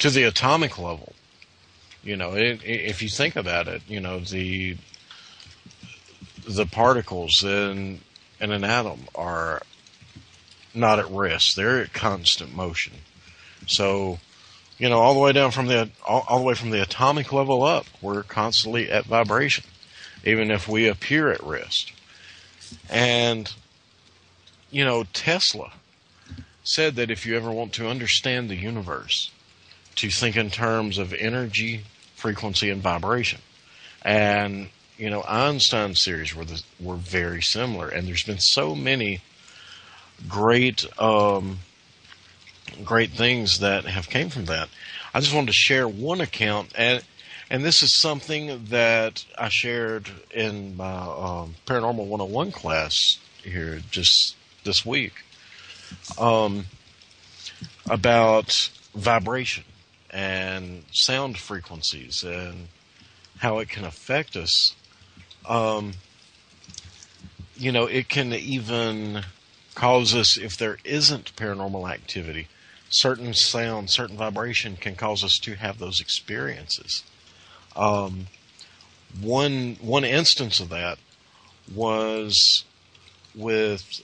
atomic level. You know, if you think about it, you know, the particles in an atom are not at rest; they're at constant motion. So, you know, all the way down from all the way from the atomic level up, we're constantly at vibration, even if we appear at rest. And, you know, Tesla said that if you ever want to understand the universe, to think in terms of energy, frequency, and vibration. And, you know, Einstein's theories were very similar. And there's been so many great great things that have came from that. I just wanted to share one account, and this is something that I shared in my Paranormal 101 class here just this week, about vibration and sound frequencies and how it can affect us. It can even cause us, if there isn't paranormal activity, certain sound, certain vibration can cause us to have those experiences. One instance of that was with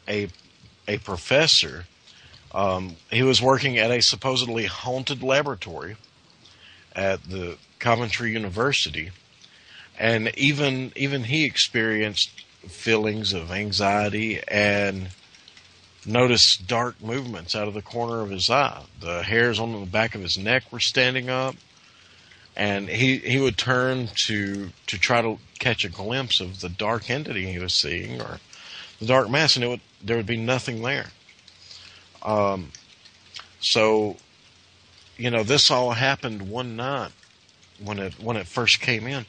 a professor. He was working at a supposedly haunted laboratory at the Coventry University, and even he experienced feelings of anxiety and noticed dark movements out of the corner of his eye. The hairs on the back of his neck were standing up, and he would turn to try to catch a glimpse of the dark entity he was seeing or the dark mass, and there would be nothing there. So this all happened one night when it first came in.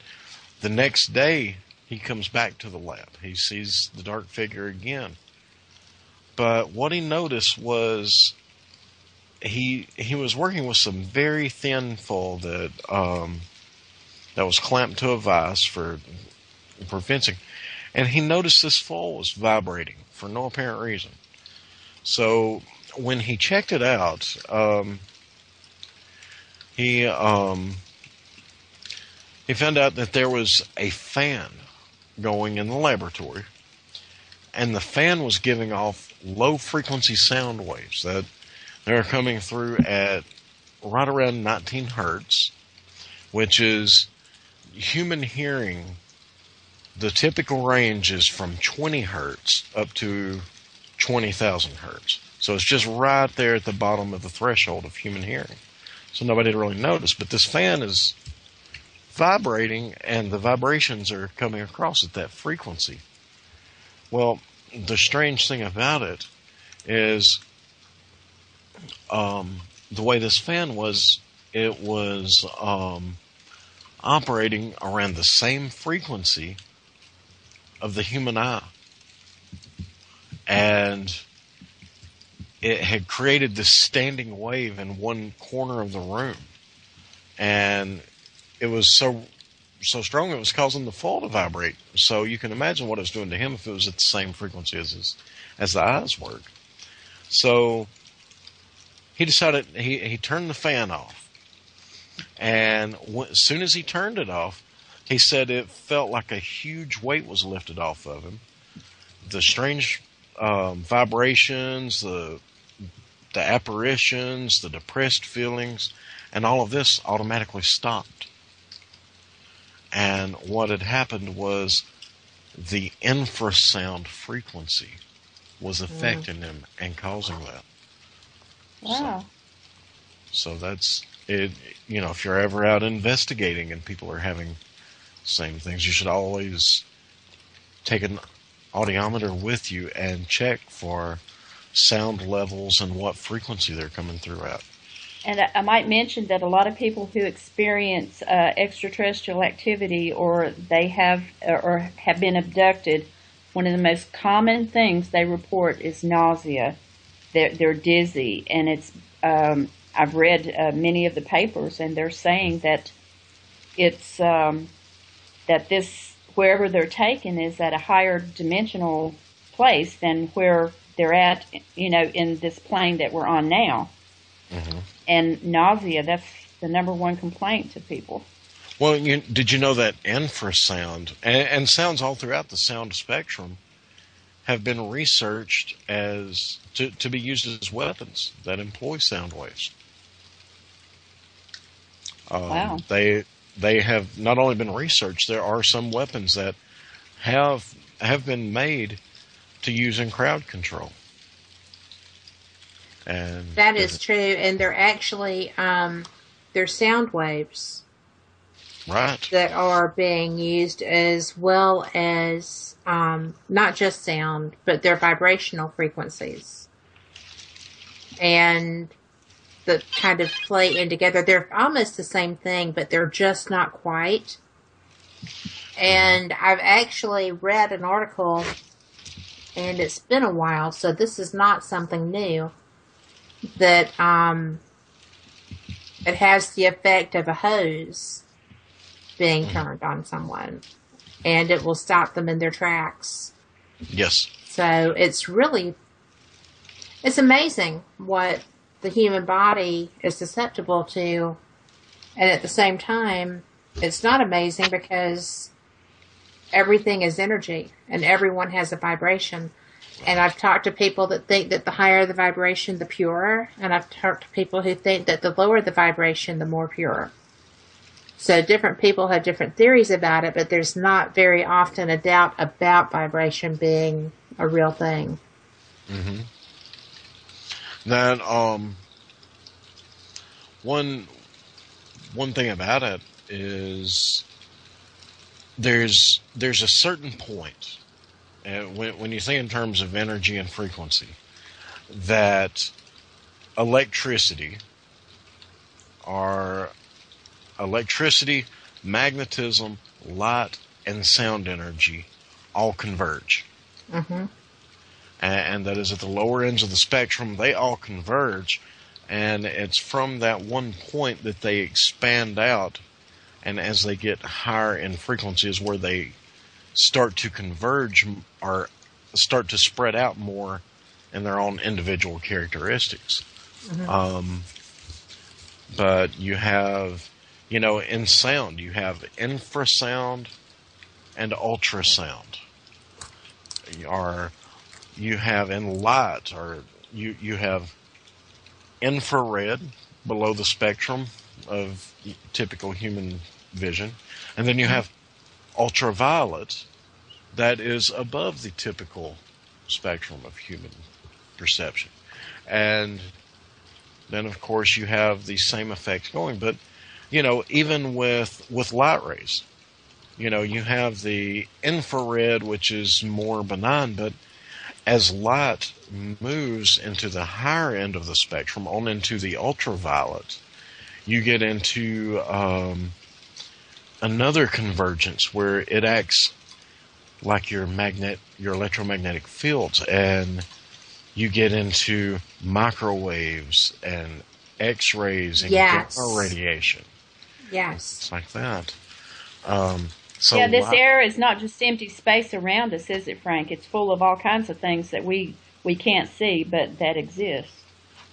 The next day, he comes back to the lab. He sees the dark figure again. But what he noticed was he was working with some very thin foil that was clamped to a vise for fencing, and he noticed this foil was vibrating for no apparent reason. So when he checked it out, he found out that there was a fan going in the laboratory, and the fan was giving off low-frequency sound waves that they're coming through at right around 19 hertz, which is human hearing. The typical range is from 20 hertz up to 20,000 hertz. So it's just right there at the bottom of the threshold of human hearing. So nobody really noticed, but this fan is vibrating, and the vibrations are coming across at that frequency. Well, the strange thing about it is the way this fan was, it was operating around the same frequency of the human eye. And it had created this standing wave in one corner of the room. And it was so strong it was causing the foil to vibrate. So you can imagine what it was doing to him if it was at the same frequency as the eyes work. So he decided he turned the fan off. And as soon as he turned it off, he said it felt like a huge weight was lifted off of him. The strange vibrations, the apparitions, the depressed feelings, and all of this automatically stopped. And what had happened was the infrasound frequency was affecting him and causing that. Wow. So that's it. If you're ever out investigating and people are having same things, you should always take an audiometer with you and check for sound levels and what frequency they're coming through at. And I might mention that a lot of people who experience extraterrestrial activity, or they have been abducted, one of the most common things they report is nausea. They're dizzy, and it's I've read many of the papers, and they're saying that it's that this, wherever they're taken, is at a higher dimensional place than where they're at, in this plane that we're on now. Mm-hmm. And nausea, that's the number one complaint to people. Well, did you know that infrasound and sounds all throughout the sound spectrum have been researched as to be used as weapons that employ sound waves? Wow. They have not only been researched, there are some weapons that have been made to use in crowd control. And that is true, and they're actually they're sound waves. Right. that are being used, as well as not just sound, but their vibrational frequencies. And that kind of play in together. They're almost the same thing, but they're just not quite. And I've actually read an article, and it's been a while, so this is not something new, that it has the effect of a hose being turned on someone, and it will stop them in their tracks. Yes. So it's amazing what the human body is susceptible to, and at the same time, it's not amazing because everything is energy, and everyone has a vibration. And I've talked to people that think that the higher the vibration, the purer, and I've talked to people who think that the lower the vibration, the more pure. So different people have different theories about it, but there's not very often a doubt about vibration being a real thing. Mm-hmm. Then, one thing about it is there's a certain point, when you think in terms of energy and frequency, that electricity, magnetism, light, and sound energy all converge. Mm-hmm. And that is at the lower ends of the spectrum, they all converge, and it's from that one point that they expand out, and as they get higher in frequency is where they start to converge or start to spread out more in their own individual characteristics. Mm-hmm. But you have, in sound, you have infrasound and ultrasound. You have in light, or you have infrared below the spectrum of typical human vision, and then you have ultraviolet that is above the typical spectrum of human perception. And then, of course, you have the same effects going. But, even with light rays, you have the infrared, which is more benign, but as light moves into the higher end of the spectrum, on into the ultraviolet, you get into another convergence where it acts like your electromagnetic fields, and you get into microwaves and X-rays and gamma radiation. Yes. It's like that. This air is not just empty space around us, is it, Frank? It's full of all kinds of things that we can't see, but that exist.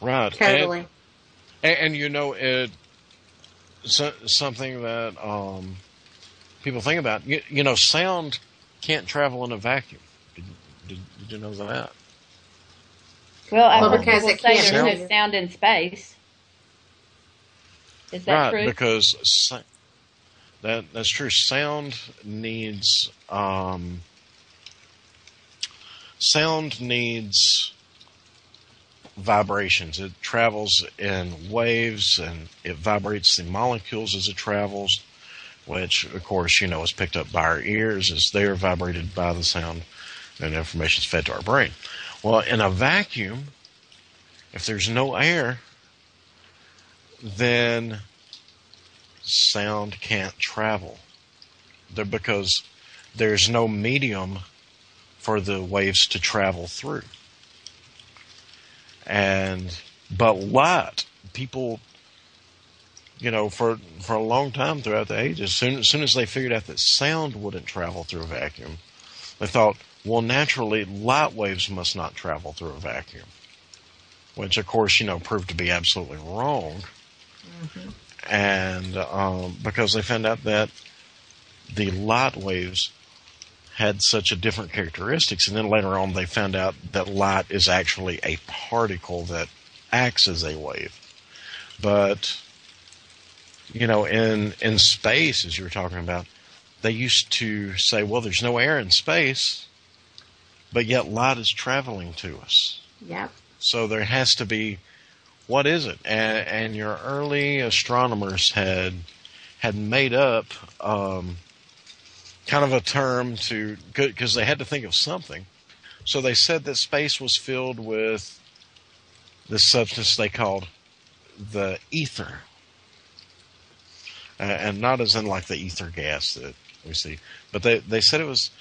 Right. Totally. And it's something that people think about. Sound can't travel in a vacuum. Did you know that? Well, I've heard because people say there's no sound in space. Is that true? Right, because that's true. Sound needs vibrations. It travels in waves, and it vibrates the molecules as it travels, which, of course, is picked up by our ears as they are vibrated by the sound, and information is fed to our brain. Well, in a vacuum, if there's no air, then sound can't travel there because there's no medium for the waves to travel through. But light, people, for a long time throughout the ages, as soon as they figured out that sound wouldn't travel through a vacuum, they thought, well, naturally, light waves must not travel through a vacuum, which, of course, proved to be absolutely wrong. Mm-hmm. And because they found out that the light waves had such a different characteristics, and then later on they found out that light is actually a particle that acts as a wave. But, in space, as you were talking about, they used to say, well, there's no air in space, but yet light is traveling to us. Yep. So there has to be, what is it? And your early astronomers had had made up kind of a term to, because they had to think of something. So they said that space was filled with this substance they called the ether. And not as in like the ether gas that we see, but they said it was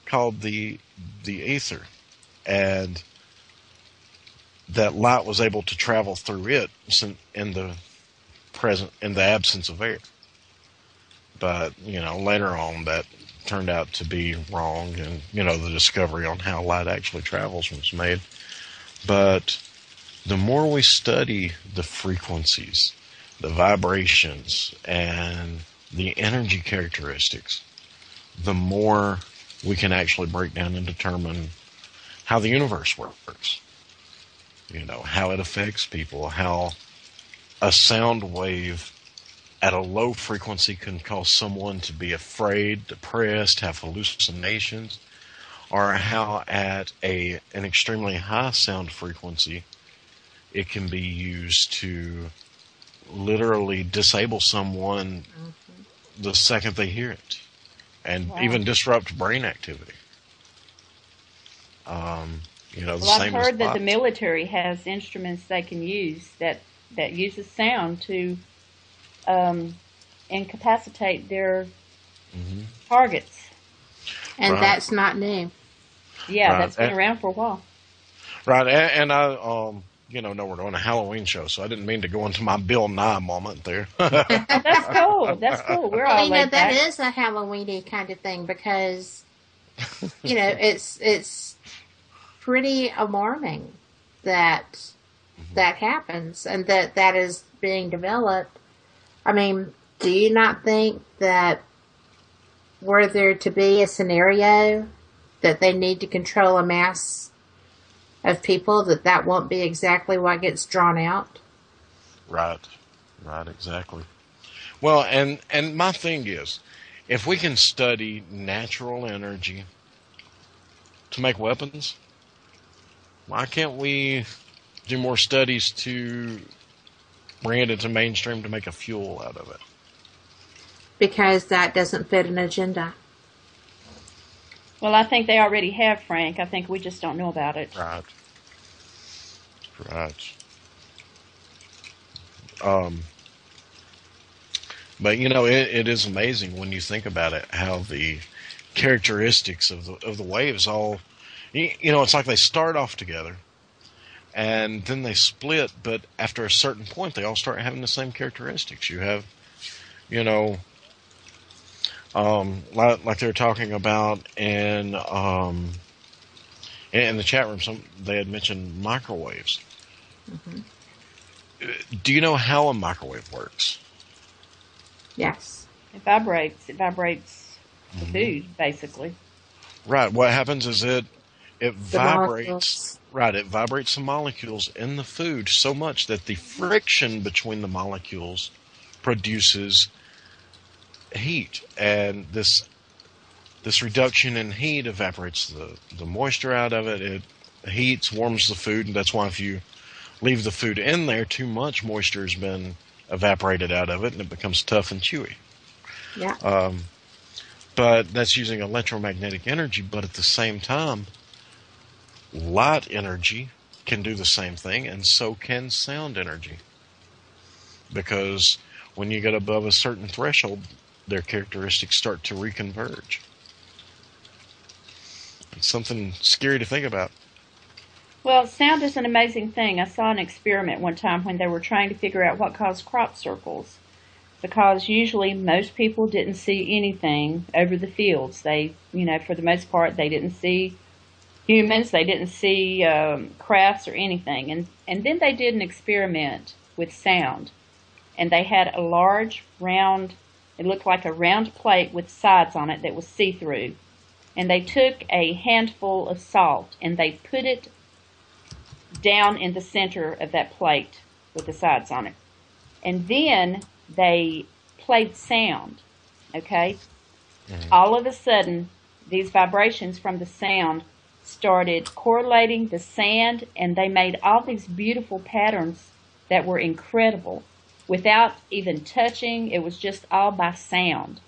called the ether, and that light was able to travel through it in the absence of air. But later on that turned out to be wrong, and the discovery on how light actually travels was made. But the more we study the frequencies, the vibrations, and the energy characteristics, the more we can actually break down and determine how the universe works. How it affects people, how a sound wave at a low frequency can cause someone to be afraid, depressed, have hallucinations, or how at an extremely high sound frequency it can be used to literally disable someone the second they hear it, and even disrupt brain activity. I've heard that the military has instruments they can use that uses sound to incapacitate their targets. And that's not new. Yeah, that's been around for a while. Right, and I, no, we're doing a Halloween show, so I didn't mean to go into my Bill Nye moment there. That's cool. That's cool. We're all that is a Halloween-y kind of thing because, it's pretty alarming that that happens and that is being developed. I mean, do you not think that were there to be a scenario that they need to control a mass of people, that won't be exactly what gets drawn out? Right, exactly. Well, and my thing is, if we can study natural energy to make weapons, why can't we do more studies to bring it into mainstream to make a fuel out of it? Because that doesn't fit an agenda. Well, I think they already have, Frank. I think we just don't know about it. Right. But it is amazing when you think about it, how the characteristics of the waves all, it's like they start off together, and then they split. But after a certain point, they all start having the same characteristics. You have, like they were talking about in the chat room, they had mentioned microwaves. Do you know how a microwave works? Yes. It vibrates. It vibrates the food, basically. Right. What happens is it vibrates. Right. It vibrates the molecules in the food so much that the friction between the molecules produces heat, and this reduction in heat evaporates the moisture out of it. It heats, warms the food, and that's why if you leave the food in there, too much moisture has been evaporated out of it, and it becomes tough and chewy. Yeah. But that's using electromagnetic energy, but at the same time, light energy can do the same thing, and so can sound energy. Because when you get above a certain threshold, their characteristics start to reconverge. It's something scary to think about. Well, sound is an amazing thing. I saw an experiment one time when they were trying to figure out what caused crop circles. Because usually most people didn't see anything over the fields. They, for the most part, they didn't see humans. They didn't see crafts or anything. And then they did an experiment with sound. And they had a large, round, it looked like a round plate with sides on it that was see-through. And they took a handful of salt and they put it down in the center of that plate with the sides on it. And then they played sound, okay? All of a sudden, these vibrations from the sound started correlating the sand, and they made all these beautiful patterns that were incredible without even touching. It was just all by sound.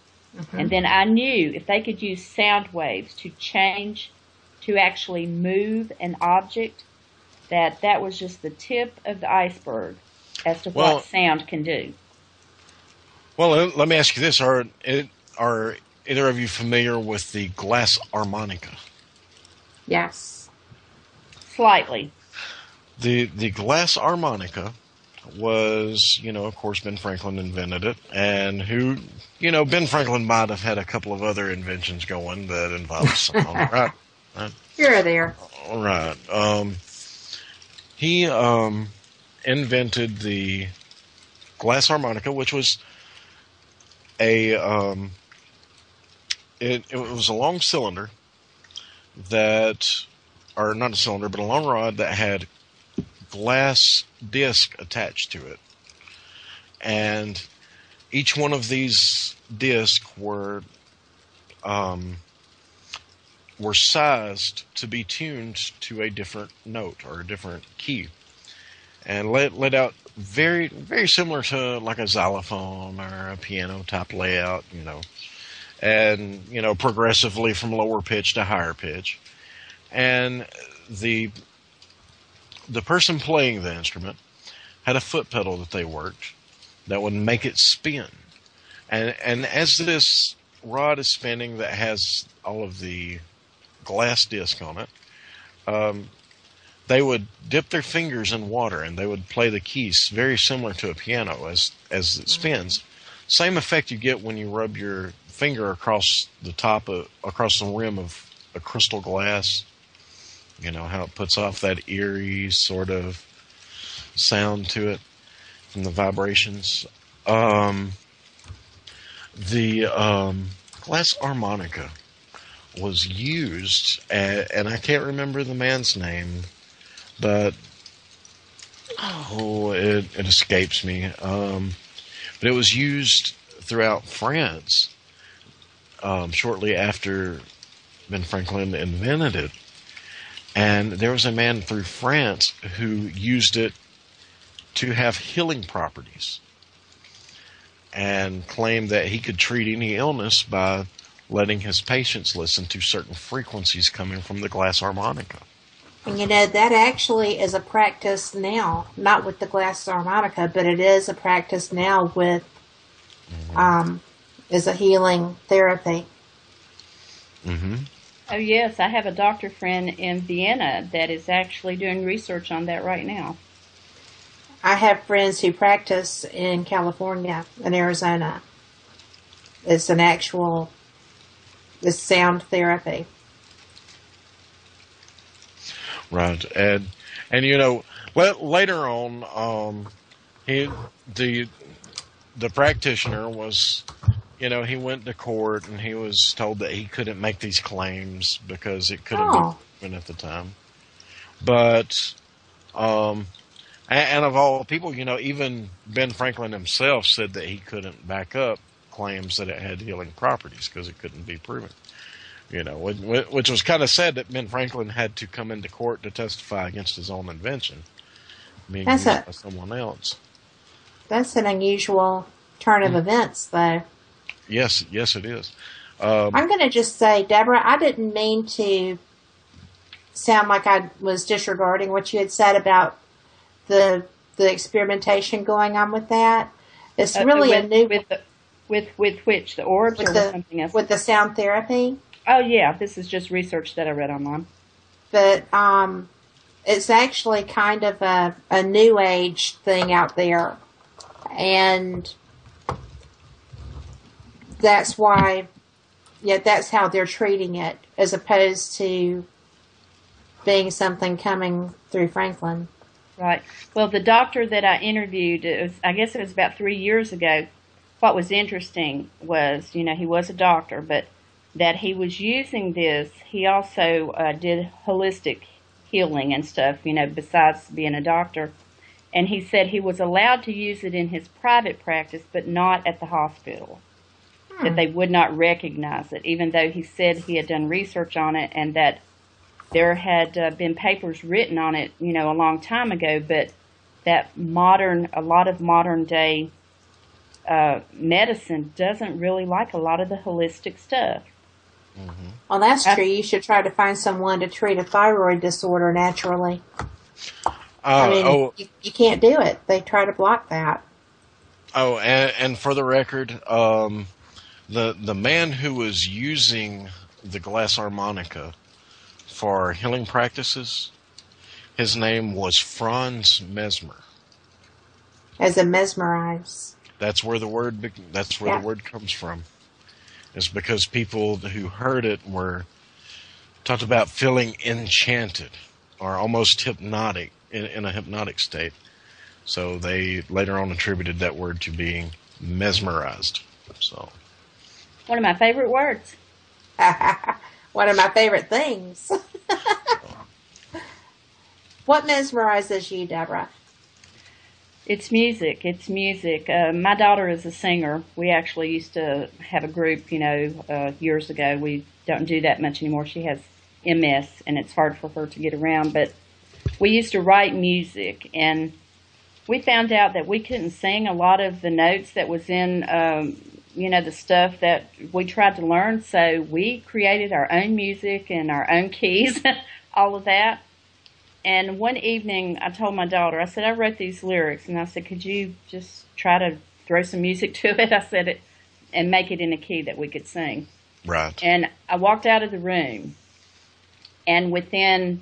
And then I knew if they could use sound waves to change, to actually move an object, that was just the tip of the iceberg as to what sound can do. Well, let me ask you this. Are either of you familiar with the glass harmonica? Yes. Slightly. The glass harmonica was, of course, Ben Franklin invented it, and Ben Franklin might have had a couple of other inventions going that involved sound, right? Here or there. All right. He invented the glass harmonica, which was it was a long cylinder or not a cylinder, but a long rod that had glass disc attached to it. And each one of these discs were sized to be tuned to a different note or a different key, and let out very, very similar to like a xylophone or a piano type layout, and progressively from lower pitch to higher pitch. And the person playing the instrument had a foot pedal that they worked that would make it spin. And as this rod is spinning that has all of the glass disc on it, they would dip their fingers in water and they would play the keys very similar to a piano as it spins. Same effect you get when you rub your finger across the rim of a crystal glass. How it puts off that eerie sort of sound to it from the vibrations. The glass harmonica was used, and I can't remember the man's name, but it escapes me. But it was used throughout France shortly after Ben Franklin invented it. And there was a man through France who used it to have healing properties and claimed that he could treat any illness by letting his patients listen to certain frequencies coming from the glass harmonica. And that actually is a practice now, not with the glass harmonica, but it is a practice now with, is a healing therapy. Mm-hmm. Oh, yes, I have a doctor friend in Vienna that is actually doing research on that right now. I have friends who practice in California and Arizona. It's sound therapy. Right, and later on, the practitioner was, he went to court and he was told that he couldn't make these claims because it couldn't be proven at the time. But, and of all people, even Ben Franklin himself said that he couldn't back up claims that it had healing properties because it couldn't be proven. Which was kind of sad that Ben Franklin had to come into court to testify against his own invention being used by someone else. That's an unusual turn of events, though. Yes, it is. I'm going to just say, Deborah, I didn't mean to sound like I was disregarding what you had said about the experimentation going on with that. It's really a new... With which? The orbs or with something else? With the sound therapy? Oh, yeah. This is just research that I read online. But it's actually kind of a new age thing out there. And that's why, that's how they're treating it, as opposed to being something coming through Franklin. Right. Well, the doctor that I interviewed, I guess it was about 3 years ago, what was interesting was, he was a doctor, but that he was using this, he also did holistic healing and stuff, besides being a doctor. And he said he was allowed to use it in his private practice, but not at the hospital. That they would not recognize it, even though he said he had done research on it and that there had been papers written on it, a long time ago, but that a lot of modern day medicine doesn't really like a lot of the holistic stuff. Mm-hmm. Well, that's true. You should try to find someone to treat a thyroid disorder naturally. You can't do it. They try to block that. Oh, and for the record, the man who was using the glass harmonica for healing practices, his name was Franz Mesmer. As a mesmerize. That's where the word the word comes from. It's because people who heard it were talked about feeling enchanted or almost hypnotic in a hypnotic state. So they later on attributed that word to being mesmerized. So, one of my favorite words. One of my favorite things. What mesmerizes you, Deborah? It's music. It's music. My daughter is a singer. We actually used to have a group, years ago. We don't do that much anymore. She has MS, and it's hard for her to get around. But we used to write music, and we found out that we couldn't sing a lot of the notes that was in, the stuff that we tried to learn. So we created our own music and our own keys, all of that. And one evening, I told my daughter, I said, I wrote these lyrics, and I said, could you just try to throw some music to it? I said, and make it in a key that we could sing. Right. And I walked out of the room, and within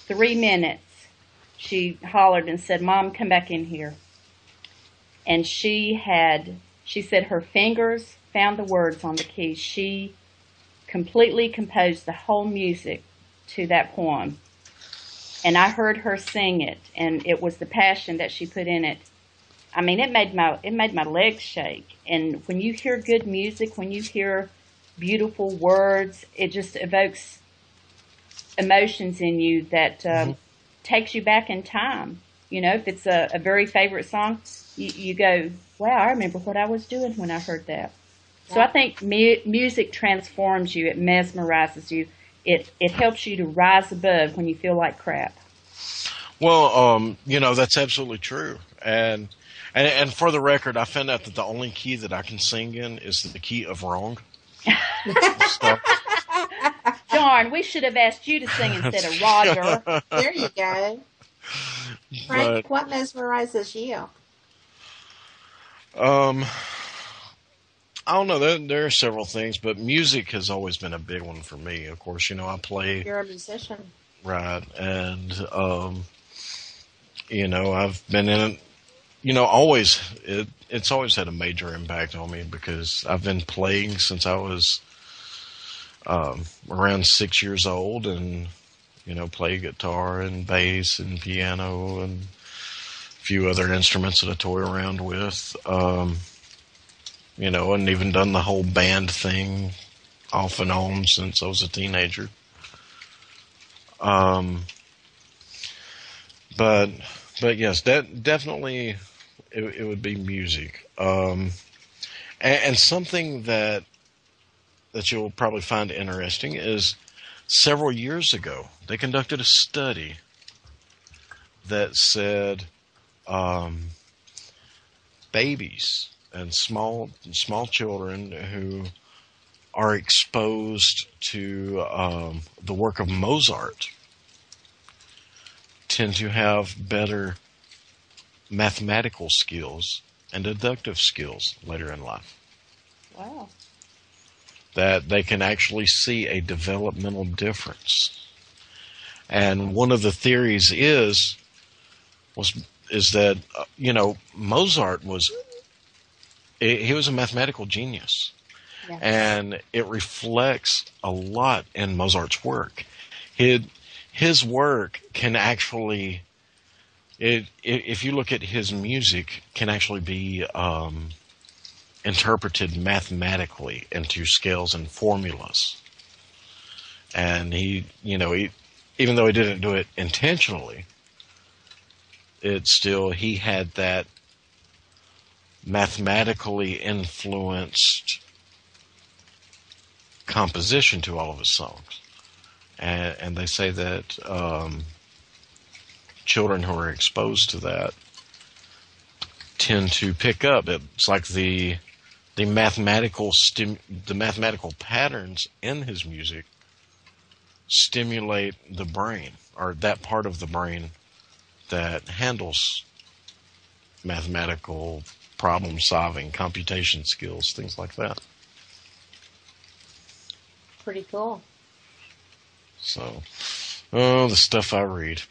3 minutes, she hollered and said, Mom, come back in here. And she said her fingers found the words on the keys. She completely composed the whole music to that poem. And I heard her sing it, and it was the passion that she put in it. I mean, it made my legs shake. And when you hear good music, when you hear beautiful words, it just evokes emotions in you that takes you back in time. If it's a very favorite song, you go, wow, I remember what I was doing when I heard that. Yeah. So I think music transforms you. It mesmerizes you. It helps you to rise above when you feel like crap. Well, that's absolutely true. And for the record, I found out that the only key that I can sing in is the key of wrong. Darn, we should have asked you to sing instead of Roger. There you go. Frank, what mesmerizes you? I don't know. There are several things, but music has always been a big one for me. Of course, I play. You're a musician. Right. And, I've been in it, always, it's always had a major impact on me because I've been playing since I was, around 6 years old and, play guitar and bass and piano and a few other instruments that I toy around with. And even done the whole band thing off and on since I was a teenager. But yes, that definitely it would be music. And something that you'll probably find interesting is several years ago they conducted a study that said babies and small children who are exposed to the work of Mozart tend to have better mathematical skills and deductive skills later in life. Wow. That they can actually see a developmental difference. And one of the theories is that Mozart he was a mathematical genius. Yes. And it reflects a lot in Mozart's work. His work can actually, if you look at his music, can actually be interpreted mathematically into scales and formulas. And he even though he didn't do it intentionally, he had that mathematically influenced composition to all of his songs. And they say that children who are exposed to that tend to pick up. It's like the mathematical patterns in his music stimulate the brain, or that part of the brain that handles mathematical problem solving, computation skills, things like that. Pretty cool. So, the stuff I read.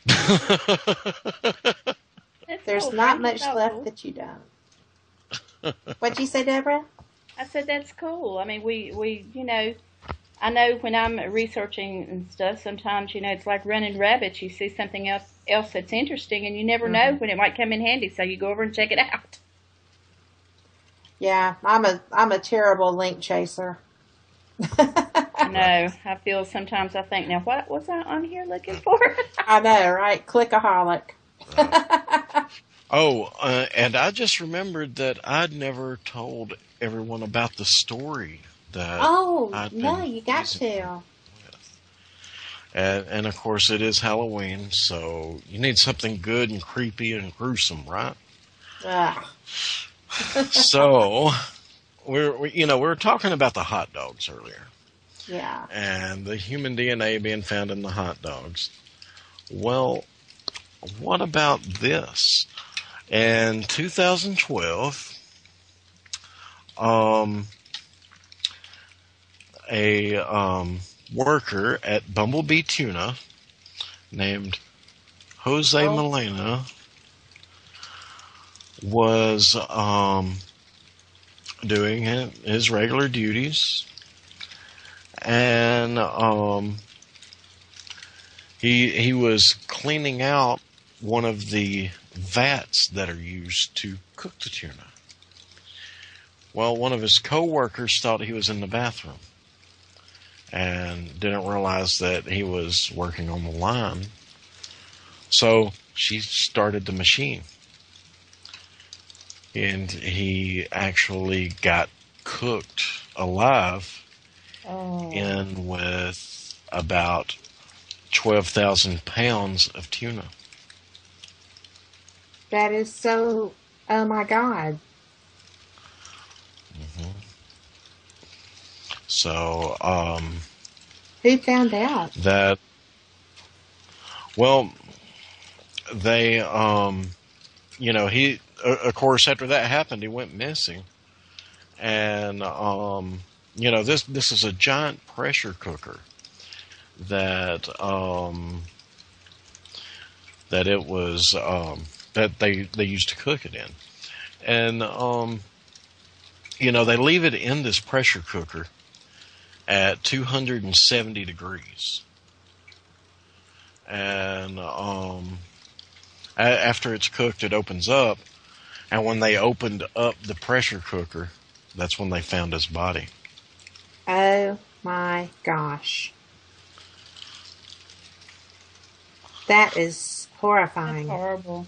There's not much left that you don't. What'd you say, Deborah? I said that's cool. I mean, we I know when I'm researching and stuff, sometimes, it's like running rabbits. You see something else that's interesting, and you never know when it might come in handy, so you go over and check it out. Yeah, I'm a terrible link chaser. No, I feel sometimes I think, now what was I on here looking for? I know, right? Clickaholic. And I just remembered that I'd never told everyone about the story that. Oh, no, you got to. And of course, it is Halloween, so you need something good and creepy and gruesome, right? So, we were talking about the hot dogs earlier. Yeah. And the human DNA being found in the hot dogs. Well, what about this? In 2012, a worker at Bumblebee Tuna named Jose Molina was doing his regular duties, and he was cleaning out one of the vats that are used to cook the tuna. Well, one of his co-workers thought he was in the bathroom and didn't realize that he was working on the line. So she started the machine. And he actually got cooked alive in with about 12,000 pounds of tuna. That is so, oh my God. Mm-hmm. So, who found out? That, well, they, he, of course, after that happened, he went missing. And, this is a giant pressure cooker that it was, that they used to cook it in. And, they leave it in this pressure cooker at 270 degrees. And, after it's cooked, it opens up. And when they opened up the pressure cooker, that's when they found his body. Oh my gosh. That is horrifying. That's horrible.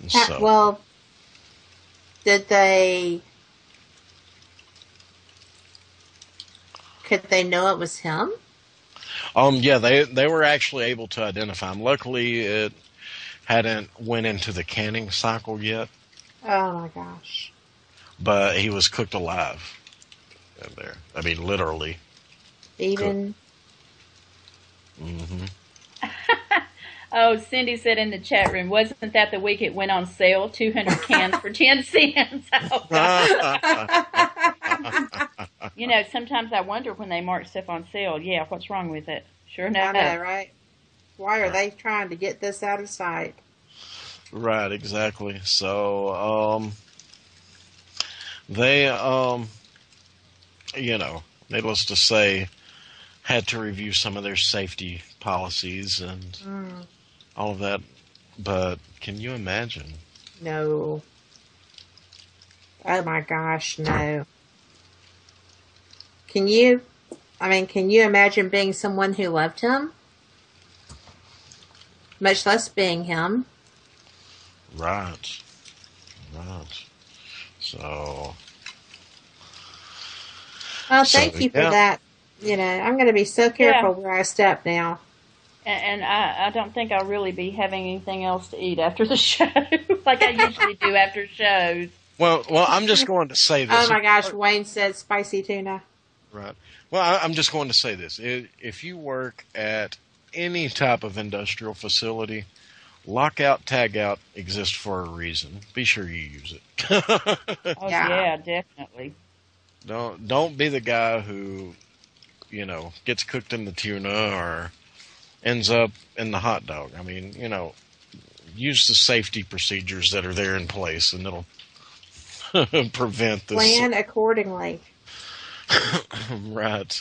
So, well, could they know it was him? Yeah, they were actually able to identify him. Luckily, it hadn't went into the canning cycle yet. Oh my gosh. But he was cooked alive in there. I mean, literally. Even. Mm-hmm. Oh, Cindy said in the chat room, wasn't that the week it went on sale? 200 cans for 10 cents. Oh, sometimes I wonder when they mark stuff on sale. Yeah, what's wrong with it? Sure enough. I know, right? Why are they trying to get this out of sight? Right, exactly. So, they, needless to say, had to review some of their safety policies and all of that. But can you imagine? No. Oh my gosh, no. Can you imagine being someone who loved him? Much less being him. Right. So. Well, thank you for that. I'm going to be so careful where I step now. And I don't think I'll really be having anything else to eat after the show, like I usually do after shows. Well, I'm just going to say this. Oh my gosh, Wayne said spicy tuna. Right. Well, I'm just going to say this. If you work at any type of industrial facility, lockout, tagout exists for a reason. Be sure you use it. Yeah, definitely. Don't be the guy who, gets cooked in the tuna or ends up in the hot dog. I mean, use the safety procedures that are there in place, and it'll prevent this. Plan accordingly. Right.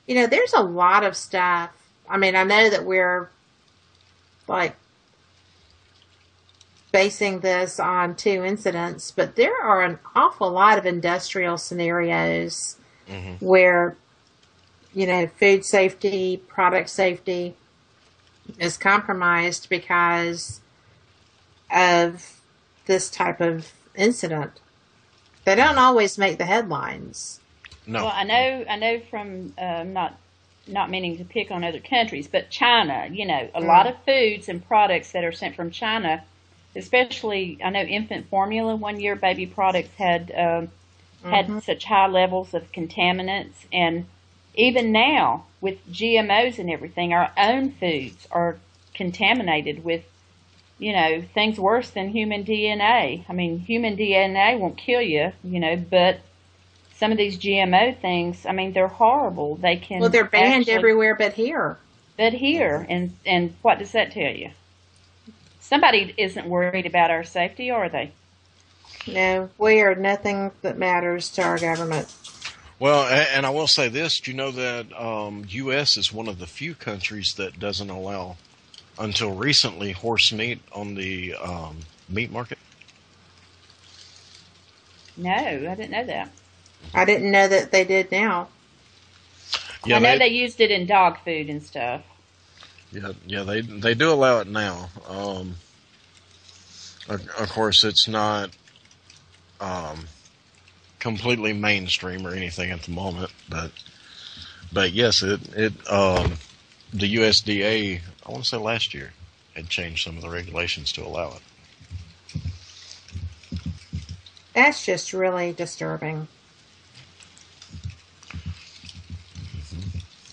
There's a lot of stuff. I mean, I know that we're like basing this on 2 incidents, but there are an awful lot of industrial scenarios where, food safety, product safety is compromised because of this type of incident. They don't always make the headlines. No. Well, I know from not meaning to pick on other countries, but China, a lot of foods and products that are sent from China, especially, I know infant formula one year, baby products had such high levels of contaminants. And even now, with GMOs and everything, our own foods are contaminated with, things worse than human DNA. I mean, human DNA won't kill you, but some of these GMO things, I mean, they're horrible. They can. Well, they're banned everywhere but here. And what does that tell you? Somebody isn't worried about our safety, are they? No, we are nothing that matters to our government. Well, and I will say this: do you know that U.S. is one of the few countries that doesn't allow, until recently, horse meat on the meat market? No, I didn't know that. I didn't know that they did now. Yeah, I know they used it in dog food and stuff. Yeah, they do allow it now. Of course, it's not completely mainstream or anything at the moment, but yes, it the USDA, I want to say last year, had changed some of the regulations to allow it. That's just really disturbing.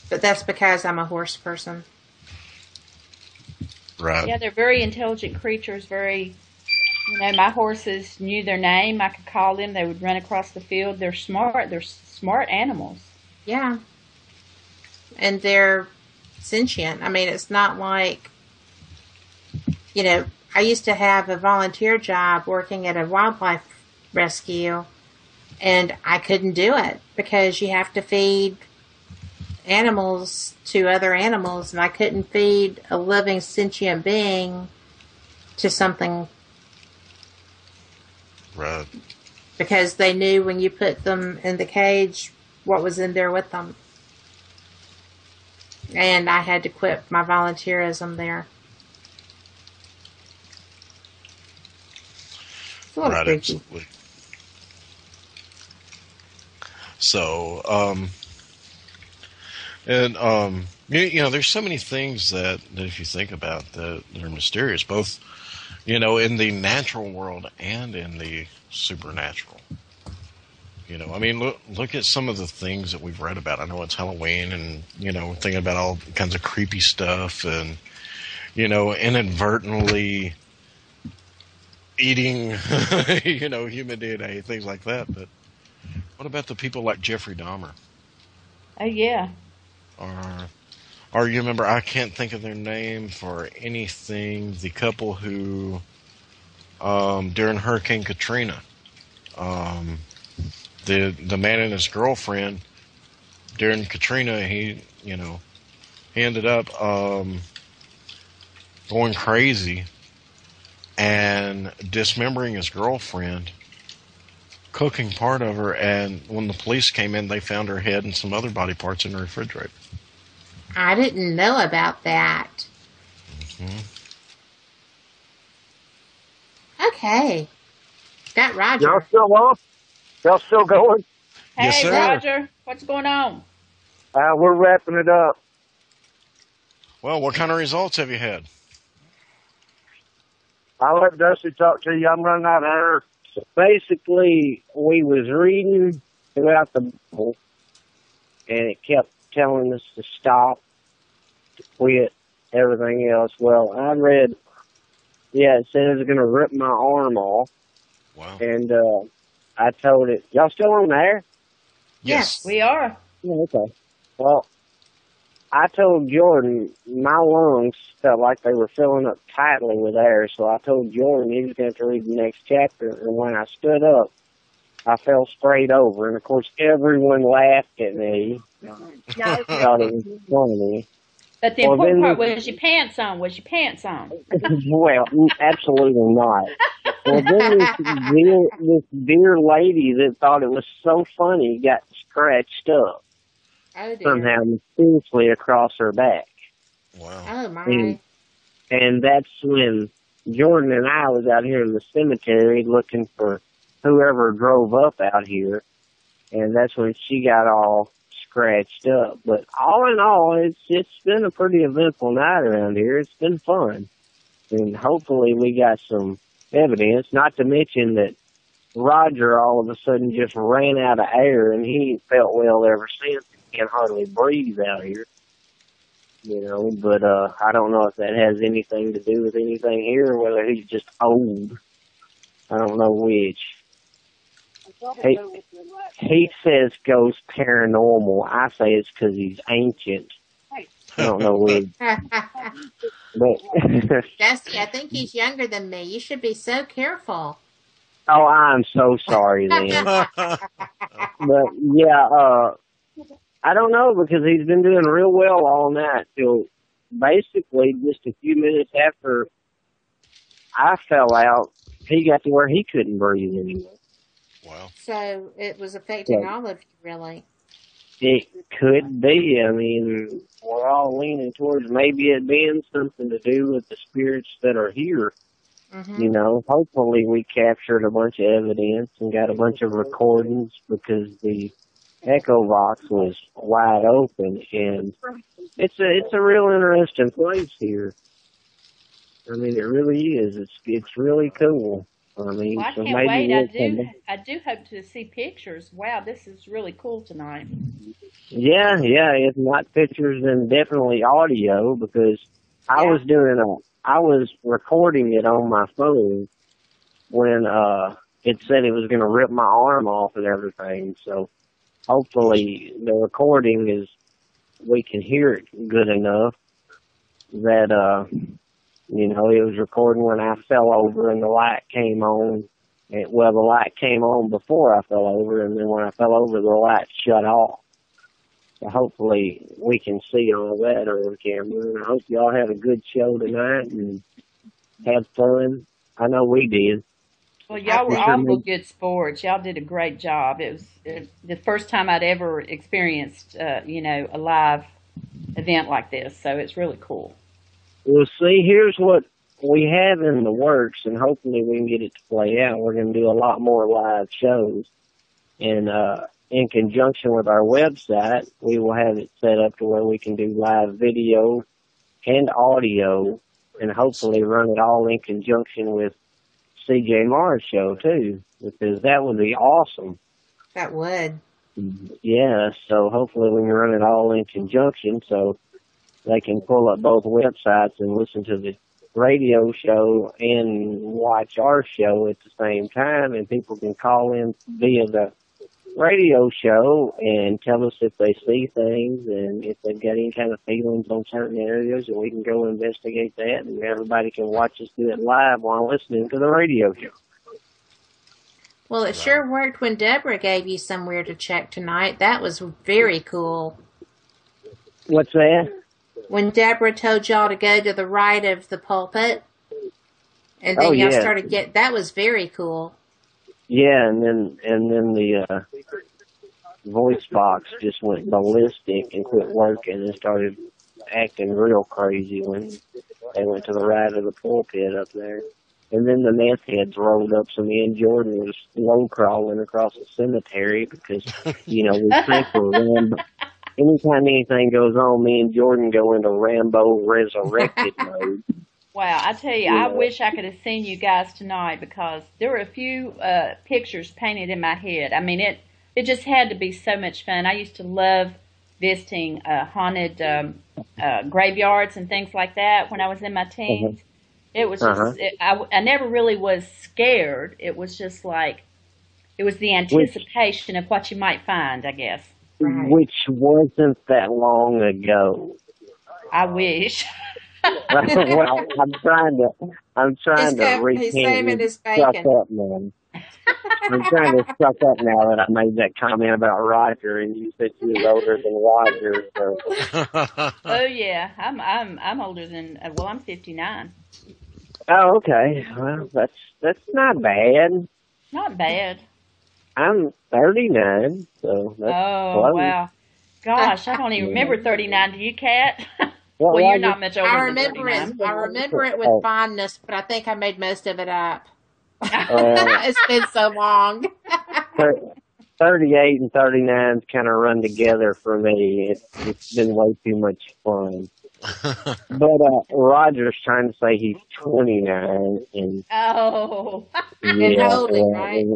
But that's because I'm a horse person. Right. Yeah, they're very intelligent creatures, my horses knew their name. I could call them. They would run across the field. They're smart. They're smart animals. Yeah. And they're sentient. I mean, it's not like, I used to have a volunteer job working at a wildlife rescue, and I couldn't do it because you have to feed animals to other animals, and I couldn't feed a living sentient being to something. Right. Because they knew when you put them in the cage what was in there with them. And I had to quit my volunteerism there. It's a little right, freaky. Absolutely. So, there's so many things that if you think about that are mysterious, both, in the natural world and in the supernatural. I mean, look at some of the things that we've read about. I know it's Halloween and, thinking about all kinds of creepy stuff and, inadvertently eating, human DNA, things like that. But what about the people like Jeffrey Dahmer? Oh, yeah. Or you remember, I can't think of their name for anything, the couple who, during Hurricane Katrina, the man and his girlfriend, during Katrina, he ended up going crazy and dismembering his girlfriend, cooking part of her, and when the police came in, they found her head and some other body parts in the refrigerator. I didn't know about that. Mm-hmm. Okay. Got Roger. Y'all still on? Y'all still going? Hey, Yes, sir. Roger, what's going on? We're wrapping it up. Well, what kind of results have you had? I'll let Dusty talk to you. I'm running out of air. Basically, we was reading throughout the Bible, and it kept telling us to stop, to quit, everything else. Well, I read, it said it was going to rip my arm off. Wow. And I told it, y'all still on there? Yes, we are. Yeah, okay. Well, I told Jordan my lungs felt like they were filling up tightly with air, so I told Jordan he was going to have to read the next chapter. And when I stood up, I fell straight over. And, of course, everyone laughed at me. Thought it was funny. But the important part was your pants on. Was your pants on? Well, absolutely not. Well, then this dear lady that thought it was so funny got scratched up. Oh, dear. Somehow mysteriously across her back. Wow. Oh, my. And that's when Jordan and I was out here in the cemetery looking for whoever drove up out here. And that's when she got all scratched up. But all in all, it's been a pretty eventful night around here. It's been fun. And hopefully we got some evidence, not to mention that Roger all of a sudden just ran out of air and he ain't felt well ever since. He can't hardly breathe out here. You know, but I don't know if that has anything to do with anything here or whether he's just old. I don't know which. He says goes paranormal. I say it's because he's ancient. I don't know which. But Dusty, I think he's younger than me. You should be so careful. oh, I'm so sorry then. But yeah, I don't know because he's been doing real well all night till basically just a few minutes after I fell out, he got to where he couldn't breathe anymore. Wow. So it was affecting all of you, really. It could be. I mean, we're all leaning towards maybe it being something to do with the spirits that are here. Mm-hmm. You know, hopefully we captured a bunch of evidence and got a bunch of recordings because the Echo Box was wide open, and it's a real interesting place here. I mean, it really is. It's really cool. I mean, Well, I so can't maybe wait. I do hope to see pictures. Wow, this is really cool tonight. Yeah. If not pictures, then definitely audio because I was recording it on my phone when it said it was going to rip my arm off and everything. So hopefully the recording we can hear it good enough that, you know, it was recording when I fell over and the light came on. The light came on before I fell over, and then when I fell over, the light shut off. So hopefully we can see all that on camera. And I hope y'all had a good show tonight and had fun. I know we did. Well, y'all were awful good sports. Y'all did a great job. It was the first time I'd ever experienced, you know, a live event like this. So it's really cool. Well, see, here's what we have in the works, and hopefully we can get it to play out. We're going to do a lot more live shows. And in conjunction with our website, we will have it set up to where we can do live video and audio, and hopefully run it all in conjunction with CJ Mars show, too, because that would be awesome. That would. Yeah, so hopefully we can run it all in conjunction so they can pull up both websites and listen to the radio show and watch our show at the same time, and people can call in via the radio show and tell us if they see things and if they've got any kind of feelings on certain areas, and we can go investigate that, and everybody can watch us do it live while listening to the radio show. Well, it sure worked when Deborah gave you somewhere to check tonight. That was very cool. What's that? When Deborah told y'all to go to the right of the pulpit, and then y'all started that was very cool. Yeah, and then the voice box just went ballistic and quit working and started acting real crazy when they went to the right of the pulpit up there. And then the meth heads rolled up, so me and Jordan was slow crawling across the cemetery because, you know, anytime anything goes on, me and Jordan go into Rambo resurrected mode. Wow, I tell you, I wish I could have seen you guys tonight because there were a few pictures painted in my head. I mean, it just had to be so much fun. I used to love visiting haunted graveyards and things like that when I was in my teens. It was just, I never really was scared. It was just like, it was the anticipation of what you might find, I guess. Which wasn't that long ago. I wish. Well, I'm trying to he's saving his suck bacon. up, man. I'm trying to suck up now that I made that comment about Roger, and you said you was older than Roger. So. Oh yeah, I'm older than. Well, I'm 59. Oh, okay. Well, that's not bad. Not bad. I'm 39, so that's close. Wow. Gosh, I don't even remember 39. Do you, Kat? Well, you're not much older I than remember 39. it. I remember it with fondness, but I think I made most of it up. It's been so long. 38 and 39 kind of run together for me. It's been way too much fun. But Roger's trying to say he's 29, and oh, and holding, right?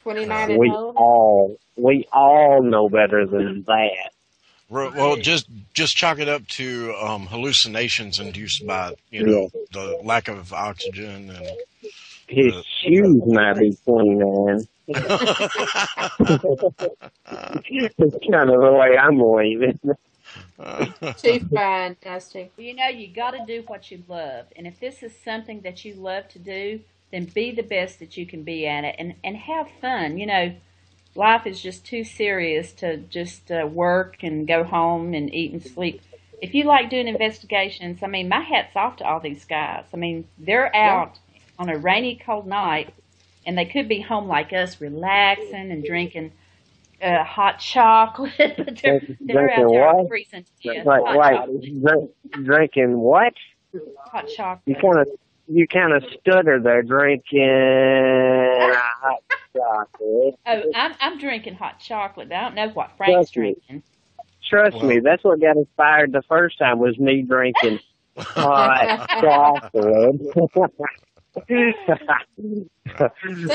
29 and holding. We all know better than that. Well, just chalk it up to hallucinations induced by the lack of oxygen and his shoes might be 29. It's kind of the way I'm leaving. Too fantastic. Well, you got to do what you love, and if this is something that you love to do, then be the best that you can be at it, and have fun. Life is just too serious to just work and go home and eat and sleep. If you like doing investigations, I mean, my hat's off to all these guys. I mean, they're out on a rainy, cold night, and they could be home like us, relaxing and drinking hot chocolate, but they're out there freezing to death. Drinking what? Hot chocolate. You kind of stutter there, drinking hot chocolate. Oh, I'm drinking hot chocolate, but I don't know what Frank's drinking. Trust me, that's what got us fired the first time, was me drinking hot chocolate.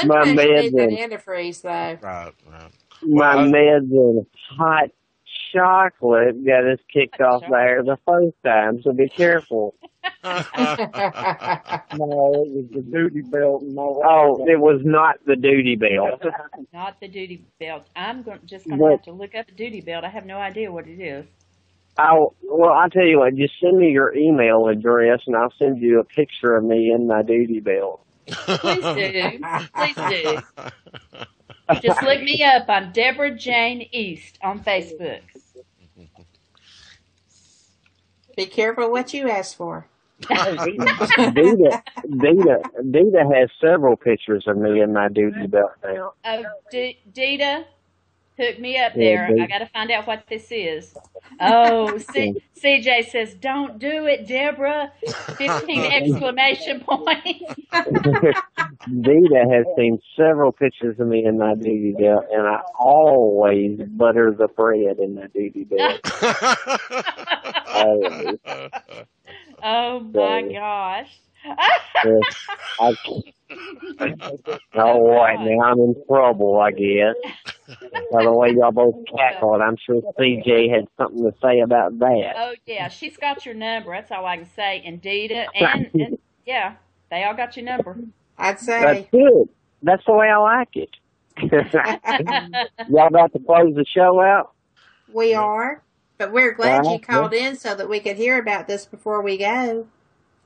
My meds and antifreeze, though. Right. My meds and hot chocolate got us kicked off there the first time, so be careful. No, it was the duty belt. It was not the duty belt. Not the duty belt. I'm just going to have to look up the duty belt. I have no idea what it is. I'll tell you what, just send me your email address and I'll send you a picture of me in my duty belt. Please do. Please do. Just look me up on Deborah Jane East on Facebook. Be careful what you ask for. Dita has several pictures of me in my duty belt now. Oh, Dita, hook me up there. I got to find out what this is. Oh, CJ says, "Don't do it, Deborah!" 15 exclamation points. Dita has seen several pictures of me in my duty belt, and I always butter the bread in my duty belt. Oh my gosh. All right, now I'm in trouble, I guess. By the way y'all both cackled, I'm sure CJ had something to say about that. Oh, yeah, she's got your number. That's all I can say. And Dita, and yeah, they all got your number. I'd say. That's good. That's the way I like it. Y'all about to close the show out? We are, but we're glad you called in so that we could hear about this before we go.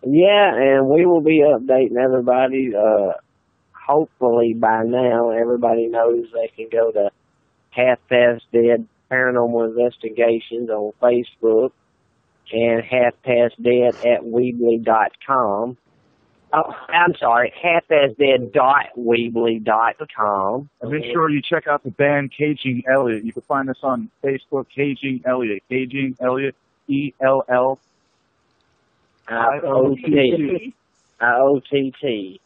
Yeah, and we will be updating everybody. Hopefully by now, everybody knows they can go to Half Past Dead Paranormal Investigations on Facebook and halfpastdead@weebly.com. Oh, I'm sorry, halfpastdead.weebly.com. And make sure you check out the band Caging Elliot. You can find us on Facebook, Caging Elliot. Caging Elliot, ELLIOTT. IOTT.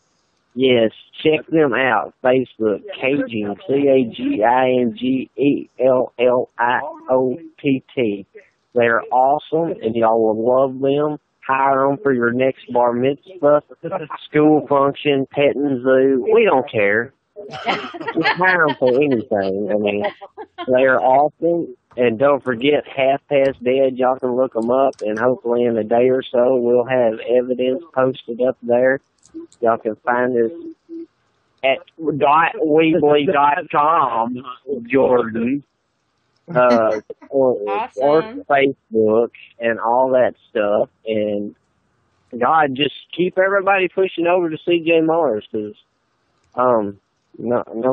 Yes, check them out. Facebook, Caging, CAGINGELLIOTT. They're awesome, and y'all will love them. Hire them for your next bar mitzvah, school function, petting zoo. We don't care. Just hire them for anything. I mean, they're awesome. And don't forget, Half Past Dead. Y'all can look them up, and hopefully in a day or so we'll have evidence posted up there. Y'all can find us at .weebly.com, Jordan, or Facebook and all that stuff. And God, just keep everybody pushing over to CJ Mars, because no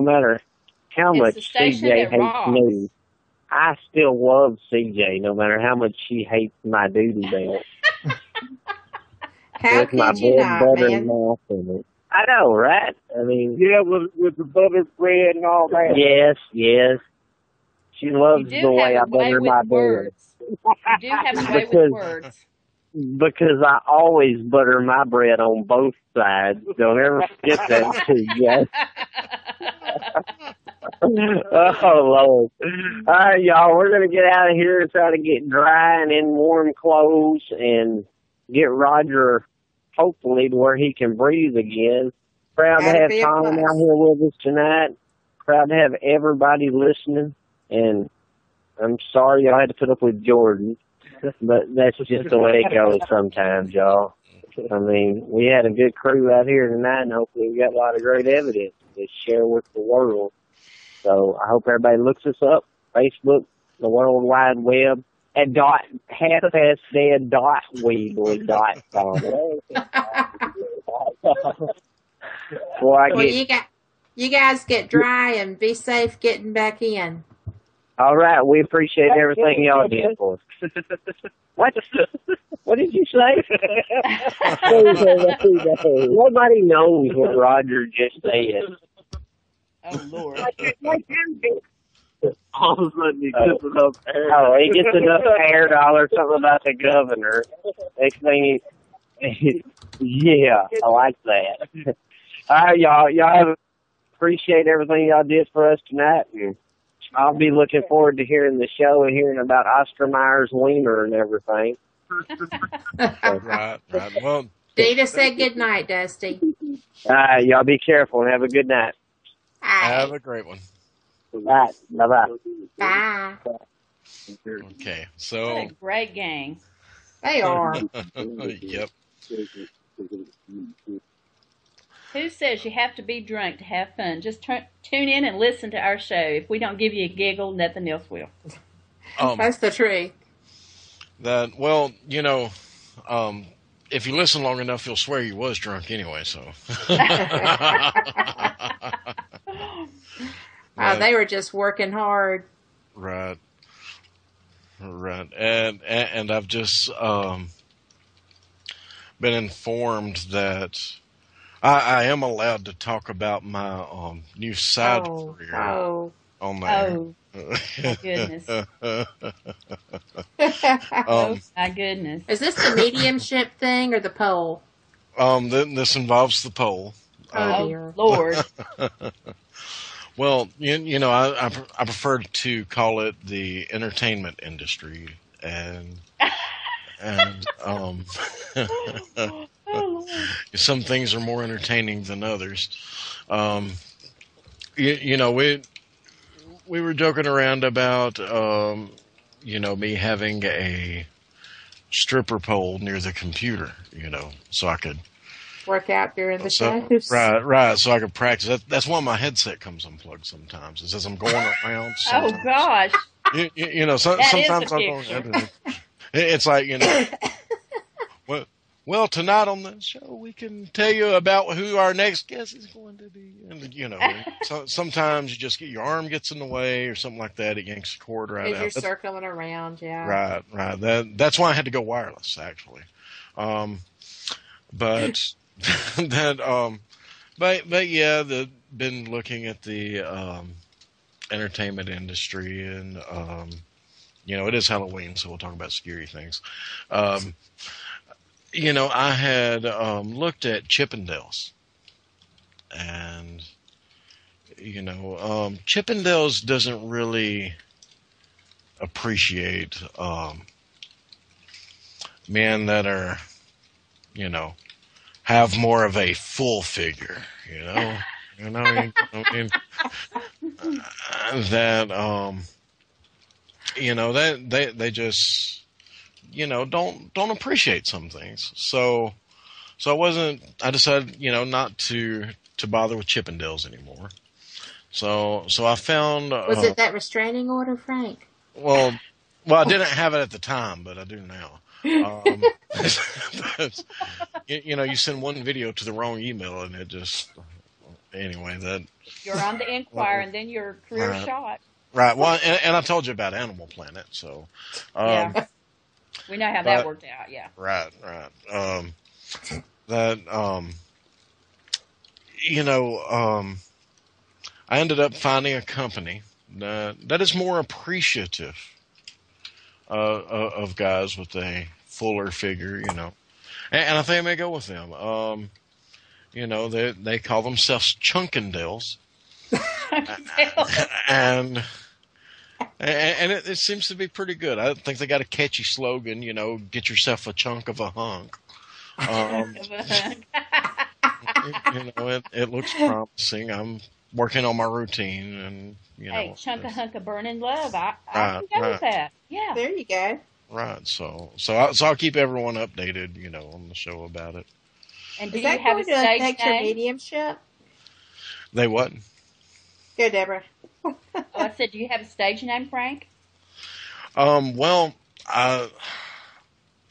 matter how much CJ hates me, I still love CJ, no matter how much she hates my duty belt. How could you not, man? I know, right? I mean, yeah, with the butter bread and all that. Yes. She loves the way I butter my bread. You do have a way with words. Because I always butter my bread on both sides. Don't ever forget that, CJ. Oh, Lord. All right, y'all, we're going to get out of here and try to get dry and in warm clothes and get Roger, hopefully, to where he can breathe again. Proud to have Tom out here with us tonight. Proud to have everybody listening. And I'm sorry y'all had to put up with Jordan, but that's just the way it goes sometimes, y'all. I mean, we had a good crew out here tonight, and hopefully we got a lot of great evidence to share with the world. So I hope everybody looks us up, Facebook, the World Wide Web, at halfpastdead.weebly.com. You guys get dry and be safe getting back in. All right, we appreciate everything y'all did for us. What did you say? Nobody knows what Roger just said. Oh, Lord. All of a sudden he gets enough air. Oh, he gets enough air dollar, something about the governor. Next thing yeah, I like that. All right, y'all appreciate everything y'all did for us tonight. And I'll be looking forward to hearing the show and hearing about Oscar Mayer's wiener and everything. Right. Well, Dita said good night, Dusty. All right, y'all be careful and have a good night. Have a great one. Bye. Bye-bye. Bye. Okay, so... What a great gang. They are. Yep. Who says you have to be drunk to have fun? Just tune in and listen to our show. If we don't give you a giggle, nothing else will. That's the truth. Well, if you listen long enough, you'll swear you was drunk anyway, so. They were just working hard. Right. And I've just been informed that I am allowed to talk about my new side career on there. Oh, my goodness. Oh, my goodness. Is this the mediumship thing or the pole? This involves the pole. Oh, dear. Lord. Well, I prefer to call it the entertainment industry, and some things are more entertaining than others. We were joking around about me having a stripper pole near the computer, so I could work out during the shows. Right, so I could practice. That's why my headset comes unplugged sometimes. It's as I'm going around. Oh, gosh. Sometimes I'm going. It's like, well, tonight on the show, we can tell you about who our next guest is going to be. And, sometimes you just get your arm gets in the way or something like that. It yanks the cord right out. You're circling around, yeah. Right. That's why I had to go wireless, actually. But yeah, been looking at the entertainment industry, and it is Halloween, so we'll talk about scary things. I had looked at Chippendales, and Chippendales doesn't really appreciate men that are, have more of a full figure, that they just don't appreciate some things. So I decided not to bother with Chippendales anymore. So I found was it that restraining order, Frank? Well, I didn't have it at the time, but I do now. You send one video to the wrong email, and it just that you're on the Enquirer, and then your career shot. Right. Well, and I told you about Animal Planet, so yeah, we know how that worked out. Yeah. Right. I ended up finding a company that is more appreciative of guys with a fuller figure, and I think I may go with them. They call themselves Chunkendales, and it seems to be pretty good. I think they got a catchy slogan, get yourself a chunk of a hunk. It looks promising. I'm working on my routine, and hey, chunk of hunk of burning love. I can go with that. Yeah, there you go. Right. So I'll keep everyone updated, on the show about it. And do you have a stage name? Your mediumship? They what? Go, Deborah. I said, do you have a stage name, Frank? Well,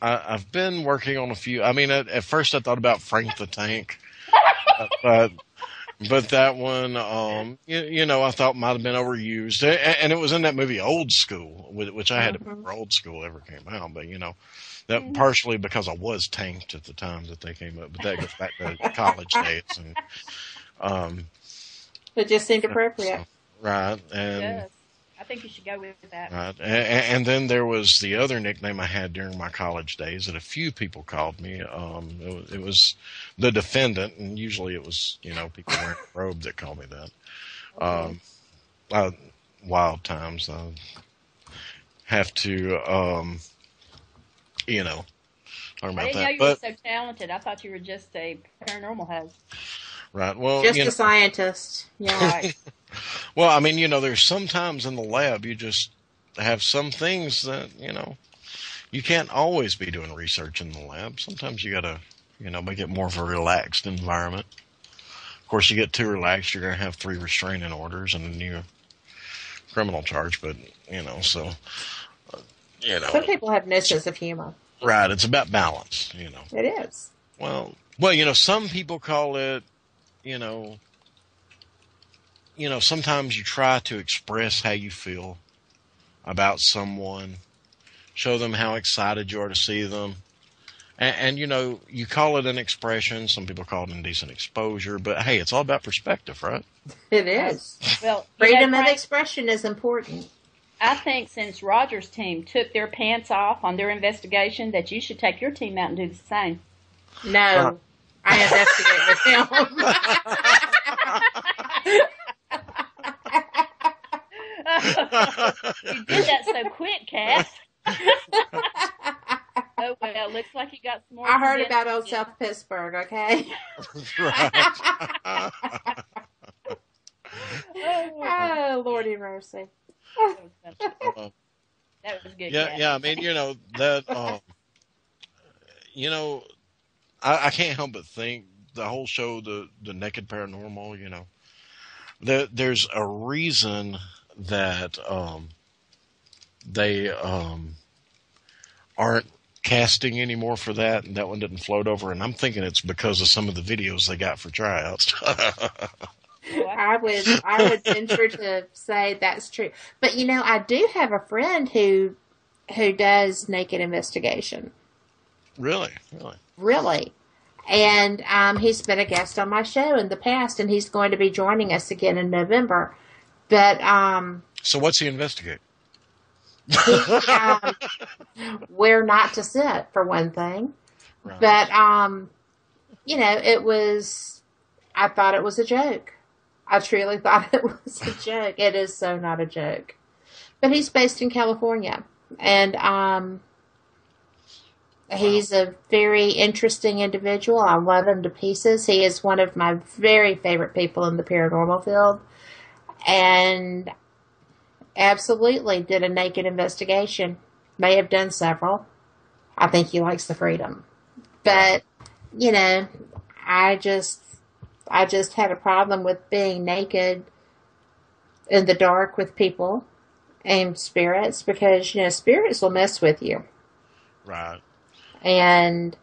I've been working on a few. I mean, at first I thought about Frank the Tank, but that one, I thought might have been overused, and it was in that movie Old School, which I had before Old School ever came out. But that partially because I was tanked at the time that they came up, but that goes back to college days, and it just seemed appropriate, so, right? And yes. I think you should go with that. Right, and then there was the other nickname I had during my college days that a few people called me. It was the Defendant, and usually it was people wearing a robe that called me that. Wild times. I have to talk about I didn't know you were so talented. I thought you were just a paranormal host. Right. Well, just a scientist. Yeah. Right. Well, I mean, there's sometimes in the lab you just have some things that, you can't always be doing research in the lab. Sometimes you got to, make it more of a relaxed environment. Of course, you get too relaxed, you're going to have 3 restraining orders and a new criminal charge. But, so. Some people have no sense of humor. Right. It's about balance, It is. Well, some people call it, sometimes you try to express how you feel about someone, show them how excited you are to see them. And you call it an expression. Some people call it indecent exposure. But, hey, it's all about perspective, right? It is. Well, freedom of expression is important. I think since Roger's team took their pants off on their investigation, that you should take your team out and do the same. No. I investigate with him. You did that so quick, Cass. Oh, well, looks like you got some more. I heard about old South Pittsburgh, okay? Oh, Lordy mercy. That was good. Yeah, I mean, that, I can't help but think the whole show, the Naked Paranormal, there's a reason that they aren't casting anymore for that, and that one didn't float over. And I'm thinking it's because of some of the videos they got for tryouts. I would venture to say that's true. But I do have a friend who does naked investigation. Really? Really. And he's been a guest on my show in the past, and he's going to be joining us again in November. But so what's he investigate? Where not to sit, for one thing. Right. But it was I thought it was a joke. I truly thought it was a joke. It is so not a joke. But he's based in California. And he's a very interesting individual. I love him to pieces. He is one of my very favorite people in the paranormal field. And absolutely did a naked investigation. May have done several. I think he likes the freedom. But, you know, I just had a problem with being naked in the dark with people and spirits because, you know, spirits will mess with you. Right. And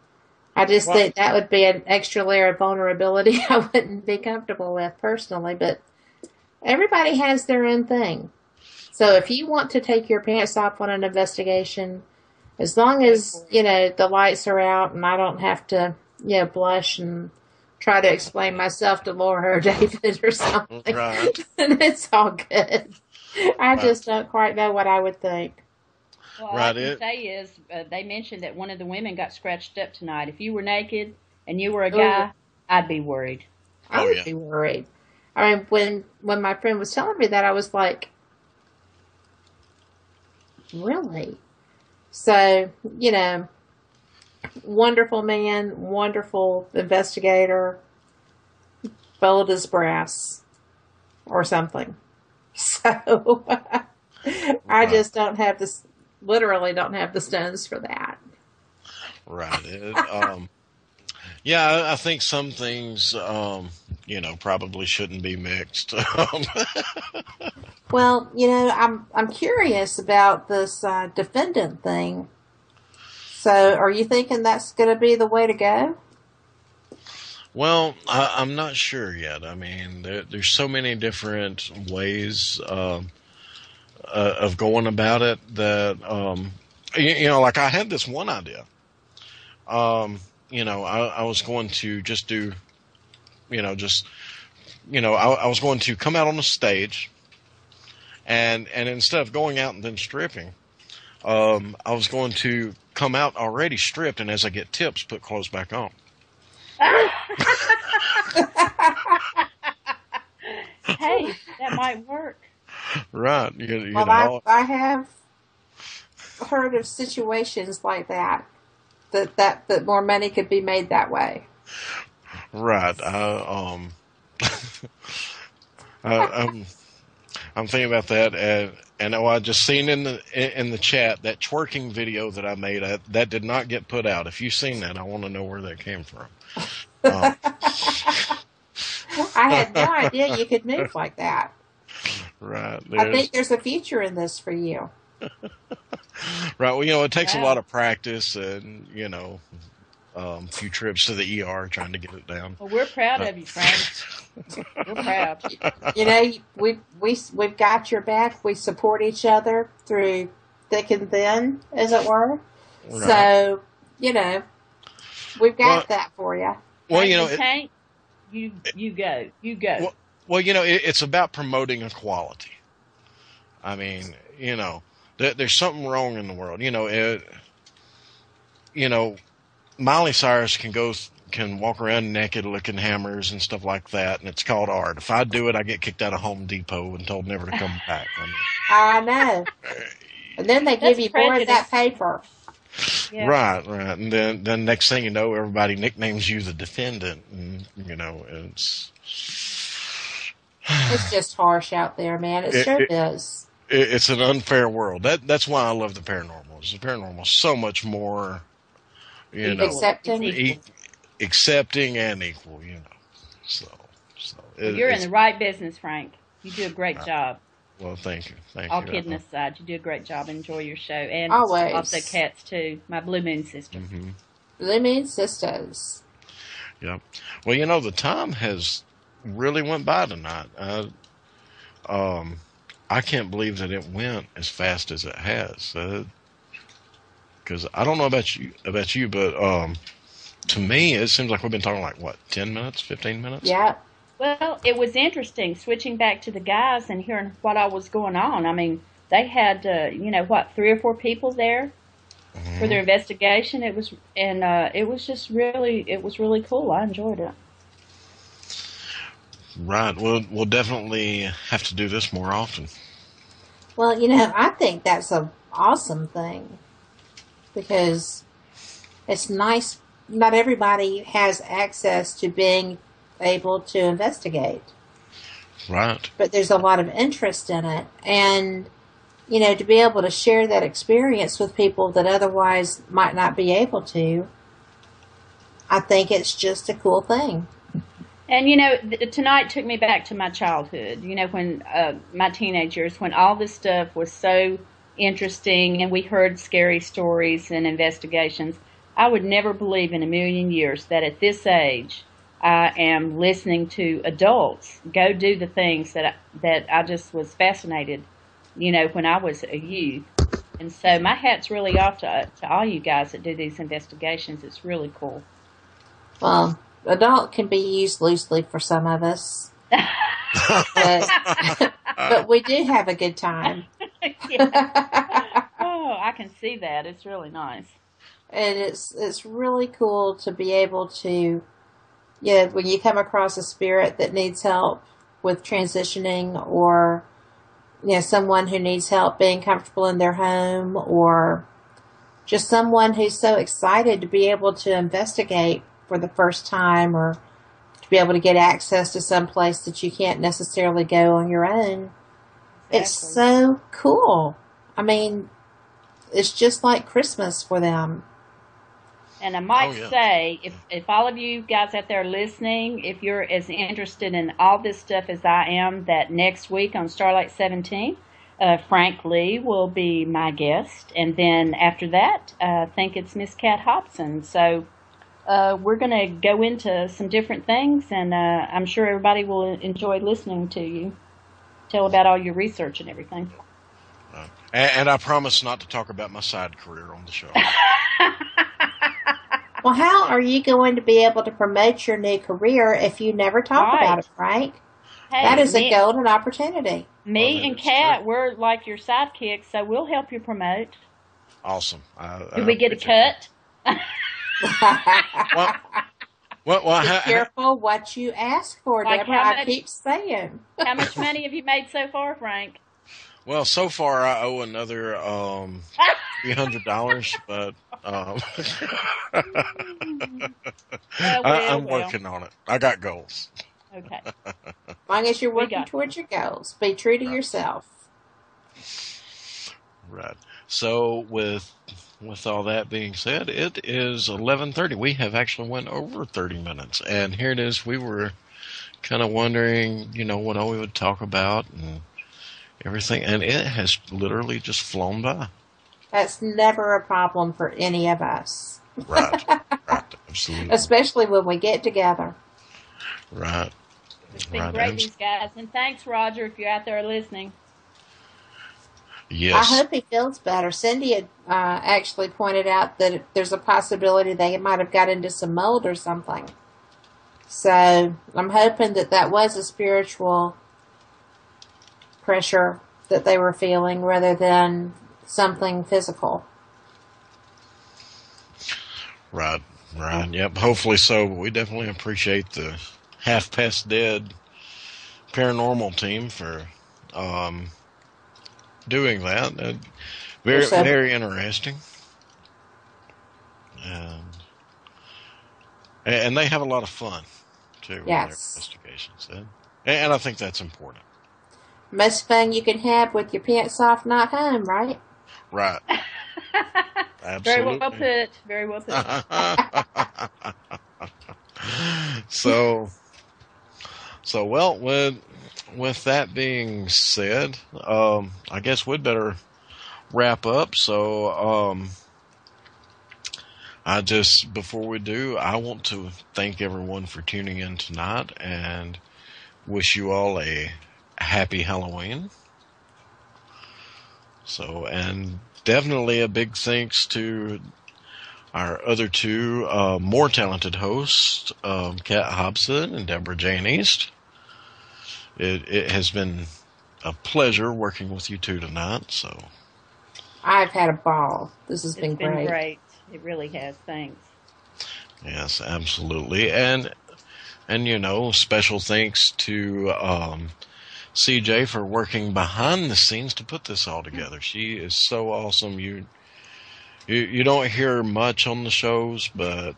I just think that would be an extra layer of vulnerability I wouldn't be comfortable with personally. But everybody has their own thing. So if you want to take your pants off on an investigation, as long as, you know, the lights are out and I don't have to, you know, blush and try to explain myself to Laura or David or something, right. And it's all good. I just don't quite know what I would think. Well, all I can say is they mentioned that one of the women got scratched up tonight. If you were naked and you were a guy, I'd be worried. I would be worried. I mean, when my friend was telling me that, I was like, really? So, you know, wonderful man, wonderful investigator, bold as brass or something. So I just don't have this, literally don't have the stones for that. Right. Yeah, I think some things, you know, probably shouldn't be mixed. Well, you know, I'm curious about this defendant thing. So, are you thinking that's going to be the way to go? Well, I'm not sure yet. I mean, there's so many different ways of going about it that, you know, like I had this one idea. You know, I was going to just do, you know, I was going to come out on the stage and instead of going out and then stripping, I was going to come out already stripped and as I get tips, put clothes back on. Hey, that might work. Right. You well, know. I have heard of situations like that more money could be made that way. Right. I'm thinking about that, and I just seen in the chat that twerking video that I made. That did not get put out. If you've seen that, I want to know where that came from. I had no idea you could move like that. Right. I think there's a future in this for you. Right. Well, you know, it takes a lot of practice and, you know, a few trips to the ER trying to get it down. Well, we're proud of you, Frank. We're proud. You know, we've got your back. We support each other through thick and thin, as it were. Right. So, you know, we've got that for you. Well, you know, Tank, you go. Well, you know, it's about promoting equality. I mean, you know, there's something wrong in the world. You know, Miley Cyrus can walk around naked licking hammers and stuff like that, and it's called art. If I do it, I get kicked out of Home Depot and told never to come back. I know. And then they give you more of that paper. Yeah. Right. And then next thing you know, everybody nicknames you the defendant, and you know, it's just harsh out there, man. It sure is. It's an unfair world. That's why I love the paranormal. The paranormal is so much more, you know, accepting and equal. You know, so you're in the right business, Frank. You do a great job. Well, thank you. All kidding aside, you do a great job. Enjoy your show. And always. Also cats, too. My Blue Moon sisters. Mm-hmm. Blue Moon sisters. Yeah. Well, you know, the time has really went by tonight. I can't believe that it went as fast as it has. Because I don't know about you, but to me, it seems like we've been talking like, 10 minutes, 15 minutes? Yeah. Well, it was interesting switching back to the guys and hearing what all was going on. I mean, they had, 3 or 4 people there for their investigation. It was really cool. I enjoyed it. Right. We'll definitely have to do this more often. Well, I think that's an awesome thing because it's nice. Not everybody has access to being able to investigate. Right. But there's a lot of interest in it. And, to be able to share that experience with people that otherwise might not be able to, I think it's just a cool thing. And, tonight took me back to my childhood, when my teenage years, when all this stuff was so interesting and we heard scary stories and investigations. I would never believe in a million years that at this age I am listening to adults go do the things that I just was fascinated, when I was a youth. And so my hat's really off to all you guys that do these investigations. It's really cool. Well, adult can be used loosely for some of us. but we do have a good time. Oh, I can see that. It's really nice. And it's really cool to be able to, when you come across a spirit that needs help with transitioning or, someone who needs help being comfortable in their home or just someone who's so excited to be able to investigate for the first time or to be able to get access to some place that you can't necessarily go on your own. Exactly. It's so cool. I mean, it's just like Christmas for them. And I might say, if all of you guys out there listening, if you're as interested in all this stuff as I am, that next week on Starlight 17, Frank Lee will be my guest. And then after that, I think it's Miss Kat Hobson. So we're going to go into some different things, and I'm sure everybody will enjoy listening to you tell about all your research and everything. And I promise not to talk about my side career on the show. Well, how are you going to be able to promote your new career if you never talk about it, Frank? Hey, that is a golden opportunity. Me and Kat, we're like your sidekicks, so we'll help you promote. Awesome. Do we get a cut? Be careful what you ask for, Deborah. I keep saying. How much money have you made so far, Frank? Well, so far I owe another $300, but I'm working on it. I got goals. Okay. As long as you're working towards your goals, be true to yourself. Right. So with all that being said, it is 11:30. We have actually went over 30 minutes, and here it is. We were kind of wondering, what all we would talk about and everything, and it has literally just flown by. That's never a problem for any of us. Right, absolutely. Especially when we get together. Right. It's been great, these guys, and thanks, Roger, if you're out there listening. Yes. I hope he feels better. Cindy had actually pointed out that there's a possibility they might have got into some mold or something. So I'm hoping that was a spiritual pressure that they were feeling rather than something physical. Right. Yep, hopefully so. But we definitely appreciate the Half Past Dead paranormal team for doing that. Very interesting. And they have a lot of fun, too, with their investigations. And I think that's important. Most fun you can have with your pants off, not home, right? Right. Absolutely. Very well put. So well, with that being said, I guess we'd better wrap up. So, before we do, I want to thank everyone for tuning in tonight and wish you all a happy Halloween. So, and definitely a big thanks to our other two more talented hosts, Kat Hobson and Deborah Jane East. It has been a pleasure working with you two tonight. So I've had a ball. This has been great. It really has. Thanks. Yes, absolutely. And And, you know, special thanks to CJ for working behind the scenes to put this all together. She is so awesome. You don't hear much on the shows, but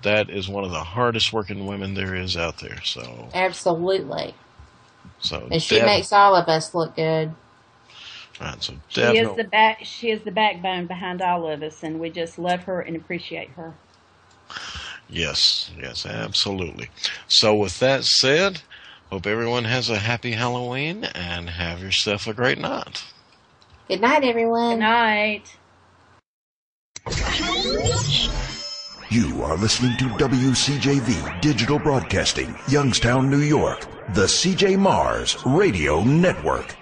that is one of the hardest working women there is out there. So absolutely. So and she makes all of us look good. Right, so she is the backbone behind all of us, and we just love her and appreciate her. Yes, absolutely. So with that said, hope everyone has a happy Halloween and have yourself a great night. Good night, everyone. Good night. You are listening to WCJV Digital Broadcasting, Youngstown, New York, the CJ Mars Radio Network.